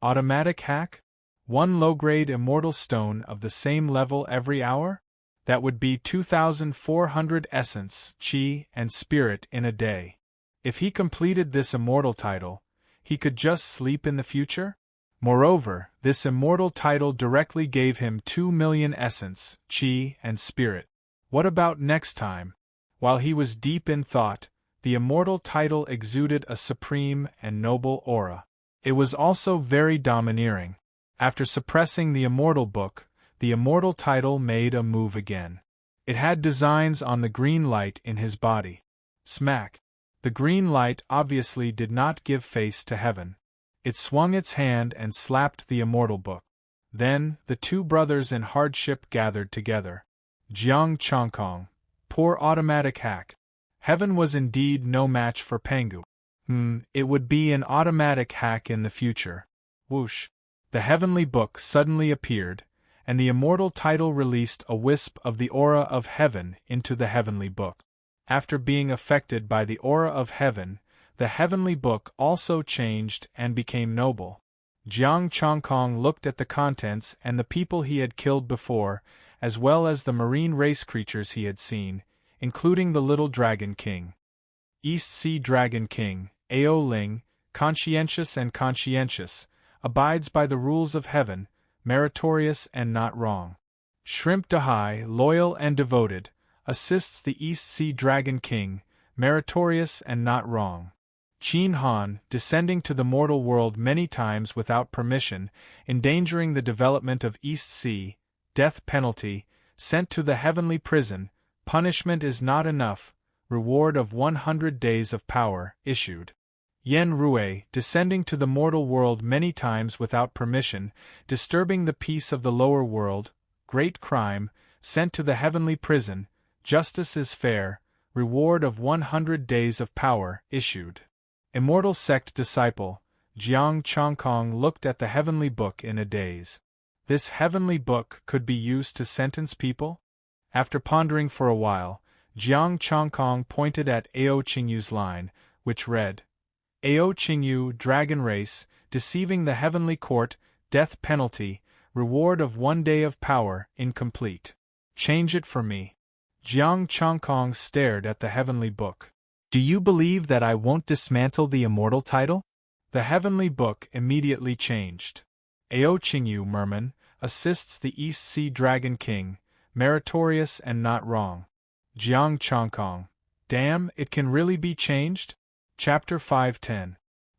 [SPEAKER 1] Automatic hack? 1 low-grade immortal stone of the same level every hour? That would be 2,400 essence, chi, and spirit in a day. If he completed this immortal title, he could just sleep in the future? Moreover, this immortal title directly gave him 2 million essence, chi, and spirit. What about next time? While he was deep in thought, the immortal title exuded a supreme and noble aura. It was also very domineering. After suppressing the immortal book, the immortal title made a move again. It had designs on the green light in his body. Smack! The green light obviously did not give face to heaven. It swung its hand and slapped the immortal book. Then, the two brothers in hardship gathered together. Jiang Chongkong. Poor automatic hack. Heaven was indeed no match for Pengu. It would be an automatic hack in the future. Whoosh! The heavenly book suddenly appeared, and the immortal title released a wisp of the aura of heaven into the heavenly book. After being affected by the aura of heaven, the heavenly book also changed and became noble. Jiang Chongkong looked at the contents and the people he had killed before, as well as the marine race creatures he had seen, including the little Dragon King. East Sea Dragon King, Ao Ling, conscientious and conscientious, abides by the rules of heaven, meritorious and not wrong. Shrimp Dahai, loyal and devoted, assists the East Sea Dragon King, meritorious and not wrong. Qin Han, descending to the mortal world many times without permission, endangering the development of East Sea, death penalty, sent to the heavenly prison, punishment is not enough, reward of 100 days of power, issued. Yen Rui, descending to the mortal world many times without permission, disturbing the peace of the lower world, great crime, sent to the heavenly prison, justice is fair, reward of 100 days of power, issued. Immortal sect disciple, Jiang Chongkong looked at the heavenly book in a daze. This heavenly book could be used to sentence people? After pondering for a while, Jiang Chongkong pointed at Ao Qingyu's line, which read, Ao Qingyu, dragon race, deceiving the heavenly court, death penalty, reward of 1 day of power, incomplete. Change it for me. Jiang Chongkong stared at the heavenly book. Do you believe that I won't dismantle the immortal title? The heavenly book immediately changed. Ao Qingyu Merman assists the East Sea Dragon King, meritorious and not wrong. Jiang Chongkong. Damn, it can really be changed? Chapter 510.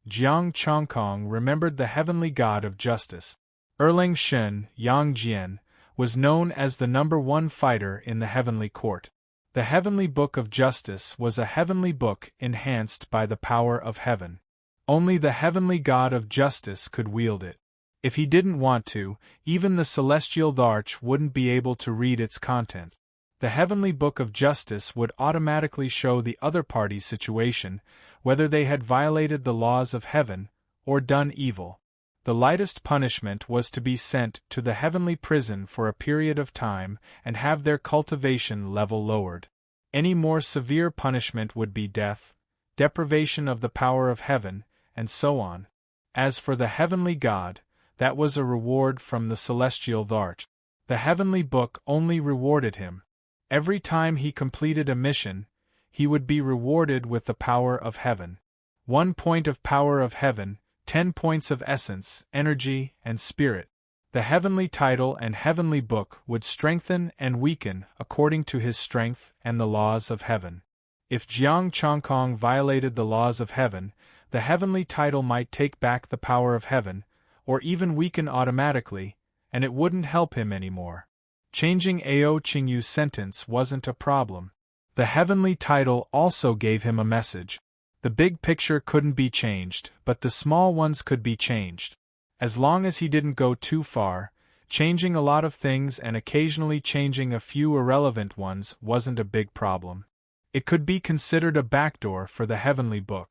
[SPEAKER 1] Jiang Chongkong remembered the heavenly god of justice. Erlang Shen, Yang Jian, was known as the #1 fighter in the heavenly court. The heavenly book of justice was a heavenly book enhanced by the power of heaven. Only the heavenly god of justice could wield it. If he didn't want to, even the celestial Dharch wouldn't be able to read its content. The heavenly book of justice would automatically show the other party's situation, whether they had violated the laws of heaven or done evil. The lightest punishment was to be sent to the heavenly prison for a period of time and have their cultivation level lowered. Any more severe punishment would be death, deprivation of the power of heaven, and so on. As for the heavenly god, that was a reward from the celestial Dharch. The heavenly book only rewarded him. Every time he completed a mission, he would be rewarded with the power of heaven. 1 point of power of heaven, 10 points of essence, energy, and spirit. The heavenly title and heavenly book would strengthen and weaken according to his strength and the laws of heaven. If Jiang Chongkong violated the laws of heaven, the heavenly title might take back the power of heaven, or even weaken automatically, and it wouldn't help him anymore. Changing Ao Qingyu's sentence wasn't a problem. The heavenly title also gave him a message. The big picture couldn't be changed, but the small ones could be changed. As long as he didn't go too far, changing a lot of things and occasionally changing a few irrelevant ones wasn't a big problem. It could be considered a backdoor for the heavenly book.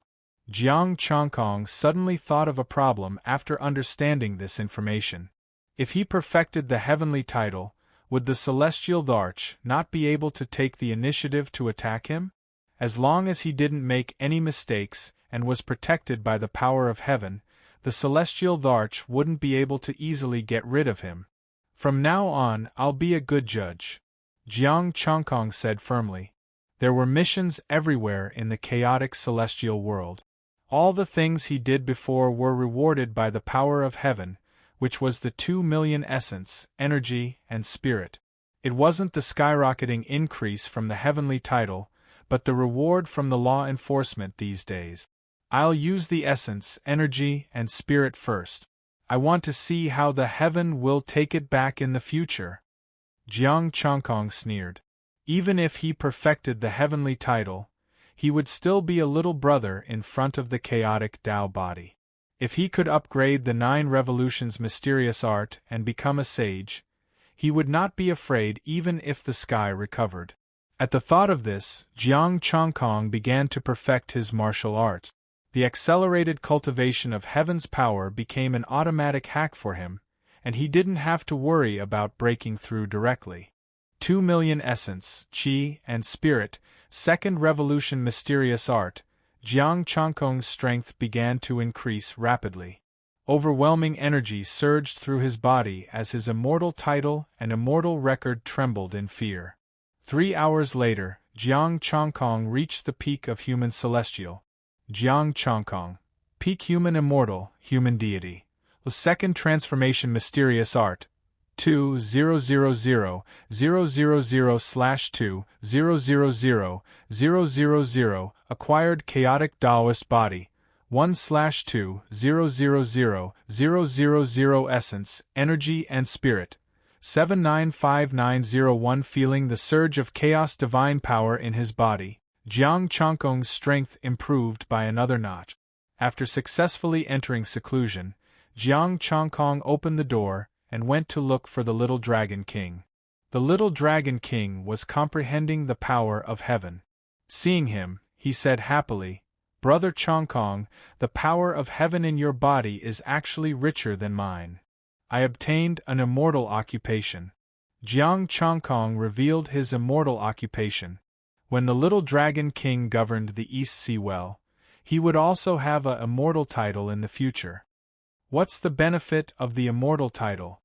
[SPEAKER 1] Jiang Chongkong suddenly thought of a problem after understanding this information. If he perfected the heavenly title, would the celestial Dharch not be able to take the initiative to attack him? As long as he didn't make any mistakes and was protected by the power of heaven, the celestial Dharch wouldn't be able to easily get rid of him. From now on, I'll be a good judge, Jiang Chongkong said firmly. There were missions everywhere in the chaotic celestial world. All the things he did before were rewarded by the power of heaven, which was the 2 million essence, energy, and spirit. It wasn't the skyrocketing increase from the heavenly title, but the reward from the law enforcement these days. I'll use the essence, energy, and spirit first. I want to see how the heaven will take it back in the future. Jiang Chongkong sneered. Even if he perfected the heavenly title, he would still be a little brother in front of the chaotic Tao body. If he could upgrade the 9 revolutions mysterious art and become a sage, he would not be afraid even if the sky recovered. At the thought of this, Jiang Chongkong began to perfect his martial arts. The accelerated cultivation of heaven's power became an automatic hack for him, and he didn't have to worry about breaking through directly. 2 million essence, qi, and spirit, second revolution mysterious art, Jiang Chongkong's strength began to increase rapidly. Overwhelming energy surged through his body as his immortal title and immortal record trembled in fear. 3 hours later, Jiang Chongkong reached the peak of human celestial. Jiang Chongkong, peak human immortal, human deity. The second transformation mysterious art, 2-000-000/2-000-000 acquired chaotic Taoist body, 1/2-000-000 essence, energy and spirit, 795901 feeling the surge of chaos divine power in his body. Jiang Chongkong's strength improved by another notch. After successfully entering seclusion, Jiang Chongkong opened the door and went to look for the little Dragon King. The little Dragon King was comprehending the power of heaven. Seeing him, he said happily, "Brother Chongkong, the power of heaven in your body is actually richer than mine. I obtained an immortal occupation." Jiang Chongkong revealed his immortal occupation. When the little Dragon King governed the East Sea well, he would also have a immortal title in the future. "What's the benefit of the immortal title?"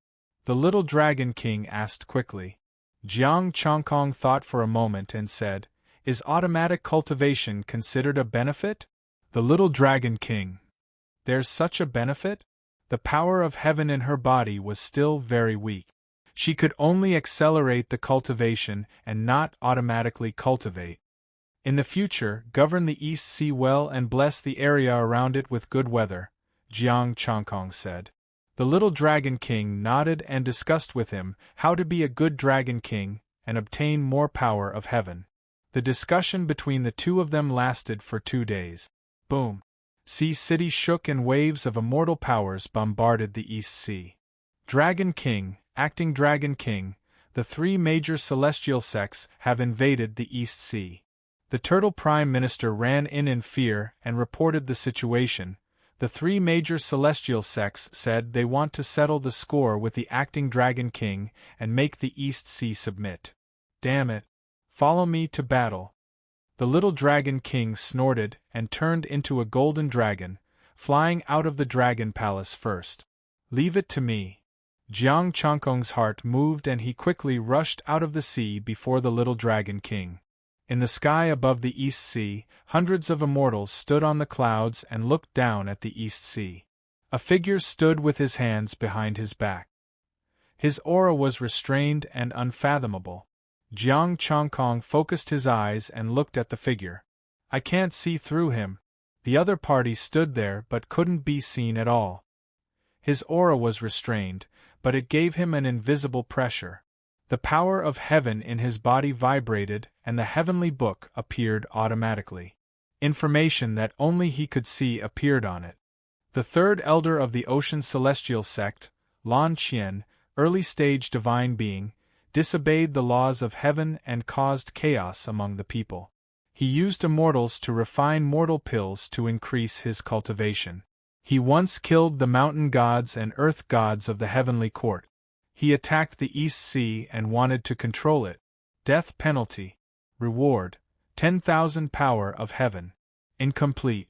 [SPEAKER 1] the little Dragon King asked quickly. Jiang Chongkong thought for a moment and said, "Is automatic cultivation considered a benefit?" The little Dragon King. "There's such a benefit?" The power of heaven in her body was still very weak. She could only accelerate the cultivation and not automatically cultivate. In the future, govern the East Sea well and bless the area around it with good weather, Jiang Chongkong said. The little Dragon King nodded and discussed with him how to be a good Dragon King and obtain more power of heaven. The discussion between the two of them lasted for 2 days. Boom! Sea City shook and waves of immortal powers bombarded the East Sea. Dragon King, acting Dragon King, the 3 major celestial sects have invaded the East Sea. The Turtle Prime Minister ran in fear and reported the situation. The 3 major celestial sects said they want to settle the score with the acting Dragon King and make the East Sea submit. "Damn it! Follow me to battle." The little Dragon King snorted and turned into a golden dragon, flying out of the Dragon Palace first. "Leave it to me." Jiang Chongkong's heart moved and he quickly rushed out of the sea before the little Dragon King. In the sky above the East Sea, hundreds of immortals stood on the clouds and looked down at the East Sea. A figure stood with his hands behind his back. His aura was restrained and unfathomable. Jiang Chongkong focused his eyes and looked at the figure. "I can't see through him." The other party stood there but couldn't be seen at all. His aura was restrained, but it gave him an invisible pressure. The power of heaven in his body vibrated and the heavenly book appeared automatically. Information that only he could see appeared on it. The third elder of the Ocean Celestial Sect, Lan Qian, early-stage divine being, disobeyed the laws of heaven and caused chaos among the people. He used immortals to refine mortal pills to increase his cultivation. He once killed the mountain gods and earth gods of the heavenly court. He attacked the East Sea and wanted to control it. Death penalty. Reward: 10,000 power of heaven. Incomplete.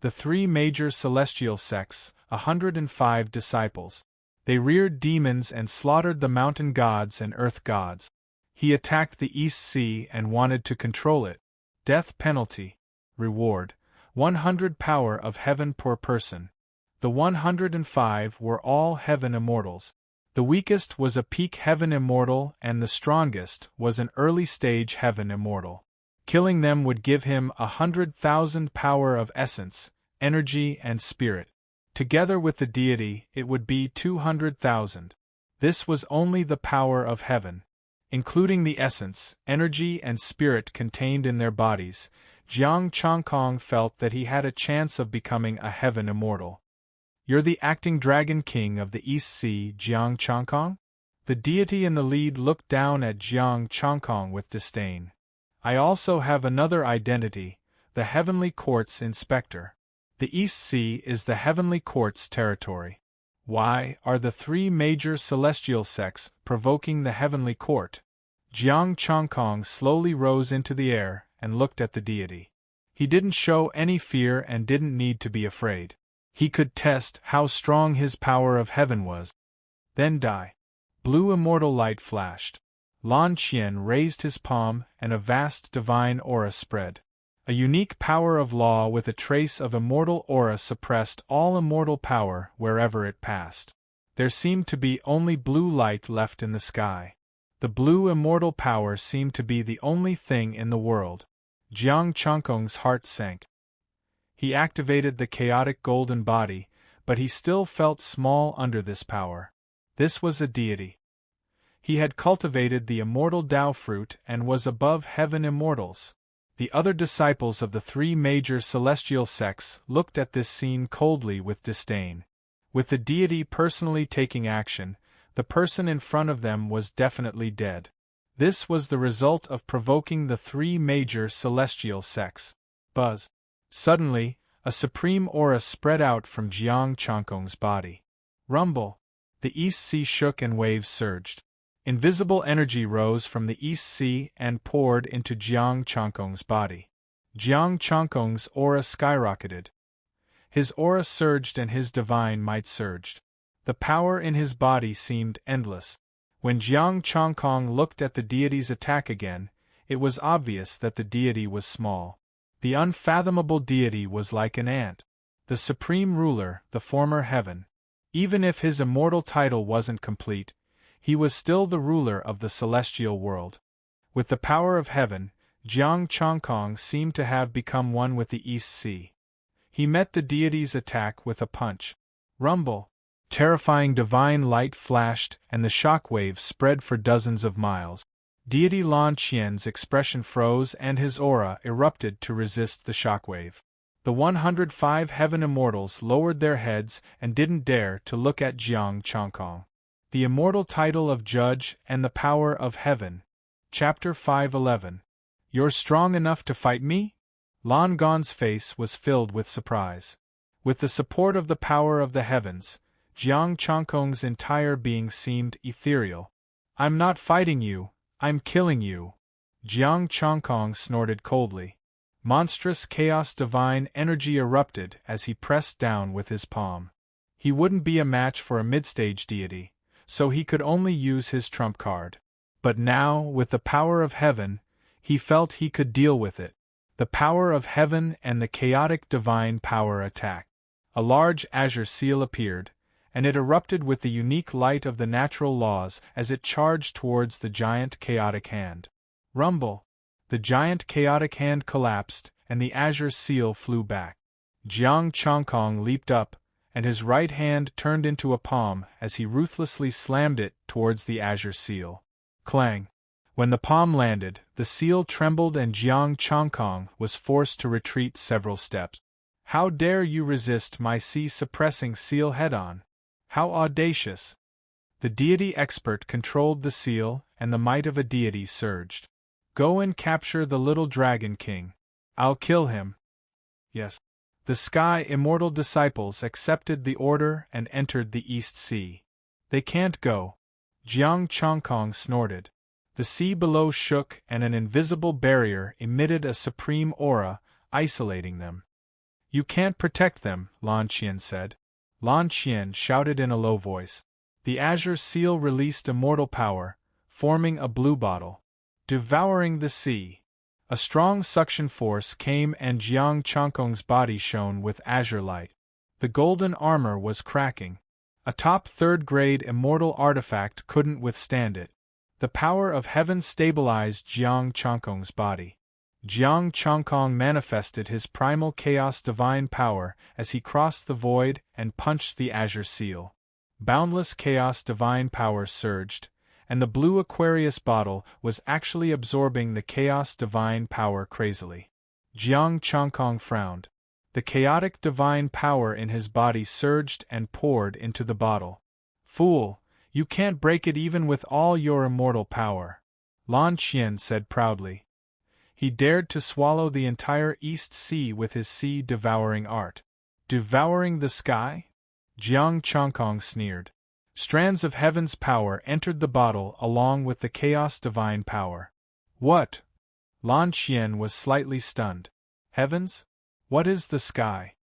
[SPEAKER 1] The 3 major celestial sects, 105 disciples. They reared demons and slaughtered the mountain gods and earth gods. He attacked the East Sea and wanted to control it. Death penalty. Reward: 100 power of heaven per person. The 105 were all heaven immortals. The weakest was a peak heaven immortal and the strongest was an early stage heaven immortal. Killing them would give him 100,000 power of essence, energy and spirit. Together with the deity, it would be 200,000. This was only the power of heaven. Including the essence, energy and spirit contained in their bodies, Jiang Changkong felt that he had a chance of becoming a heaven immortal. "You're the acting dragon king of the East Sea, Jiang Changkong?" The deity in the lead looked down at Jiang Changkong with disdain. "I also have another identity, the Heavenly Court's inspector. The East Sea is the Heavenly Court's territory. Why are the three major celestial sects provoking the Heavenly Court?" Jiang Changkong slowly rose into the air and looked at the deity. He didn't show any fear and didn't need to be afraid. He could test how strong his power of heaven was. Then die. Blue immortal light flashed. Lan Qian raised his palm and a vast divine aura spread. A unique power of law with a trace of immortal aura suppressed all immortal power wherever it passed. There seemed to be only blue light left in the sky. The blue immortal power seemed to be the only thing in the world. Jiang Changkong's heart sank. He activated the chaotic golden body, but he still felt small under this power. This was a deity. He had cultivated the immortal Tao fruit and was above heaven immortals. The other disciples of the three major celestial sects looked at this scene coldly with disdain. With the deity personally taking action, the person in front of them was definitely dead. This was the result of provoking the three major celestial sects. Buzz. Suddenly, a supreme aura spread out from Jiang Changkong's body. Rumble. The East Sea shook and waves surged. Invisible energy rose from the East Sea and poured into Jiang Changkong's body. Jiang Changkong's aura skyrocketed. His aura surged and his divine might surged. The power in his body seemed endless. When Jiang Changkong looked at the deity's attack again, it was obvious that the deity was small. The unfathomable deity was like an ant. The supreme ruler, the former heaven. Even if his immortal title wasn't complete, he was still the ruler of the celestial world. With the power of heaven, Jiang Changkong seemed to have become one with the East Sea. He met the deity's attack with a punch. Rumble. Terrifying divine light flashed and the shock wave spread for dozens of miles. Deity Lan Qian's expression froze and his aura erupted to resist the shockwave. The 105 heaven immortals lowered their heads and didn't dare to look at Jiang Changkong. The immortal title of Judge and the Power of Heaven. Chapter 511. You're strong enough to fight me? Lan Gong's face was filled with surprise. With the support of the power of the heavens, Jiang Changkong's entire being seemed ethereal. "I'm not fighting you, I'm killing you." Jiang Changkong snorted coldly. Monstrous chaos divine energy erupted as he pressed down with his palm. He wouldn't be a match for a midstage deity, so he could only use his trump card. But now, with the power of heaven, he felt he could deal with it. The power of heaven and the chaotic divine power attacked. A large azure seal appeared, and it erupted with the unique light of the natural laws as it charged towards the giant chaotic hand. Rumble. The giant chaotic hand collapsed, and the azure seal flew back. Jiang Changkong leaped up, and his right hand turned into a palm as he ruthlessly slammed it towards the azure seal. Clang! When the palm landed, the seal trembled and Jiang Changkong was forced to retreat several steps. "How dare you resist my sea-suppressing seal head-on? How audacious!" The deity expert controlled the seal, and the might of a deity surged. "Go and capture the little dragon king. I'll kill him." Yes. The sky immortal disciples accepted the order and entered the East Sea. "They can't go." Jiang Changkong snorted. The sea below shook and an invisible barrier emitted a supreme aura, isolating them. "You can't protect them," Lan Qian said. Lan Qian shouted in a low voice. The azure seal released immortal power, forming a blue bottle. Devouring the sea. A strong suction force came and Jiang Changkong's body shone with azure light. The golden armor was cracking. A top third-grade immortal artifact couldn't withstand it. The power of heaven stabilized Jiang Changkong's body. Jiang Changkong manifested his primal chaos divine power as he crossed the void and punched the azure seal. Boundless chaos divine power surged, and the blue Aquarius bottle was actually absorbing the chaos divine power crazily. Jiang Changkong frowned. The chaotic divine power in his body surged and poured into the bottle. "Fool, you can't break it even with all your immortal power," Lan Qian said proudly. He dared to swallow the entire East Sea with his sea-devouring art. "Devouring the sky?" Jiang Changkong sneered. Strands of heaven's power entered the bottle along with the chaos divine power. "What?" Lan Qian was slightly stunned. "Heavens? What is the sky?"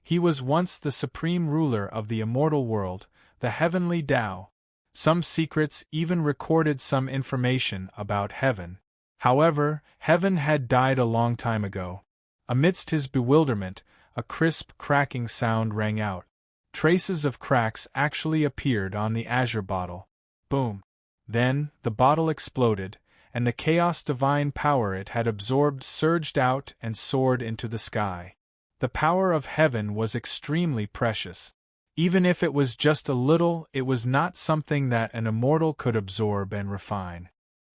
[SPEAKER 1] He was once the supreme ruler of the immortal world, the heavenly Tao. Some secrets even recorded some information about heaven. However, heaven had died a long time ago. Amidst his bewilderment, a crisp, cracking sound rang out. Traces of cracks actually appeared on the azure bottle. Boom! Then, the bottle exploded, and the chaos divine power it had absorbed surged out and soared into the sky. The power of heaven was extremely precious. Even if it was just a little, it was not something that an immortal could absorb and refine.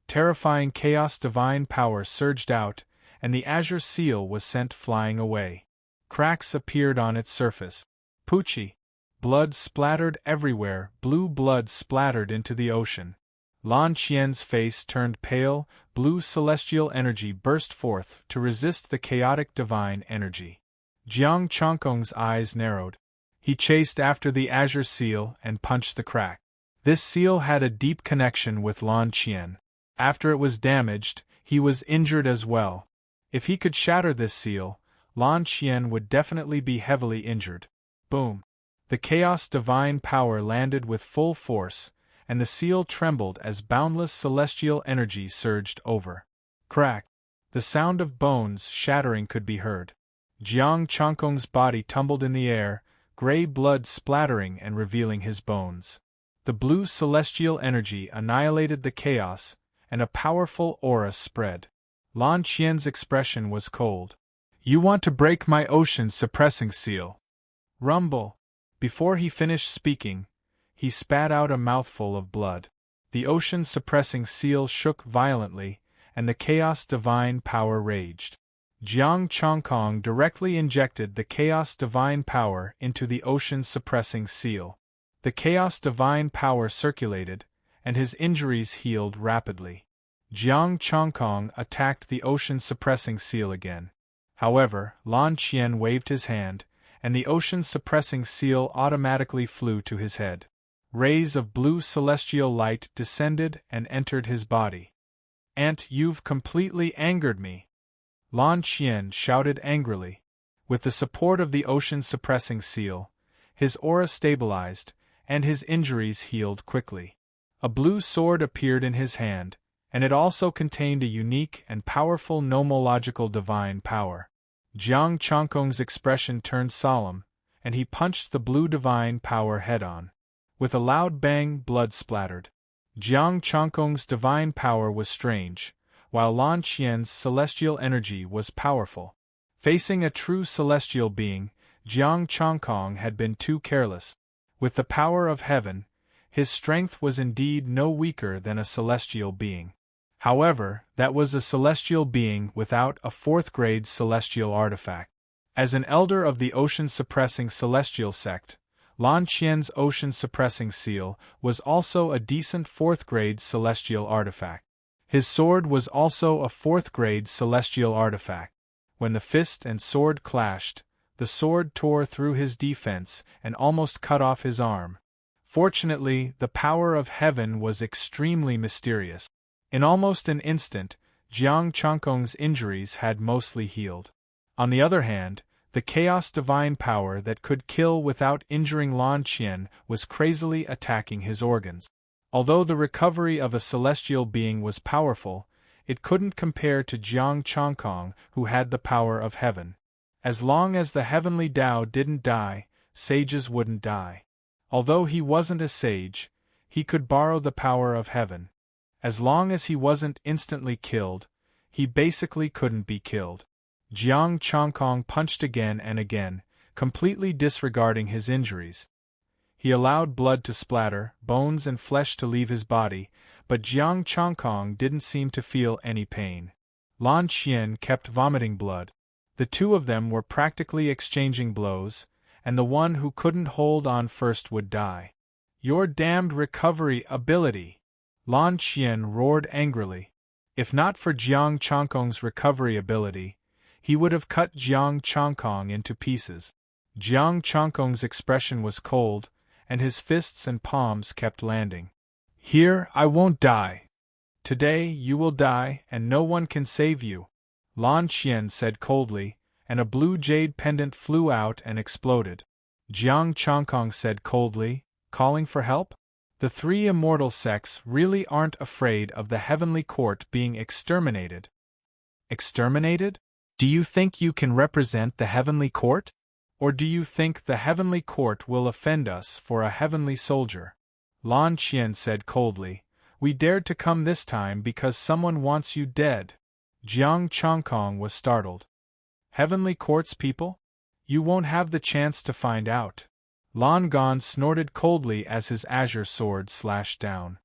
[SPEAKER 1] Terrifying chaos divine power surged out, and the azure seal was sent flying away. Cracks appeared on its surface. Poochie! Blood splattered everywhere, blue blood splattered into the ocean. Lan Qian's face turned pale, blue celestial energy burst forth to resist the chaotic divine energy. Jiang Changkong's eyes narrowed. He chased after the azure seal and punched the crack. This seal had a deep connection with Lan Qian. After it was damaged, he was injured as well. If he could shatter this seal, Lan Qian would definitely be heavily injured. Boom! The chaos divine power landed with full force, and the seal trembled as boundless celestial energy surged over. Crack! The sound of bones shattering could be heard. Jiang Changkong's body tumbled in the air, gray blood splattering and revealing his bones. The blue celestial energy annihilated the chaos, and a powerful aura spread. Lan Qian's expression was cold. "You want to break my ocean-suppressing seal?" Rumble! Before he finished speaking, he spat out a mouthful of blood. The ocean-suppressing seal shook violently, and the chaos divine power raged. Jiang Changkong directly injected the chaos divine power into the ocean-suppressing seal. The chaos divine power circulated, and his injuries healed rapidly. Jiang Changkong attacked the ocean-suppressing seal again. However, Lan Qian waved his hand, and the ocean-suppressing seal automatically flew to his head. Rays of blue celestial light descended and entered his body. "Aunt, you've completely angered me!" Lan Qian shouted angrily. With the support of the ocean-suppressing seal, his aura stabilized, and his injuries healed quickly. A blue sword appeared in his hand, and it also contained a unique and powerful nomological divine power. Jiang Changkong's expression turned solemn, and he punched the blue divine power head-on. With a loud bang, blood splattered. Jiang Changkong's divine power was strange, while Lan Qian's celestial energy was powerful. Facing a true celestial being, Jiang Changkong had been too careless. With the power of heaven, his strength was indeed no weaker than a celestial being. However, that was a celestial being without a fourth-grade celestial artifact. As an elder of the ocean-suppressing celestial sect, Lan Qian's ocean-suppressing seal was also a decent fourth-grade celestial artifact. His sword was also a fourth-grade celestial artifact. When the fist and sword clashed, the sword tore through his defense and almost cut off his arm. Fortunately, the power of heaven was extremely mysterious. In almost an instant, Jiang Changkong's injuries had mostly healed. On the other hand, the chaos divine power that could kill without injuring Lan Qian was crazily attacking his organs. Although the recovery of a celestial being was powerful, it couldn't compare to Jiang Changkong, who had the power of heaven. As long as the heavenly Tao didn't die, sages wouldn't die. Although he wasn't a sage, he could borrow the power of heaven. As long as he wasn't instantly killed, he basically couldn't be killed. Jiang Changkong punched again and again, completely disregarding his injuries. He allowed blood to splatter, bones and flesh to leave his body, but Jiang Changkong didn't seem to feel any pain. Lan Xian kept vomiting blood. The two of them were practically exchanging blows, and the one who couldn't hold on first would die. "Your damned recovery ability!" Lan Xian roared angrily. If not for Jiang Changkong's recovery ability, he would have cut Jiang Changkong into pieces. Jiang Changkong's expression was cold, and his fists and palms kept landing. "Here, I won't die. Today, you will die, and no one can save you," Lan Xian said coldly, and a blue jade pendant flew out and exploded. Jiang Changkong said coldly, "Calling for help? The three immortal sects really aren't afraid of the heavenly court being exterminated." "Exterminated? Do you think you can represent the heavenly court? Or do you think the heavenly court will offend us for a heavenly soldier?" Lan Xian said coldly, "We dared to come this time because someone wants you dead." Jiang Changkong was startled. "Heavenly court's people? You won't have the chance to find out." Lan Gon snorted coldly as his azure sword slashed down.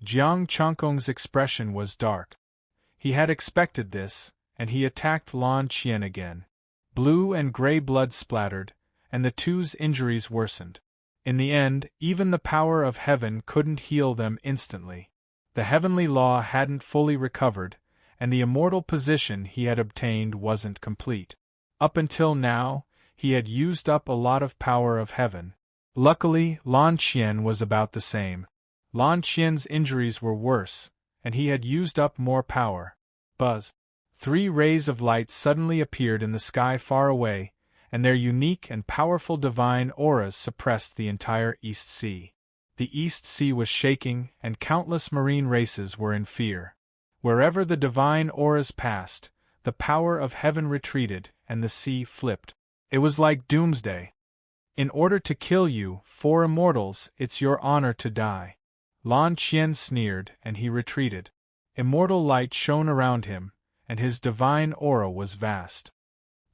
[SPEAKER 1] Jiang Changkong's expression was dark. He had expected this, and he attacked Lan Xian again. Blue and gray blood splattered, and the two's injuries worsened. In the end, even the power of heaven couldn't heal them instantly. The heavenly law hadn't fully recovered, and the immortal position he had obtained wasn't complete. Up until now, he had used up a lot of power of heaven. Luckily, Lan Xian was about the same. Lan Xian's injuries were worse, and he had used up more power. Buzz! 3 rays of light suddenly appeared in the sky far away, and their unique and powerful divine auras suppressed the entire East Sea. The East Sea was shaking, and countless marine races were in fear. Wherever the divine auras passed, the power of heaven retreated, and the sea flipped. It was like doomsday. "In order to kill you, 4 immortals, it's your honor to die." Lan Xian sneered, and he retreated. Immortal light shone around him, and his divine aura was vast.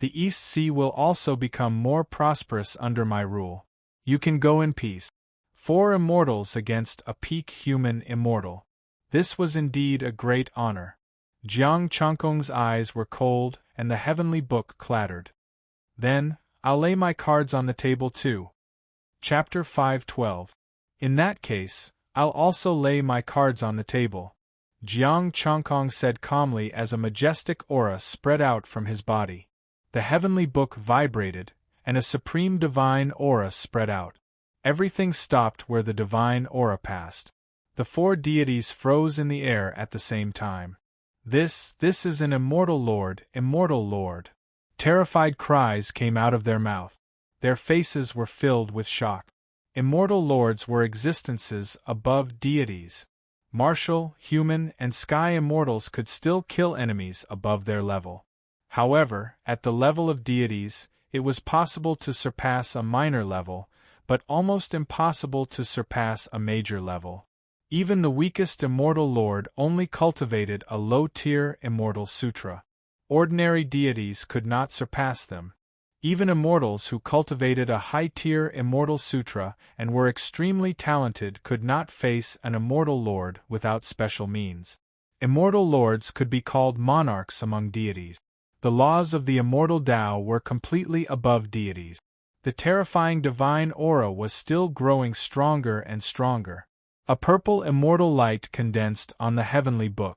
[SPEAKER 1] "The East Sea will also become more prosperous under my rule. You can go in peace." 4 immortals against a peak human immortal. This was indeed a great honor. Jiang Changkong's eyes were cold, and the heavenly book clattered. "Then, I'll lay my cards on the table too." Chapter 5:12. "In that case, I'll also lay my cards on the table," Jiang Changkong said calmly as a majestic aura spread out from his body. The heavenly book vibrated, and a supreme divine aura spread out. Everything stopped where the divine aura passed. The 4 deities froze in the air at the same time. This is an immortal lord, immortal lord." Terrified cries came out of their mouth. Their faces were filled with shock. Immortal lords were existences above deities. Martial, human, and sky immortals could still kill enemies above their level. However, at the level of deities, it was possible to surpass a minor level, but almost impossible to surpass a major level. Even the weakest immortal lord only cultivated a low-tier immortal sutra. Ordinary deities could not surpass them. Even immortals who cultivated a high-tier immortal sutra and were extremely talented could not face an immortal lord without special means. Immortal lords could be called monarchs among deities. The laws of the immortal Tao were completely above deities. The terrifying divine aura was still growing stronger and stronger. A purple immortal light condensed on the heavenly book.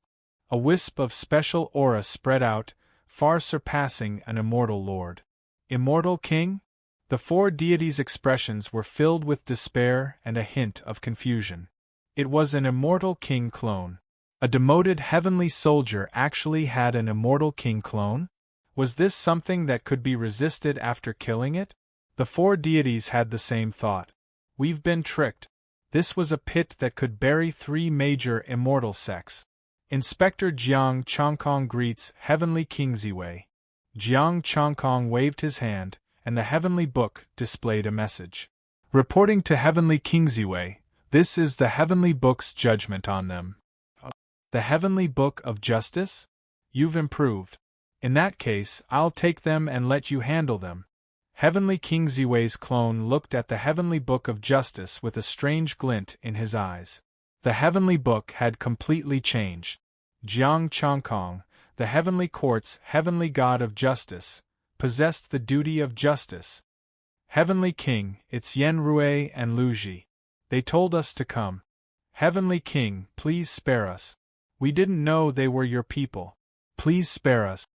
[SPEAKER 1] A wisp of special aura spread out, far surpassing an immortal lord. Immortal king? The 4 deities' expressions were filled with despair and a hint of confusion. It was an immortal king clone. A demoted heavenly soldier actually had an immortal king clone? Was this something that could be resisted after killing it? The 4 deities had the same thought. We've been tricked. This was a pit that could bury 3 major immortal sects. Inspector Jiang Chongkong greets Heavenly King Ziwei. Jiang Chongkong waved his hand, and the Heavenly Book displayed a message. Reporting to Heavenly King Ziwei, this is the Heavenly Book's judgment on them. The Heavenly Book of Justice? You've improved. In that case, I'll take them and let you handle them. Heavenly King Ziwei's clone looked at the Heavenly Book of Justice with a strange glint in his eyes. The Heavenly Book had completely changed. Jiang Chongkong, the Heavenly Court's Heavenly God of Justice, possessed the duty of justice. Heavenly King, it's Yen Rui and Lu Ji. They told us to come. Heavenly King, please spare us. We didn't know they were your people. Please spare us.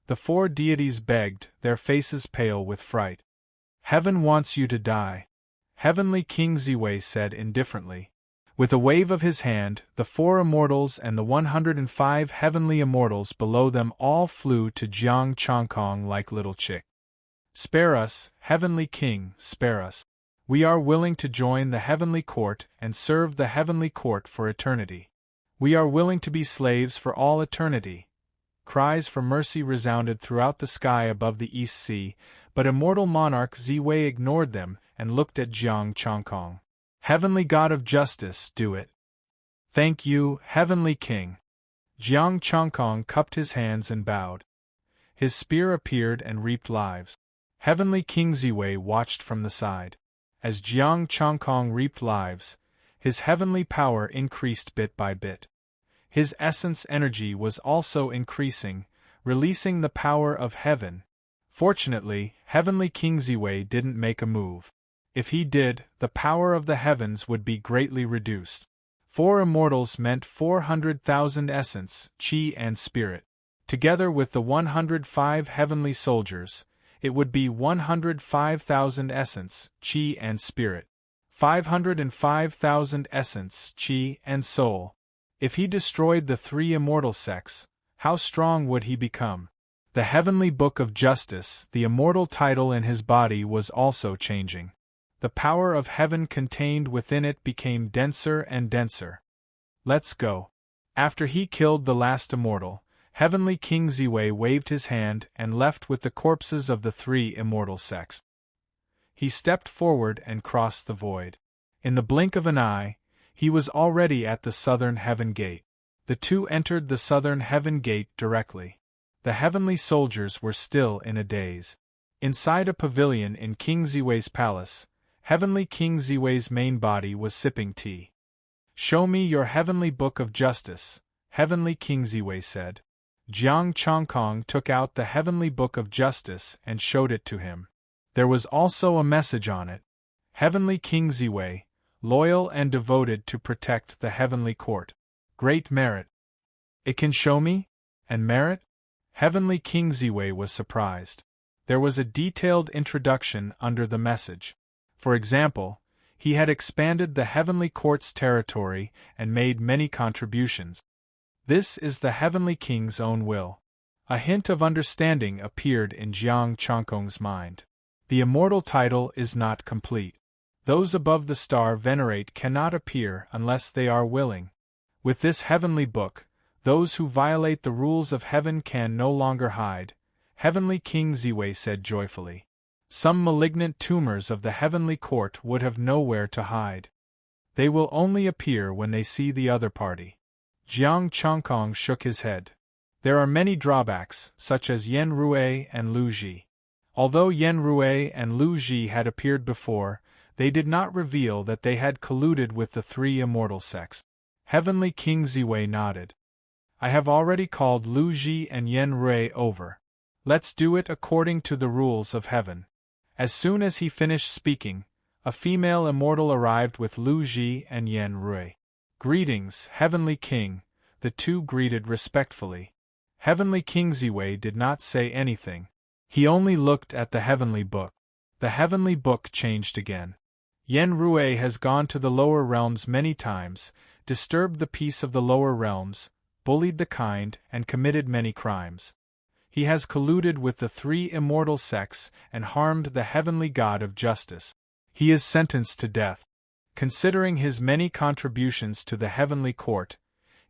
[SPEAKER 1] The four deities begged, their faces pale with fright. Heaven wants you to die. Heavenly King Ziwei said indifferently. With a wave of his hand, the four immortals and the 105 heavenly immortals below them all flew to Jiang Chongkong like little chicks. Spare us, Heavenly King, spare us. We are willing to join the Heavenly Court and serve the Heavenly Court for eternity. We are willing to be slaves for all eternity. Cries for mercy resounded throughout the sky above the East Sea, but immortal monarch Ziwei ignored them and looked at Jiang Chongkong. Heavenly God of Justice, do it. Thank you, Heavenly King. Jiang Chongkong cupped his hands and bowed. His spear appeared and reaped lives. Heavenly King Ziwei watched from the side. As Jiang Chongkong reaped lives, his heavenly power increased bit by bit. His essence energy was also increasing, releasing the power of heaven. Fortunately, Heavenly King Ziwei didn't make a move. If he did, the power of the heavens would be greatly reduced. 4 immortals meant 400,000 essence, chi and spirit. Together with the 105 heavenly soldiers, it would be 105,000 essence, chi and spirit. 505,000 essence, chi and soul. If he destroyed the 3 immortal sects, how strong would he become? The Heavenly Book of Justice, the immortal title in his body, was also changing. The power of heaven contained within it became denser and denser. Let's go. After he killed the last immortal, Heavenly King Ziwei waved his hand and left with the corpses of the 3 immortal sects. He stepped forward and crossed the void. In the blink of an eye, he was already at the southern heaven gate. The 2 entered the southern heaven gate directly. The heavenly soldiers were still in a daze. Inside a pavilion in King Ziwei's palace, Heavenly King Ziwei's main body was sipping tea. Show me your Heavenly Book of Justice, Heavenly King Ziwei said. Jiang Chongkong took out the Heavenly Book of Justice and showed it to him. There was also a message on it. Heavenly King Ziwei, loyal and devoted to protect the Heavenly Court. Great merit. It can show me? And merit? Heavenly King Ziwei was surprised. There was a detailed introduction under the message. For example, he had expanded the Heavenly Court's territory and made many contributions. This is the Heavenly King's own will. A hint of understanding appeared in Jiang Chongkong's mind. The immortal title is not complete. Those above the star venerate cannot appear unless they are willing. With this Heavenly Book, those who violate the rules of heaven can no longer hide, Heavenly King Ziwei said joyfully. Some malignant tumors of the Heavenly Court would have nowhere to hide. They will only appear when they see the other party. Jiang Chongkong shook his head. There are many drawbacks, such as Yen Rui and Lu Ji. Although Yen Rui and Lu Ji had appeared before, they did not reveal that they had colluded with the 3 immortal sects. Heavenly King Ziwei nodded. I have already called Lu Ji and Yen Rui over. Let's do it according to the rules of heaven. As soon as he finished speaking, a female immortal arrived with Lu Ji and Yen Rui. Greetings, Heavenly King, the 2 greeted respectfully. Heavenly King Ziwei did not say anything. He only looked at the Heavenly Book. The Heavenly Book changed again. Yen Rui has gone to the lower realms many times, disturbed the peace of the lower realms, bullied the kind, and committed many crimes. He has colluded with the 3 immortal sects and harmed the Heavenly God of Justice. He is sentenced to death. Considering his many contributions to the Heavenly Court,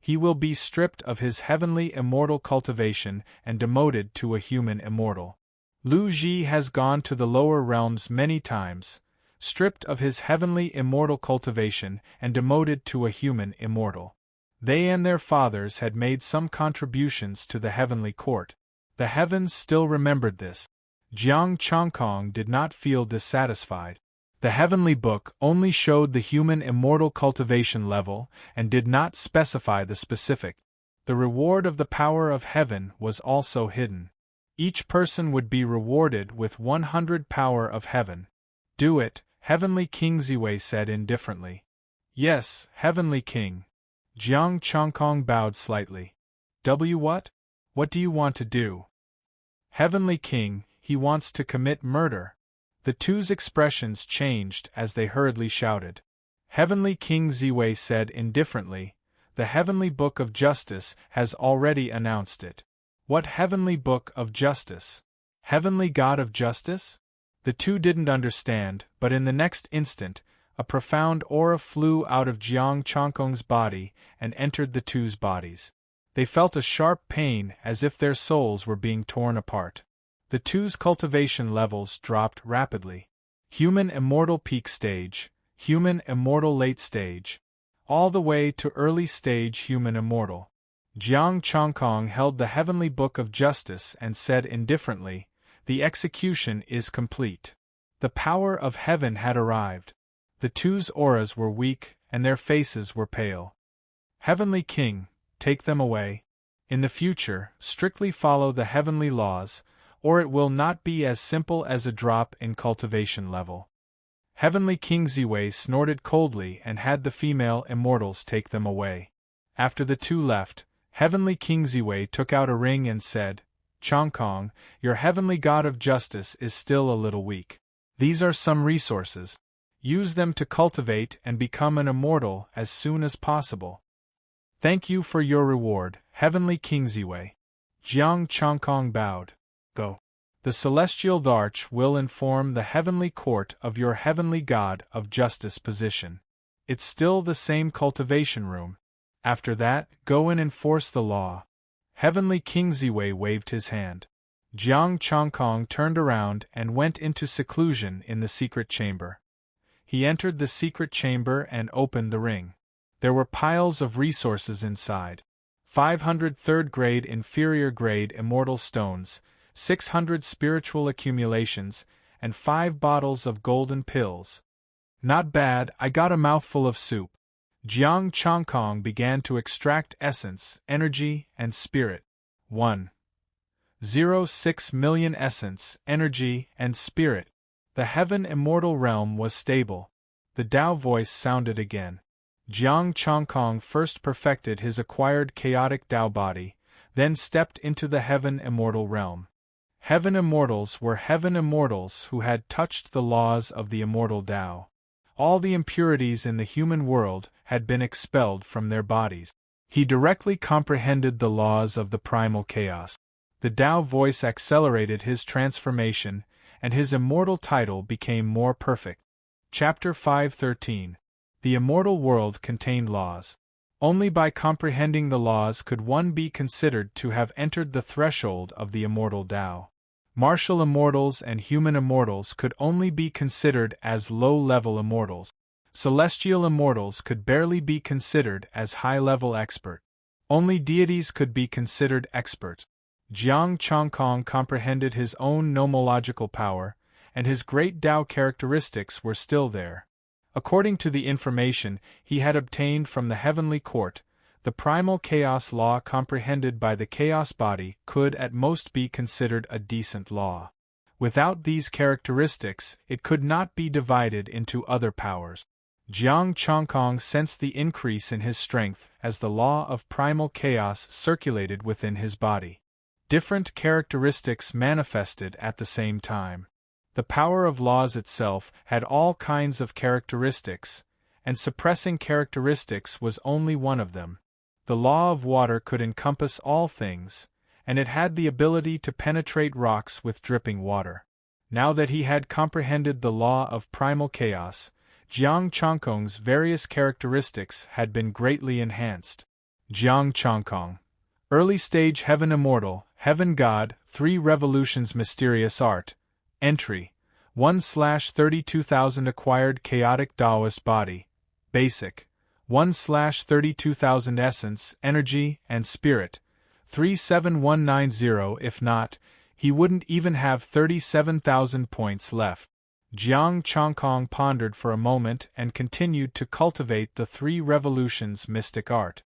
[SPEAKER 1] he will be stripped of his heavenly immortal cultivation and demoted to a human immortal. Lu Ji has gone to the lower realms many times, stripped of his heavenly immortal cultivation and demoted to a human immortal. They and their fathers had made some contributions to the heavenly court. The heavens still remembered this. Jiang Chongkong did not feel dissatisfied. The heavenly book only showed the human immortal cultivation level and did not specify the specific. The reward of the power of heaven was also hidden. Each person would be rewarded with 100 power of heaven. Do it, Heavenly King Ziwei said indifferently. Yes, Heavenly King. Jiang Chongkong bowed slightly. What? What do you want to do? Heavenly King, he wants to commit murder. The two's expressions changed as they hurriedly shouted. Heavenly King Ziwei said indifferently, the Heavenly Book of Justice has already announced it. What Heavenly Book of Justice? Heavenly God of Justice? The two didn't understand, but in the next instant, a profound aura flew out of Jiang Chongkong's body and entered the two's bodies. They felt a sharp pain as if their souls were being torn apart. The two's cultivation levels dropped rapidly. Human immortal peak stage, human immortal late stage, all the way to early stage human immortal. Jiang Chongkong held the Heavenly Book of Justice and said indifferently, the execution is complete. The power of heaven had arrived. The two's auras were weak, and their faces were pale. Heavenly King, take them away. In the future, strictly follow the heavenly laws, or it will not be as simple as a drop in cultivation level. Heavenly King Ziwei snorted coldly and had the female immortals take them away. After the two left, Heavenly King Ziwei took out a ring and said, Chongkong, your heavenly God of justice is still a little weak. These are some resources. Use them to cultivate and become an immortal as soon as possible. Thank you for your reward, Heavenly King Ziwei. Jiang Chongkong bowed. Go. The celestial arch will inform the heavenly court of your heavenly God of justice position. It's still the same cultivation room. After that, go and enforce the law. Heavenly King Ziwei waved his hand. Jiang Chongkong turned around and went into seclusion in the secret chamber. He entered the secret chamber and opened the ring. There were piles of resources inside. 500 third-grade inferior grade immortal stones, 600 spiritual accumulations, and 5 bottles of golden pills. Not bad, I got a mouthful of soup. Jiang Chongkong began to extract essence, energy, and spirit. 1.06 million essence, energy, and spirit. The heaven immortal realm was stable. The Tao voice sounded again. Jiang Chongkong first perfected his acquired chaotic Tao body, then stepped into the heaven immortal realm. Heaven immortals were heaven immortals who had touched the laws of the immortal Tao. All the impurities in the human world had been expelled from their bodies. He directly comprehended the laws of the primal chaos. The Tao voice accelerated his transformation, and his immortal title became more perfect. Chapter 5:13. The immortal world contained laws. Only by comprehending the laws could one be considered to have entered the threshold of the immortal Tao. Martial immortals and human immortals could only be considered as low-level immortals. Celestial immortals could barely be considered as high-level expert. Only deities could be considered experts. Jiang Chongkong comprehended his own nomological power, and his great Tao characteristics were still there. According to the information he had obtained from the heavenly court, the primal chaos law comprehended by the chaos body could at most be considered a decent law. Without these characteristics, it could not be divided into other powers. Jiang Chongkong sensed the increase in his strength as the law of primal chaos circulated within his body. Different characteristics manifested at the same time. The power of laws itself had all kinds of characteristics, and suppressing characteristics was only one of them. The law of water could encompass all things, and it had the ability to penetrate rocks with dripping water. Now that he had comprehended the law of primal chaos, Jiang Chongkong's various characteristics had been greatly enhanced. Jiang Chongkong. Early stage Heaven Immortal, Heaven God, 3 Revolutions Mysterious Art. Entry 1/32,000 Acquired Chaotic Taoist Body. Basic 1/32,000 Essence, Energy, and Spirit. 37190. If not, he wouldn't even have 37,000 points left. Jiang Chongkong pondered for a moment and continued to cultivate the 3 Revolutions mystic art.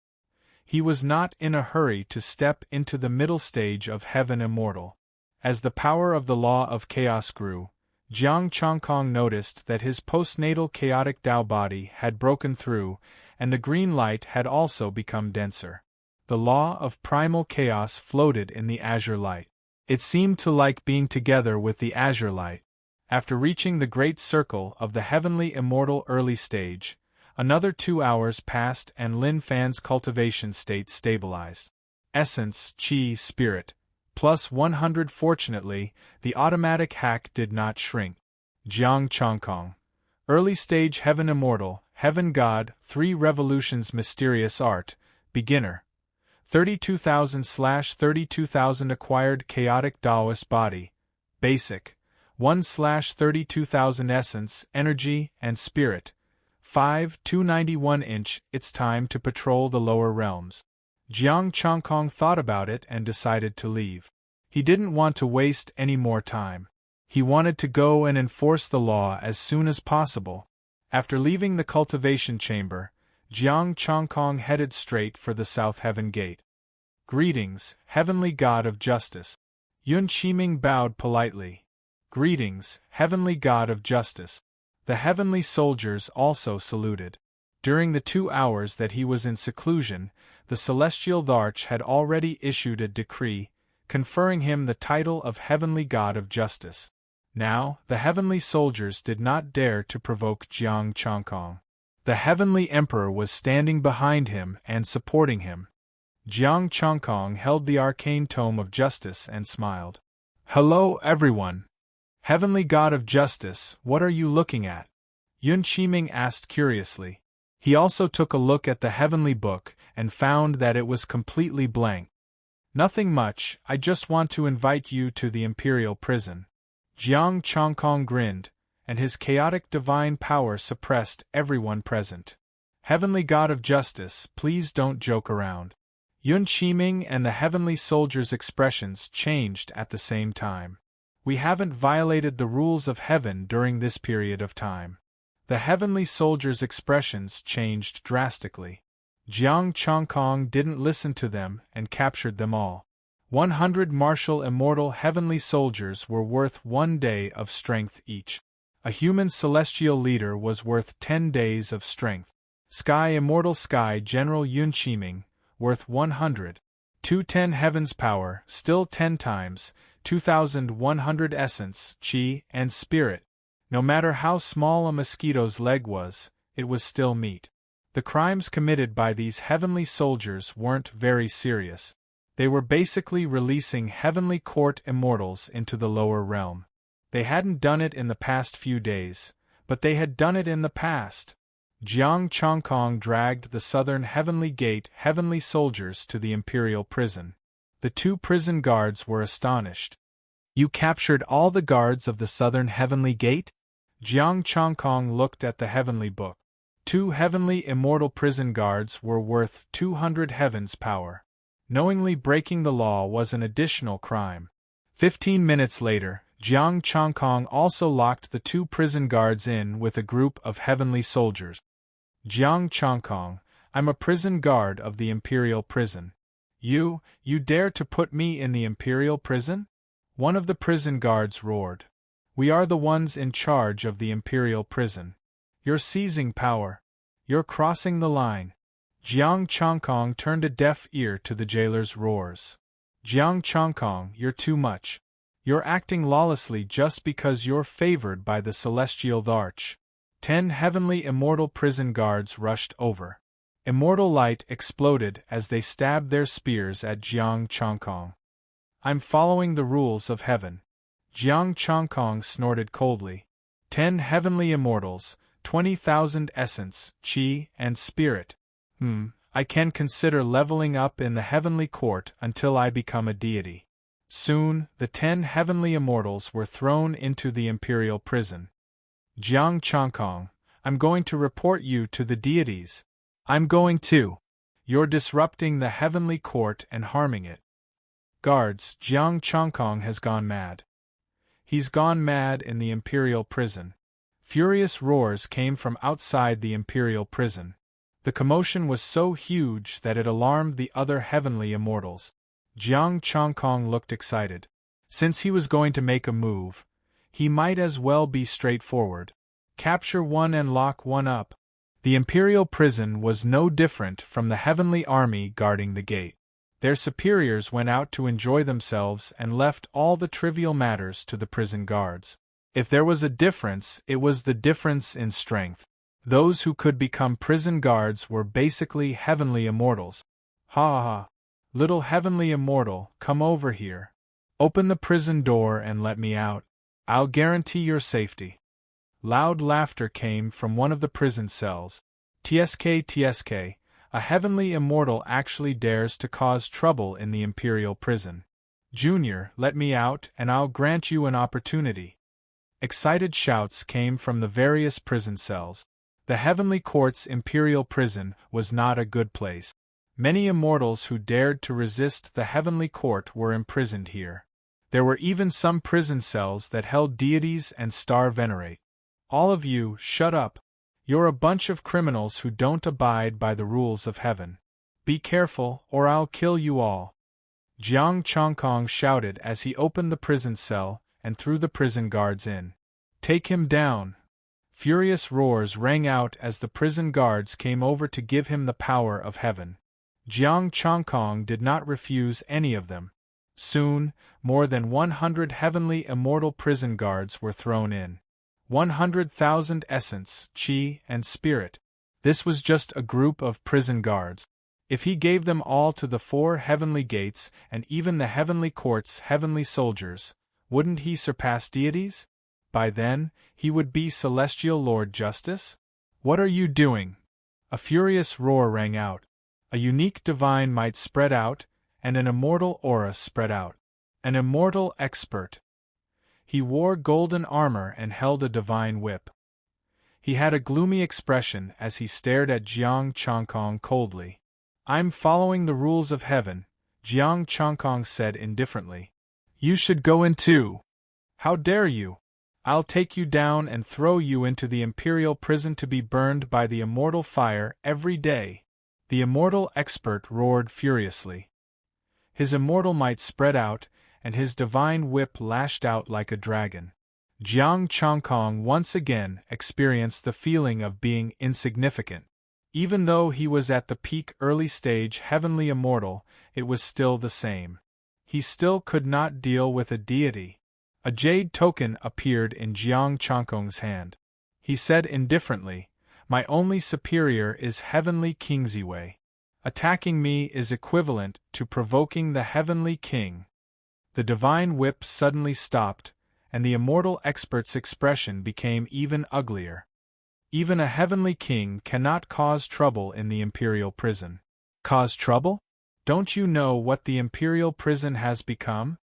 [SPEAKER 1] He was not in a hurry to step into the middle stage of Heaven Immortal. As the power of the law of chaos grew, Jiang Chongkong noticed that his postnatal chaotic Tao body had broken through, and the green light had also become denser. The law of primal chaos floated in the azure light. It seemed to like being together with the azure light. After reaching the great circle of the heavenly immortal early stage, another 2 hours passed and Lin Fan's cultivation state stabilized. Essence, Qi, Spirit, plus 100. Fortunately, the automatic hack did not shrink. Jiang Chongkong. Early stage Heaven Immortal, Heaven God, 3 Revolutions Mysterious Art. Beginner. 32,000/32,000 Acquired Chaotic Taoist Body. Basic. 1/32,000 Essence, Energy, and Spirit. 5/291 inch. It's time to patrol the lower realms. Jiang Chongkong thought about it and decided to leave. He didn't want to waste any more time. He wanted to go and enforce the law as soon as possible. After leaving the cultivation chamber, Jiang Chongkong headed straight for the South Heaven Gate. Greetings, Heavenly God of Justice. Yun Qiming bowed politely. Greetings, Heavenly God of Justice. The heavenly soldiers also saluted. During the 2 hours that he was in seclusion, the celestial Dharch had already issued a decree, conferring him the title of Heavenly God of Justice. Now, the heavenly soldiers did not dare to provoke Jiang Chongkong. The heavenly emperor was standing behind him and supporting him. Jiang Chongkong held the arcane tome of justice and smiled. Hello, everyone. Heavenly God of Justice, what are you looking at? Yun Qiming asked curiously. He also took a look at the heavenly book and found that it was completely blank. Nothing much, I just want to invite you to the imperial prison. Jiang Chongkong grinned, and his chaotic divine power suppressed everyone present. Heavenly God of Justice, please don't joke around. Yun Qiming and the heavenly soldier's expressions changed at the same time. We haven't violated the rules of heaven during this period of time. The heavenly soldier's expressions changed drastically. Jiang Chongkong didn't listen to them and captured them all. 100 martial immortal heavenly soldiers were worth 1 day of strength each. A human celestial leader was worth 10 days of strength. Sky Immortal Sky General Yun Qiming, worth 100. 210 Heaven's Power, still 10 times, 2,100 Essence, Qi, and Spirit. No matter how small a mosquito's leg was, it was still meat. The crimes committed by these heavenly soldiers weren't very serious. They were basically releasing heavenly court immortals into the lower realm. They hadn't done it in the past few days, but they had done it in the past. Jiang Chongkong dragged the southern heavenly gate heavenly soldiers to the imperial prison. The 2 prison guards were astonished. You captured all the guards of the southern heavenly gate? Jiang Chongkong looked at the heavenly book. 2 heavenly immortal prison guards were worth 200 heaven's power. Knowingly breaking the law was an additional crime. 15 minutes later, Jiang Chongkong also locked the 2 prison guards in with a group of heavenly soldiers. Jiang Chongkong, I'm a prison guard of the imperial prison. You dare to put me in the imperial prison? One of the prison guards roared. We are the ones in charge of the imperial prison. You're seizing power. You're crossing the line. Jiang Chongkong turned a deaf ear to the jailer's roars. Jiang Chongkong, you're too much. You're acting lawlessly just because you're favored by the celestial Dharch. 10 heavenly immortal prison guards rushed over. Immortal light exploded as they stabbed their spears at Jiang Chongkong. I'm following the rules of heaven. Jiang Chongkong snorted coldly. 10 heavenly immortals, 20,000 essence, Qi, and Spirit. I can consider leveling up in the heavenly court until I become a deity. Soon, the 10 heavenly immortals were thrown into the imperial prison. Jiang Changkong, I'm going to report you to the deities. I'm going to. You're disrupting the heavenly court and harming it. Guards, Jiang Changkong has gone mad. He's gone mad in the imperial prison. Furious roars came from outside the imperial prison. The commotion was so huge that it alarmed the other heavenly immortals. Jiang Changkong looked excited. Since he was going to make a move, he might as well be straightforward. Capture one and lock one up. The imperial prison was no different from the heavenly army guarding the gate. Their superiors went out to enjoy themselves and left all the trivial matters to the prison guards. If there was a difference, it was the difference in strength. Those who could become prison guards were basically heavenly immortals. Ha ha ha. Little heavenly immortal, come over here. Open the prison door and let me out. I'll guarantee your safety. Loud laughter came from one of the prison cells. TSK, a heavenly immortal actually dares to cause trouble in the imperial prison. Junior, let me out and I'll grant you an opportunity. Excited shouts came from the various prison cells. The heavenly court's imperial prison was not a good place. Many immortals who dared to resist the heavenly court were imprisoned here. There were even some prison cells that held deities and star venerate. All of you, shut up. You're a bunch of criminals who don't abide by the rules of heaven. Be careful, or I'll kill you all. Jiang Changkong shouted as he opened the prison cell and threw the prison guards in. Take him down. Furious roars rang out as the prison guards came over to give him the power of heaven. Jiang Changkong did not refuse any of them. Soon, more than 100 heavenly immortal prison guards were thrown in. 100,000 essence, chi, and spirit. This was just a group of prison guards. If he gave them all to the 4 heavenly gates and even the heavenly court's heavenly soldiers, wouldn't he surpass deities? By then, he would be Celestial Lord Justice? What are you doing? A furious roar rang out. A unique divine might spread out, and an immortal aura spread out. An immortal expert. He wore golden armor and held a divine whip. He had a gloomy expression as he stared at Jiang Changkong coldly. I'm following the rules of heaven, Jiang Changkong said indifferently. You should go in too. How dare you? I'll take you down and throw you into the imperial prison to be burned by the immortal fire every day. The immortal expert roared furiously. His immortal might spread out, and his divine whip lashed out like a dragon. Jiang Changkong once again experienced the feeling of being insignificant. Even though he was at the peak early stage heavenly immortal, it was still the same. He still could not deal with a deity. A jade token appeared in Jiang Changkong's hand. He said indifferently, My only superior is Heavenly King Ziwei. Attacking me is equivalent to provoking the Heavenly King. The divine whip suddenly stopped, and the immortal expert's expression became even uglier. Even a heavenly king cannot cause trouble in the imperial prison. Cause trouble? Don't you know what the imperial prison has become?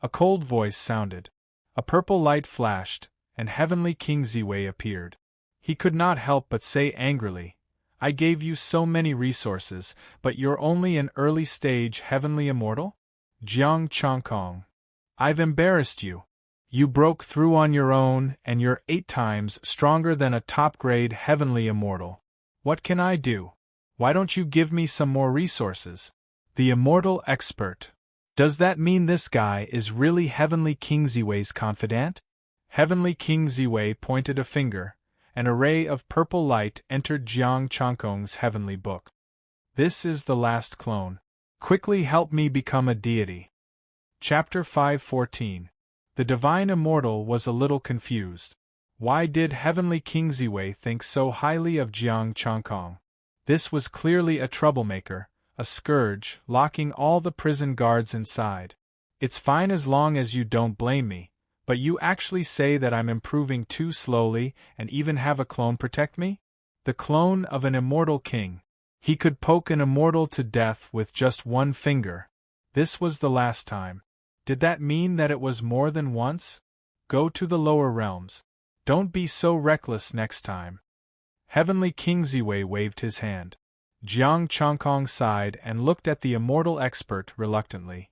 [SPEAKER 1] A cold voice sounded. A purple light flashed, and Heavenly King Ziwei appeared. He could not help but say angrily, I gave you so many resources, but you're only an early stage heavenly immortal? Jiang Changkong. I've embarrassed you. You broke through on your own, and you're 8 times stronger than a top-grade heavenly immortal. What can I do? Why don't you give me some more resources? The immortal expert. Does that mean this guy is really Heavenly King Ziwei's confidant? Heavenly King Ziwei pointed a finger. An array of purple light entered Jiang Changkong's heavenly book. This is the last clone. Quickly help me become a deity. Chapter 5:14. The Divine Immortal was a little confused. Why did Heavenly King Ziwei think so highly of Jiang Changkong? This was clearly a troublemaker, a scourge, locking all the prison guards inside. It's fine as long as you don't blame me, but you actually say that I'm improving too slowly and even have a clone protect me? The clone of an immortal king. He could poke an immortal to death with just one finger. This was the last time. Did that mean that it was more than once? Go to the lower realms. Don't be so reckless next time. Heavenly King Ziwei waved his hand. Jiang Chongkong sighed and looked at the immortal expert reluctantly.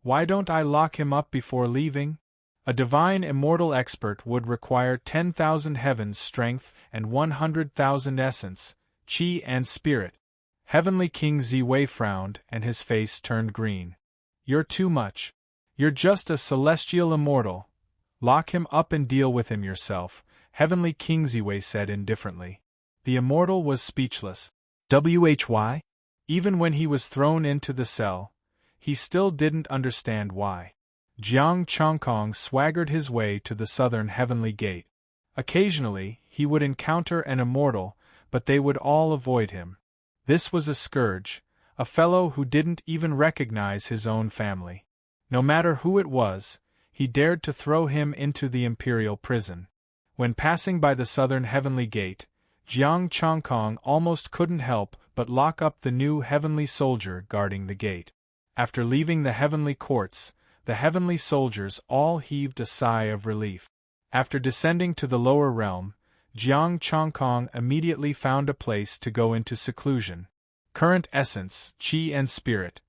[SPEAKER 1] Why don't I lock him up before leaving? A divine immortal expert would require 10,000 heavens strength and 100,000 essence, qi and spirit. Heavenly King Ziwei frowned and his face turned green. You're too much. You're just a celestial immortal. Lock him up and deal with him yourself, Heavenly King Ziwei said indifferently. The immortal was speechless. Why? Even when he was thrown into the cell, he still didn't understand why. Jiang Chongkong swaggered his way to the southern heavenly gate. Occasionally, he would encounter an immortal, but they would all avoid him. This was a scourge, a fellow who didn't even recognize his own family. No matter who it was, he dared to throw him into the imperial prison. When passing by the southern heavenly gate, Jiang Chongkong almost couldn't help but lock up the new heavenly soldier guarding the gate. After leaving the heavenly courts, the heavenly soldiers all heaved a sigh of relief. After descending to the lower realm, Jiang Chongkong immediately found a place to go into seclusion. Current essence, qi and spirit.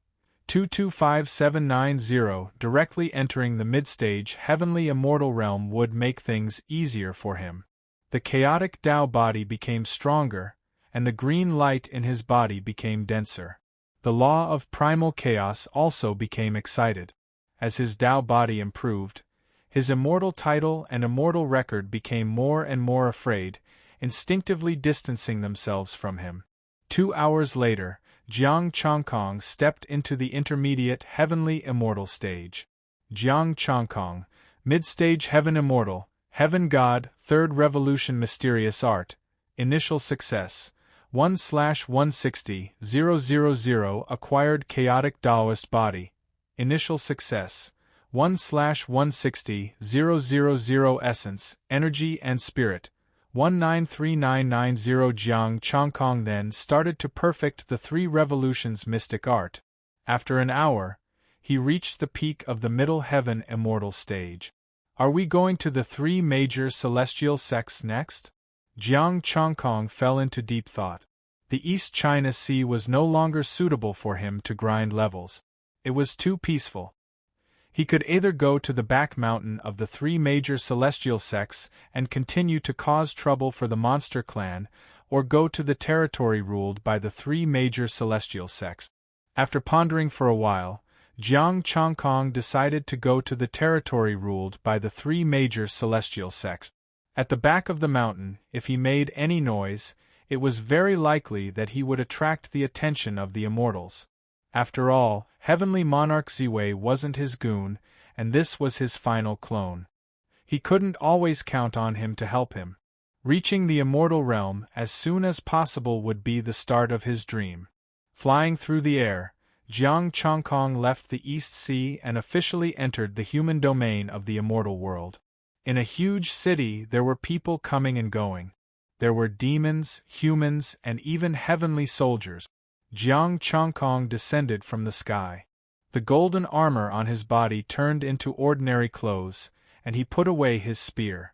[SPEAKER 1] 225790. Directly entering the mid-stage heavenly immortal realm would make things easier for him. The chaotic Tao body became stronger, and the green light in his body became denser. The law of primal chaos also became excited. As his Tao body improved, his immortal title and immortal record became more and more afraid, instinctively distancing themselves from him. 2 hours later, Jiang Chongkong stepped into the intermediate heavenly immortal stage. Jiang Chongkong, mid-stage heaven immortal, heaven god, third revolution mysterious art, initial success, 1/160,000 acquired chaotic Taoist body, initial success, 1/160,000 essence, energy and spirit, 193990. Jiang Chongkong then started to perfect the three revolutions mystic art. After an hour, he reached the peak of the middle heaven immortal stage. Are we going to the three major celestial sects next? Jiang Chongkong fell into deep thought. The East China Sea was no longer suitable for him to grind levels. It was too peaceful. He could either go to the back mountain of the three major celestial sects and continue to cause trouble for the monster clan, or go to the territory ruled by the three major celestial sects. After pondering for a while, Jiang Chongkong decided to go to the territory ruled by the three major celestial sects. At the back of the mountain, if he made any noise, it was very likely that he would attract the attention of the immortals. After all, Heavenly Monarch Ziwei wasn't his goon, and this was his final clone. He couldn't always count on him to help him. Reaching the immortal realm as soon as possible would be the start of his dream. Flying through the air, Jiang Chongkong left the East Sea and officially entered the human domain of the immortal world. In a huge city there were people coming and going. There were demons, humans, and even heavenly soldiers. Jiang Chongkong descended from the sky. The golden armor on his body turned into ordinary clothes, and he put away his spear.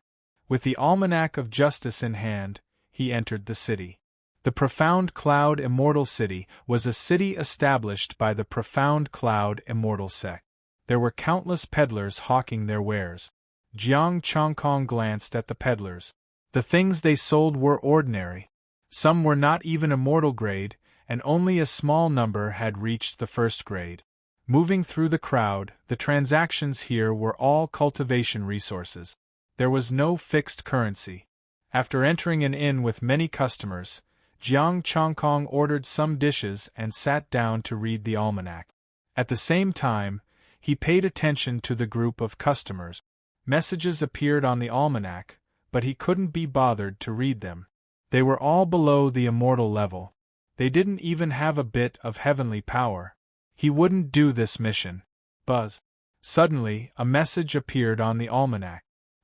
[SPEAKER 1] With the almanac of justice in hand, he entered the city. The Profound Cloud Immortal City was a city established by the Profound Cloud Immortal sect. There were countless peddlers hawking their wares. Jiang Chongkong glanced at the peddlers. The things they sold were ordinary. Some were not even immortal grade, and only a small number had reached the first grade. Moving through the crowd, the transactions here were all cultivation resources. There was no fixed currency. After entering an inn with many customers, Jiang Chongkong ordered some dishes and sat down to read the almanac. At the same time, he paid attention to the group of customers. Messages appeared on the almanac, but he couldn't be bothered to read them. They were all below the immortal level. They didn't even have a bit of heavenly power. He wouldn't do this mission. Buzz. Suddenly, a message appeared on the almanac.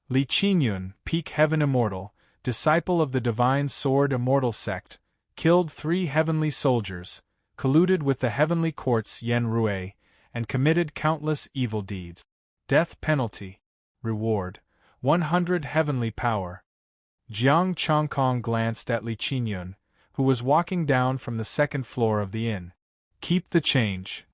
[SPEAKER 1] Li Qinyun, Peak Heaven Immortal, disciple of the Divine Sword Immortal Sect, killed 3 heavenly soldiers, colluded with the heavenly court's Yen Rui, and committed countless evil deeds. Death penalty. Reward: 100 heavenly power. Jiang Chongkong glanced at Li Qingyun, who was walking down from the 2nd floor of the inn. Keep the change.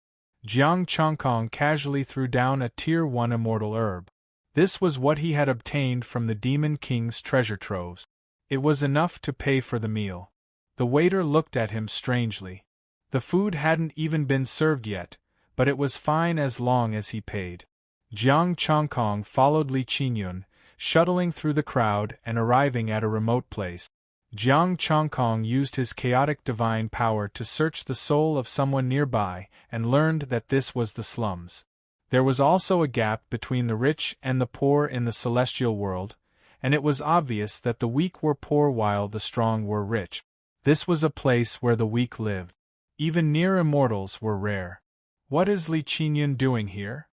[SPEAKER 1] Jiang Chongkong casually threw down a Tier 1 immortal herb. This was what he had obtained from the Demon King's treasure troves. It was enough to pay for the meal. The waiter looked at him strangely. The food hadn't even been served yet, but it was fine as long as he paid. Jiang Chongkong followed Li Qingyun, shuttling through the crowd and arriving at a remote place. Jiang Chongkong used his chaotic divine power to search the soul of someone nearby and learned that this was the slums. There was also a gap between the rich and the poor in the celestial world, and it was obvious that the weak were poor while the strong were rich. This was a place where the weak lived. Even near immortals were rare. What is Li Qingyun doing here?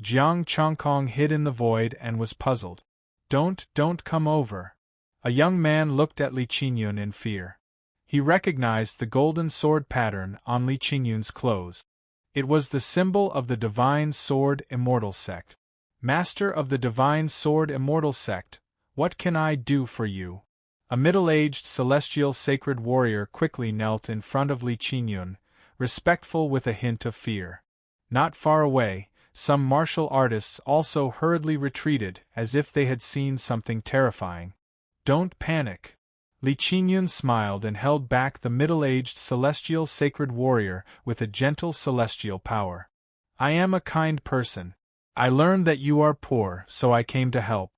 [SPEAKER 1] Jiang Chongkong hid in the void and was puzzled. Don't come over. A young man looked at Li Qingyun in fear. He recognized the golden sword pattern on Li Qingyun's clothes. It was the symbol of the Divine Sword Immortal Sect. Master of the Divine Sword Immortal Sect, what can I do for you? A middle-aged celestial sacred warrior quickly knelt in front of Li Qingyun, respectful with a hint of fear. Not far away, some martial artists also hurriedly retreated as if they had seen something terrifying. Don't panic. Li Qingyun smiled and held back the middle-aged celestial sacred warrior with a gentle celestial power. I am a kind person. I learned that you are poor, so I came to help.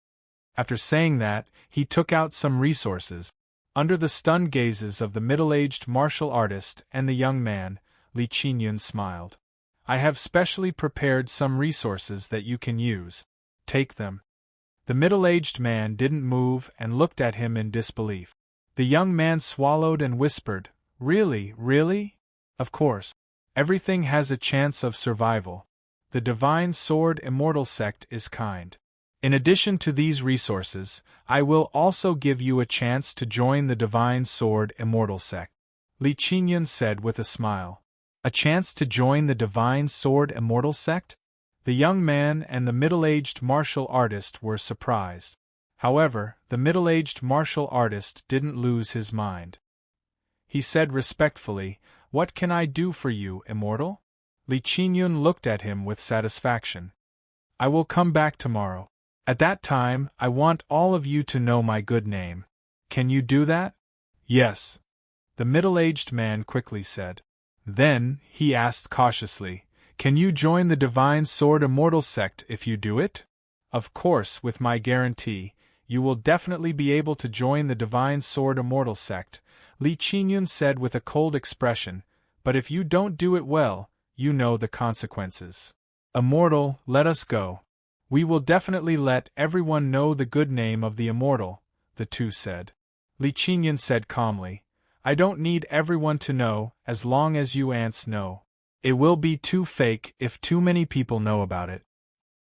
[SPEAKER 1] After saying that, he took out some resources. Under the stunned gazes of the middle-aged martial artist and the young man, Li Qingyun smiled. I have specially prepared some resources that you can use. Take them. The middle-aged man didn't move and looked at him in disbelief. The young man swallowed and whispered, Really, really? Of course. Everything has a chance of survival. The Divine Sword Immortal Sect is kind. In addition to these resources, I will also give you a chance to join the Divine Sword Immortal Sect. Li Qingyun said with a smile. A chance to join the Divine Sword Immortal Sect? The young man and the middle-aged martial artist were surprised. However, the middle-aged martial artist didn't lose his mind. He said respectfully, What can I do for you, immortal? Li Qingyun looked at him with satisfaction. I will come back tomorrow. At that time, I want all of you to know my good name. Can you do that? Yes. The middle-aged man quickly said. Then, he asked cautiously, Can you join the Divine Sword Immortal Sect if you do it? Of course, with my guarantee, you will definitely be able to join the Divine Sword Immortal Sect, Li Qingyun said with a cold expression, but if you don't do it well, you know the consequences. Immortal, let us go. We will definitely let everyone know the good name of the immortal, the two said. Li Qingyun said calmly, I don't need everyone to know, as long as you ants know. It will be too fake if too many people know about it.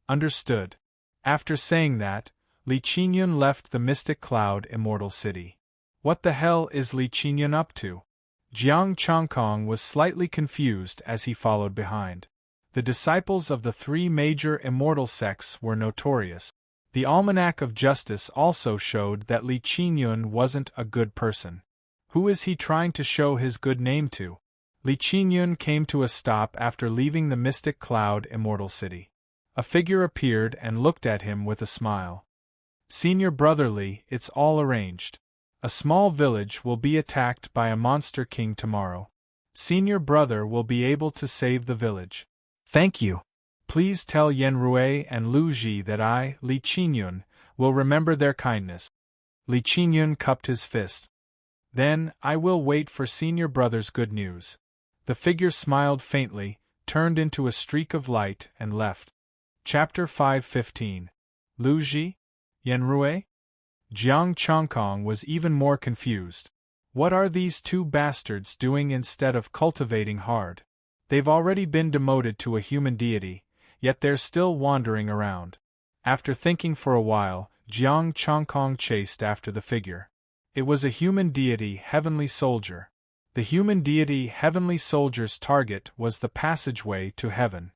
[SPEAKER 1] Understood. After saying that, Li Qingyun left the Mystic Cloud Immortal City. What the hell is Li Qingyun up to? Jiang Chongkong was slightly confused as he followed behind. The disciples of the 3 major immortal sects were notorious. The Almanac of Justice also showed that Li Qingyun wasn't a good person. Who is he trying to show his good name to? Li Qingyun came to a stop after leaving the Mystic Cloud Immortal City. A figure appeared and looked at him with a smile. Senior Brother Li, it's all arranged. A small village will be attacked by a monster king tomorrow. Senior Brother will be able to save the village. Thank you. Please tell Yen Rui and Lu Ji that I, Li Qingyun, will remember their kindness. Li Qingyun cupped his fist. Then, I will wait for Senior Brother's good news. The figure smiled faintly, turned into a streak of light, and left. Chapter 5:15. Lu Ji? Yen Rui? Jiang Chongkong was even more confused. What are these 2 bastards doing instead of cultivating hard? They've already been demoted to a human deity, yet they're still wandering around. After thinking for a while, Jiang Chongkong chased after the figure. It was a human deity heavenly soldier. The human deity Heavenly Soldier's target was the passageway to heaven.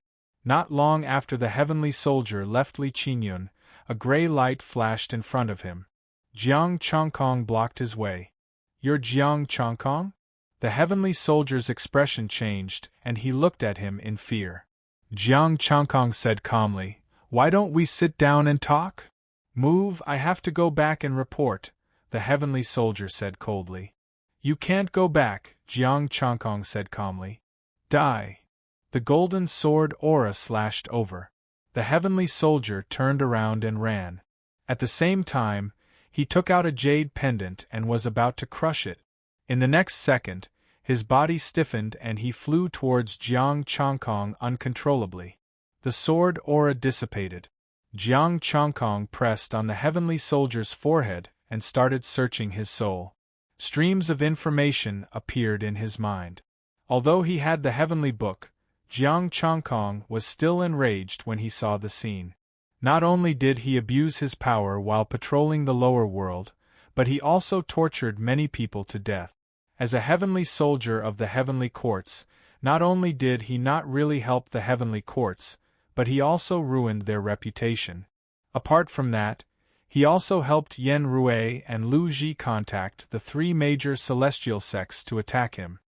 [SPEAKER 1] Not long after the Heavenly Soldier left Li Qingyun, a gray light flashed in front of him. Jiang Chongkong blocked his way. "You're Jiang Chongkong?" The Heavenly Soldier's expression changed, and he looked at him in fear. Jiang Chongkong said calmly, "Why don't we sit down and talk?" "Move, I have to go back and report," the Heavenly Soldier said coldly. "You can't go back," Jiang Chongkong said calmly. "Die." The golden sword aura slashed over. The Heavenly Soldier turned around and ran. At the same time, he took out a jade pendant and was about to crush it. In the next second, his body stiffened and he flew towards Jiang Chongkong uncontrollably. The sword aura dissipated. Jiang Chongkong pressed on the Heavenly Soldier's forehead and started searching his soul. Streams of information appeared in his mind. Although he had the Heavenly Book, Jiang Chongkong was still enraged when he saw the scene. Not only did he abuse his power while patrolling the lower world, but he also tortured many people to death. As a Heavenly Soldier of the Heavenly Courts, not only did he not really help the Heavenly Courts, but he also ruined their reputation. Apart from that, he also helped Yen Rui and Lu Ji contact the three major celestial sects to attack him.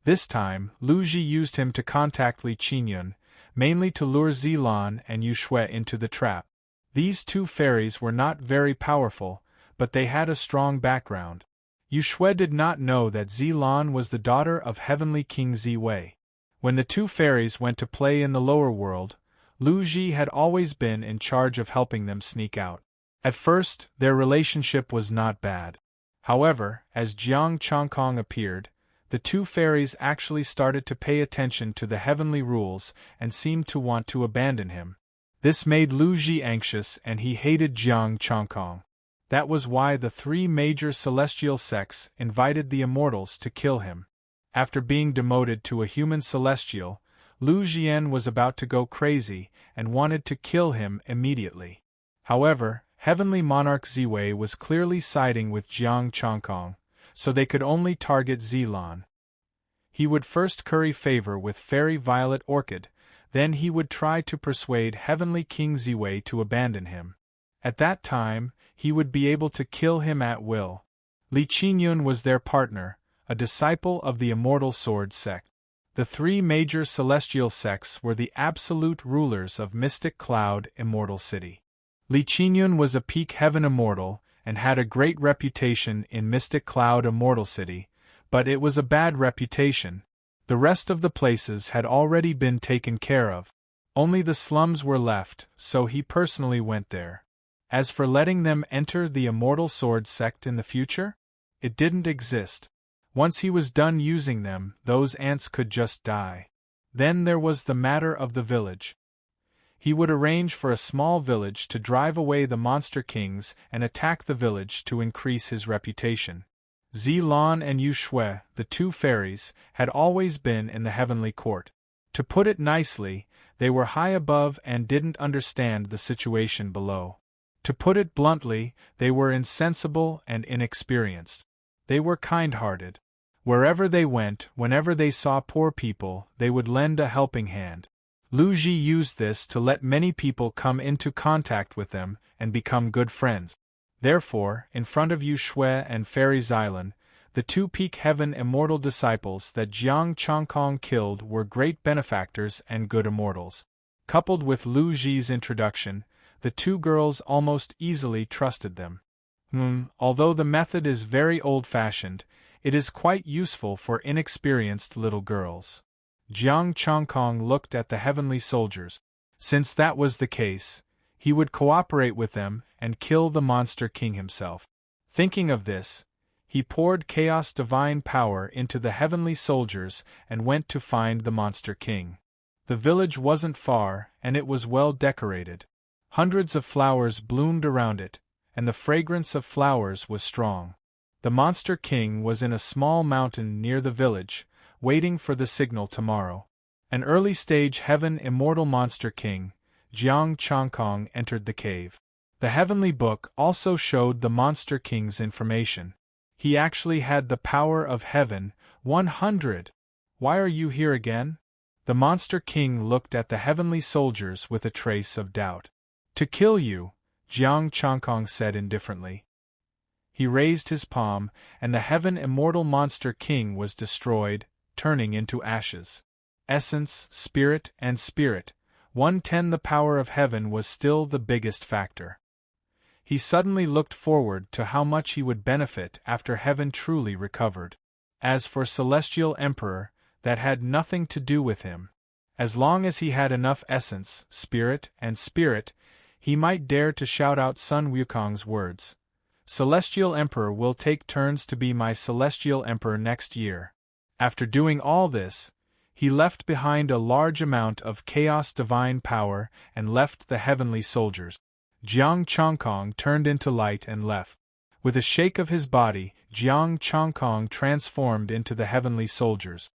[SPEAKER 1] This time, Lu Ji used him to contact Li Qingyun, mainly to lure Zilan and Yu Shui into the trap. These two fairies were not very powerful, but they had a strong background. Yu Shui did not know that Zilan was the daughter of Heavenly King Ziwei. When the two fairies went to play in the lower world, Lu Ji had always been in charge of helping them sneak out. At first, their relationship was not bad. However, as Jiang Chongkong appeared, the two fairies actually started to pay attention to the heavenly rules and seemed to want to abandon him. This made Lu Ji anxious and he hated Jiang Chongkong. That was why the three major celestial sects invited the immortals to kill him. After being demoted to a human celestial, Lu Jian was about to go crazy and wanted to kill him immediately. However, Heavenly Monarch Ziwei was clearly siding with Jiang Chongkong, so they could only target Zilan. He would first curry favor with Fairy Violet Orchid, then he would try to persuade Heavenly King Ziwei to abandon him. At that time, he would be able to kill him at will. Li Qingyun was their partner, a disciple of the Immortal Sword sect. The three major celestial sects were the absolute rulers of Mystic Cloud Immortal City. Li Qingyun was a peak heaven immortal and had a great reputation in Mystic Cloud Immortal City, but it was a bad reputation. The rest of the places had already been taken care of. Only the slums were left, so he personally went there. As for letting them enter the Immortal Sword sect in the future, it didn't exist. Once he was done using them, those ants could just die. Then there was the matter of the village. He would arrange for a small village to drive away the monster kings and attack the village to increase his reputation. Zilan and Yu Shui, the two fairies, had always been in the heavenly court. To put it nicely, they were high above and didn't understand the situation below. To put it bluntly, they were insensible and inexperienced. They were kind-hearted. Wherever they went, whenever they saw poor people, they would lend a helping hand. Lu Ji used this to let many people come into contact with them and become good friends. Therefore, in front of Yu Shui and Fairy Xilan, the two peak heaven immortal disciples that Jiang Chongkong killed were great benefactors and good immortals. Coupled with Lu Ji's introduction, the two girls almost easily trusted them. Although the method is very old-fashioned, it is quite useful for inexperienced little girls. Jiang Chongkong looked at the heavenly soldiers. Since that was the case, he would cooperate with them and kill the monster king himself. Thinking of this, he poured chaos divine power into the heavenly soldiers and went to find the monster king. The village wasn't far, and it was well decorated. Hundreds of flowers bloomed around it, and the fragrance of flowers was strong. The monster king was in a small mountain near the village, waiting for the signal tomorrow. An early-stage heaven immortal monster king, Jiang Chongkong, entered the cave. The heavenly book also showed the monster king's information. He actually had the power of heaven. 100! Why are you here again? The Monster King looked at the heavenly soldiers with a trace of doubt. To kill you, Jiang Changkong said indifferently. He raised his palm, and the heaven immortal Monster King was destroyed, turning into ashes. Essence, spirit, and spirit, 110. The power of heaven was still the biggest factor. He suddenly looked forward to how much he would benefit after heaven truly recovered. As for Celestial Emperor, that had nothing to do with him. As long as he had enough essence, spirit, and spirit, he might dare to shout out Sun Wukong's words. Celestial Emperor will take turns to be my Celestial Emperor next year. After doing all this, he left behind a large amount of chaos divine power and left the heavenly soldiers. Jiang Changkong turned into light and left. With a shake of his body, Jiang Changkong transformed into the heavenly soldiers.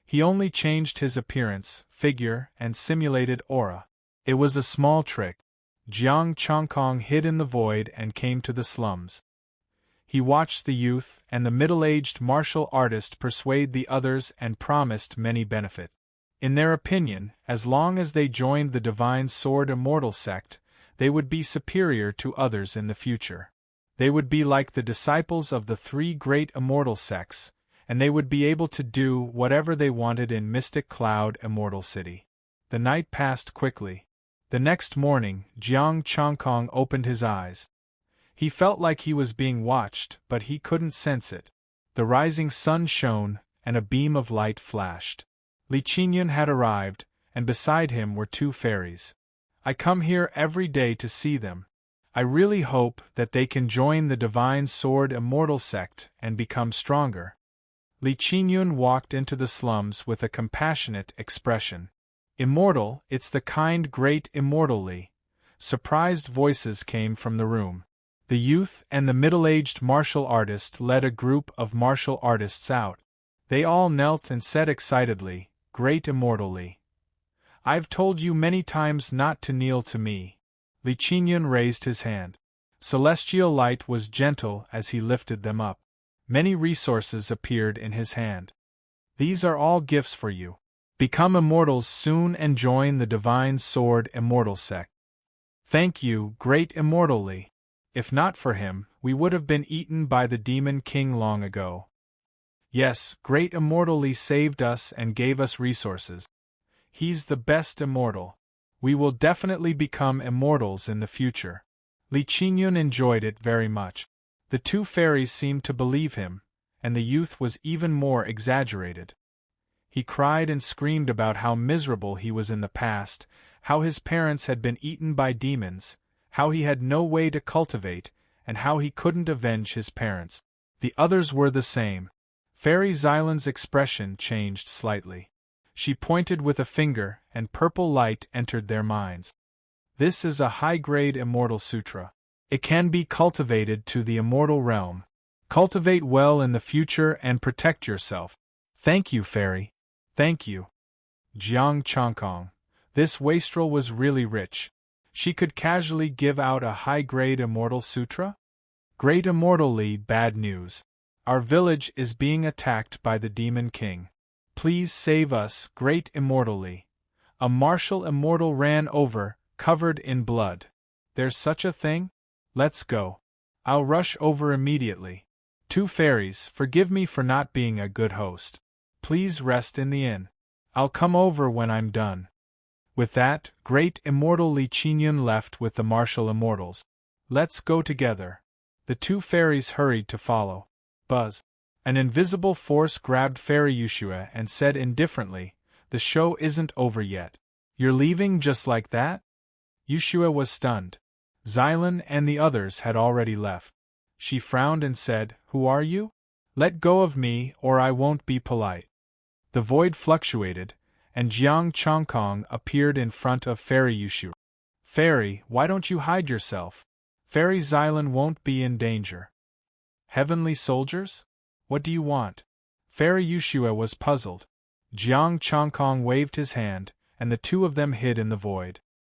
[SPEAKER 1] He only changed his appearance, figure, and simulated aura. It was a small trick. Jiang Changkong hid in the void and came to the slums. He watched the youth and the middle-aged martial artist persuade the others and promised many benefits. In their opinion, as long as they joined the Divine Sword Immortal sect, they would be superior to others in the future. They would be like the disciples of the three great immortal sects, and they would be able to do whatever they wanted in Mystic Cloud Immortal City. The night passed quickly. The next morning, Jiang Changkong opened his eyes. He felt like he was being watched, but he couldn't sense it. The rising sun shone, and a beam of light flashed. Li Qingyun had arrived, and beside him were two fairies. I come here every day to see them. I really hope that they can join the Divine Sword Immortal sect and become stronger. Li Qingyun walked into the slums with a compassionate expression. Immortal, it's the kind great immortal Li. Surprised voices came from the room. The youth and the middle-aged martial artist led a group of martial artists out. They all knelt and said excitedly, "Great immortal Li. I've told you many times not to kneel to me." Li Qingyun raised his hand. Celestial light was gentle as he lifted them up. Many resources appeared in his hand. "These are all gifts for you. Become immortals soon and join the Divine Sword Immortal sect." "Thank you, great immortal Li. If not for him, we would have been eaten by the Demon King long ago." "Yes, great immortal Li saved us and gave us resources. He's the best immortal. We will definitely become immortals in the future." Li Qingyun enjoyed it very much. The two fairies seemed to believe him, and the youth was even more exaggerated. He cried and screamed about how miserable he was in the past, how his parents had been eaten by demons, how he had no way to cultivate, and how he couldn't avenge his parents. The others were the same. Fairy Xylan's expression changed slightly. She pointed with a finger, and purple light entered their minds. "This is a high-grade immortal sutra. It can be cultivated to the immortal realm. Cultivate well in the future and protect yourself." "Thank you, Fairy. Thank you." Jiang Changkong. This wastrel was really rich. She could casually give out a high-grade immortal sutra? "Great Immortal Li, bad news. Our village is being attacked by the Demon King. Please save us, Great Immortal Li." A martial immortal ran over, covered in blood. "There's such a thing? Let's go. I'll rush over immediately." "Two fairies, forgive me for not being a good host. Please rest in the inn. I'll come over when I'm done." With that, great immortal Li Qingyun left with the martial immortals. "Let's go together." The two fairies hurried to follow. Buzz. An invisible force grabbed Fairy Yushua and said indifferently, "The show isn't over yet. You're leaving just like that?" Yushua was stunned. Xylan and the others had already left. She frowned and said, "Who are you? Let go of me or I won't be polite." The void fluctuated, and Jiang Changkong appeared in front of Fairy Yushua. "Fairy, why don't you hide yourself? Fairy Xylan won't be in danger." "Heavenly soldiers? What do you want?" Fairy Yushua was puzzled. Jiang Changkong waved his hand, and the two of them hid in the void.